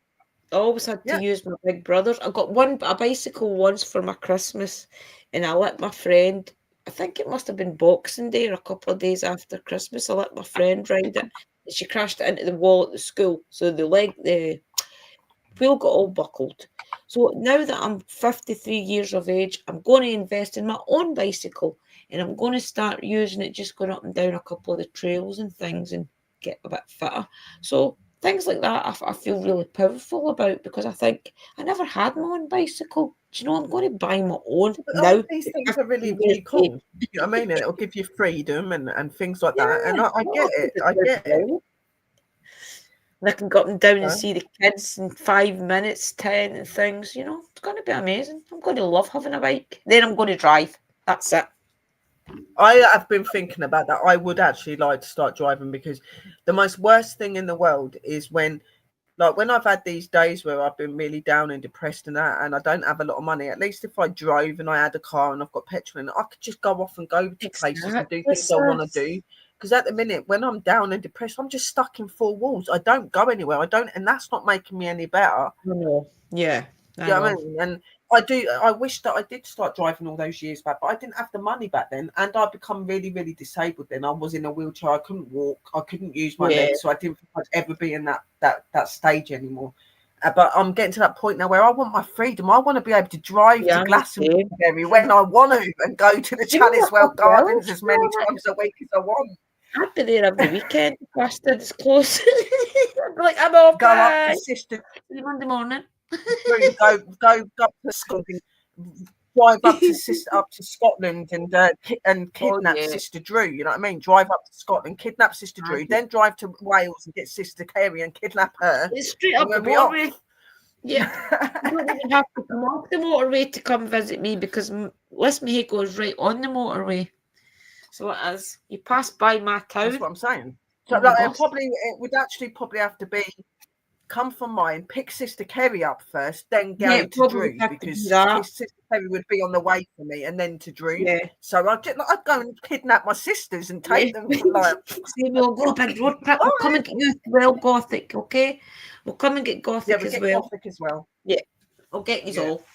I always had to use my big brother's. I got a bicycle once for my Christmas, and I let my friend, I think it must have been Boxing Day or a couple of days after Christmas, I let my friend ride it, and she crashed it into the wall at the school. So the wheel got all buckled. So now that I'm 53 years of age, I'm going to invest in my own bicycle, and I'm going to start using it, just going up and down a couple of the trails and things, and get a bit fitter. So things like that I feel really powerful about, because I think I never had my own bicycle. Do you know, I'm going to buy my own now. These things are really, really cool. You know what I mean? And it'll give you freedom and things like that. And I get it. I get it. And I can go up and down and see the kids in 5 minutes, 10 and things. You know, it's going to be amazing. I'm going to love having a bike. Then I'm going to drive. That's it. I have been thinking about that. I would actually like to start driving, because the most worst thing in the world is when Like when I've had these days where I've been really down and depressed and that, and I don't have a lot of money, at least if I drove and I had a car and I've got petrol in it, I could just go off and go to places and do things I want to do. Because at the minute, when I'm down and depressed, I'm just stuck in four walls. I don't go anywhere. And that's not making me any better. Yeah. You know what I mean? And I wish that I did start driving all those years back, but I didn't have the money back then. And I'd become really, really disabled then. I was in a wheelchair. I couldn't walk. I couldn't use my legs. So I didn't think I'd ever be in that stage anymore. But I'm getting to that point now where I want my freedom. I want to be able to drive to Glastonbury when I want to and go to the Chalice Well Gardens as many times a week as I want. I'd be there every weekend. Bastards close. Like, I'm off. Go up to Sister Monday morning. go up to Scotland, drive up to Scotland and kidnap Sister Drew. You know what I mean? Drive up to Scotland, kidnap Sister Drew, then drive to Wales and get Sister Carrie and kidnap her. It's straight up the motorway. Yeah, you don't even have to come off the motorway to come visit me because West Mexico is right on the motorway. So it is. You pass by my town. That's what I'm saying. So it would actually probably have to be come from mine, pick Sister Kerry up first, then go to Drew because Sister Kerry would be on the way for me, and then to Drew. Yeah. So I'd go and kidnap my sisters and take them. Like, we'll go big road trip. We'll come and get you well, Gothic. Okay, we'll come and get Gothic as well. Gothic as well. Yeah, I'll get you all.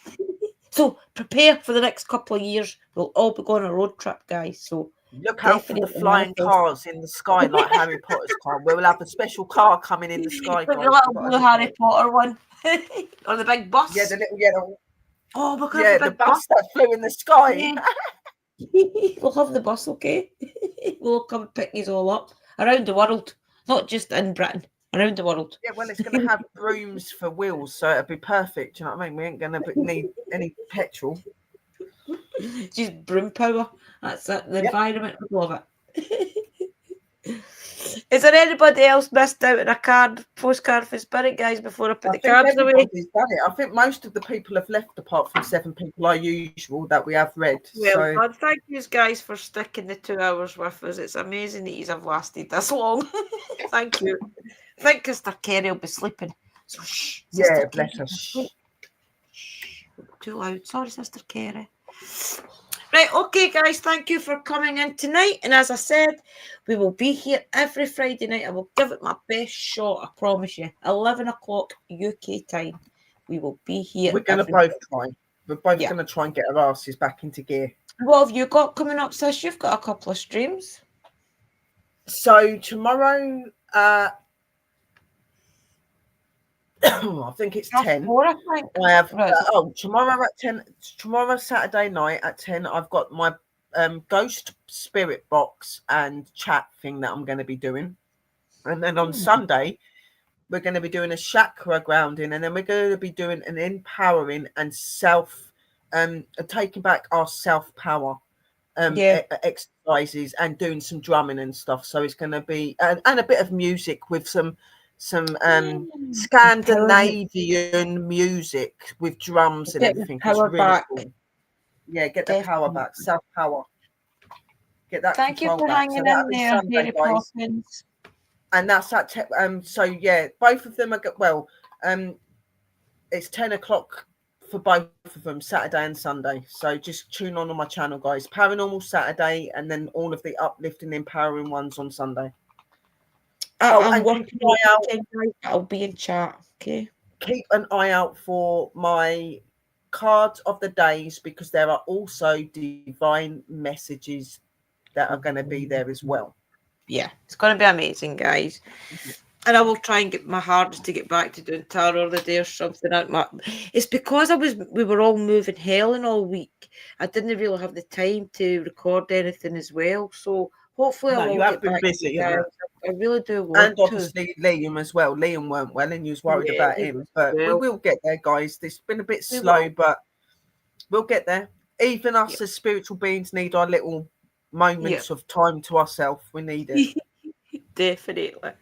So prepare for the next couple of years. We'll all be going on a road trip, guys. So. Look out for the flying cars in the sky like Harry Potter's car. We'll have a special car coming in the sky. The little blue Harry Potter one. Or the big bus. Yeah, the little yellow. Oh, we're going to have the bus that flew in the sky. Yeah. We'll have the bus, okay? We'll come and pick you all up. Around the world. Not just in Britain. Around the world. Yeah, well, it's going to have brooms for wheels, so it'll be perfect. You know what I mean? We ain't going to need any petrol. Just broom power. That's it. The environment would love it. Is there anybody else missed out on a postcard for Spirit, guys, before I put the cards away? Done it. I think most of the people have left, apart from 7 people, are usual that we have read. Well, God, thank you guys for sticking the 2 hours with us. It's amazing that you have lasted this long. Thank you. I think Sister Kerry will be sleeping. So shh. Yeah, bless her. Shh. Too loud. Sorry, Sister Kerry. Right, okay, guys, thank you for coming in tonight. And as I said, we will be here every Friday night. I will give it my best shot, I promise you. 11 o'clock UK time. We will be here. We're going to both try. We're both going to try and get our asses back into gear. What have you got coming up, sis? You've got a couple of streams. So tomorrow, I think it's 10. More, I think. I have tomorrow at 10. Tomorrow Saturday night at 10. I've got my ghost spirit box and chat thing that I'm going to be doing, and then on Sunday we're going to be doing a chakra grounding, and then we're going to be doing an empowering and taking back our self power exercises and doing some drumming and stuff. So it's going to be and a bit of music with some Scandinavian music with drums and everything. It's really cool. Yeah, get the power back, self power. Get that. Thank you for hanging in there, Mary Poppins. And that's at so yeah, both of them are it's 10 o'clock for both of them, Saturday and Sunday. So just tune on my channel, guys. Paranormal Saturday, and then all of the uplifting, empowering ones on Sunday. And keep an eye out. I'll be in chat. Okay. Keep an eye out for my cards of the days, because there are also divine messages that are going to be there as well. Yeah, it's going to be amazing, guys. And I will try and get my hardest to get back to doing tarot the day or something. It's because we were all moving hell and all week. I didn't really have the time to record anything as well. So hopefully I will get back busy, to you guys. I really do want to. And obviously Liam as well. Liam weren't well and you was worried about him. But we will get there, guys. It's been a bit slow, but we'll get there. Even us as spiritual beings need our little moments of time to ourselves. We need it. Definitely.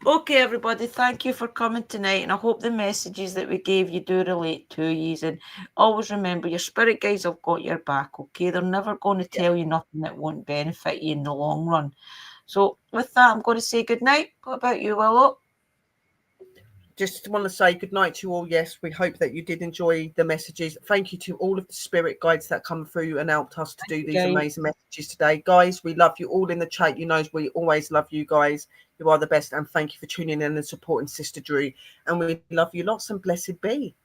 Okay, everybody, thank you for coming tonight, and I hope the messages that we gave you do relate to you. And always remember, your spirit guides have got your back, okay? They're never going to tell you nothing that won't benefit you in the long run. So with that, I'm going to say good night. What about you, Willow? just want to say good night to you all. Yes, we hope that you did enjoy the messages. Thank you to all of the spirit guides that come through and helped us to do these amazing messages today. Guys, we love you all in the chat. You know, we always love you guys. You are the best. And thank you for tuning in and supporting Sister Drew. And we love you lots, and blessed be.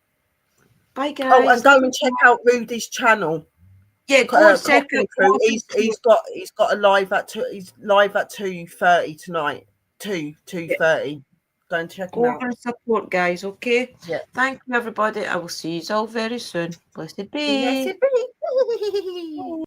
Bye, guys. Oh, and go and check out Rudy's channel. Yeah, go and check out. He's got a live at 2:30 tonight. 2:30. Go and check him out. Go and support, guys. Okay. Yeah. Thank you, everybody. I will see you all very soon. Blessed be. Blessed be.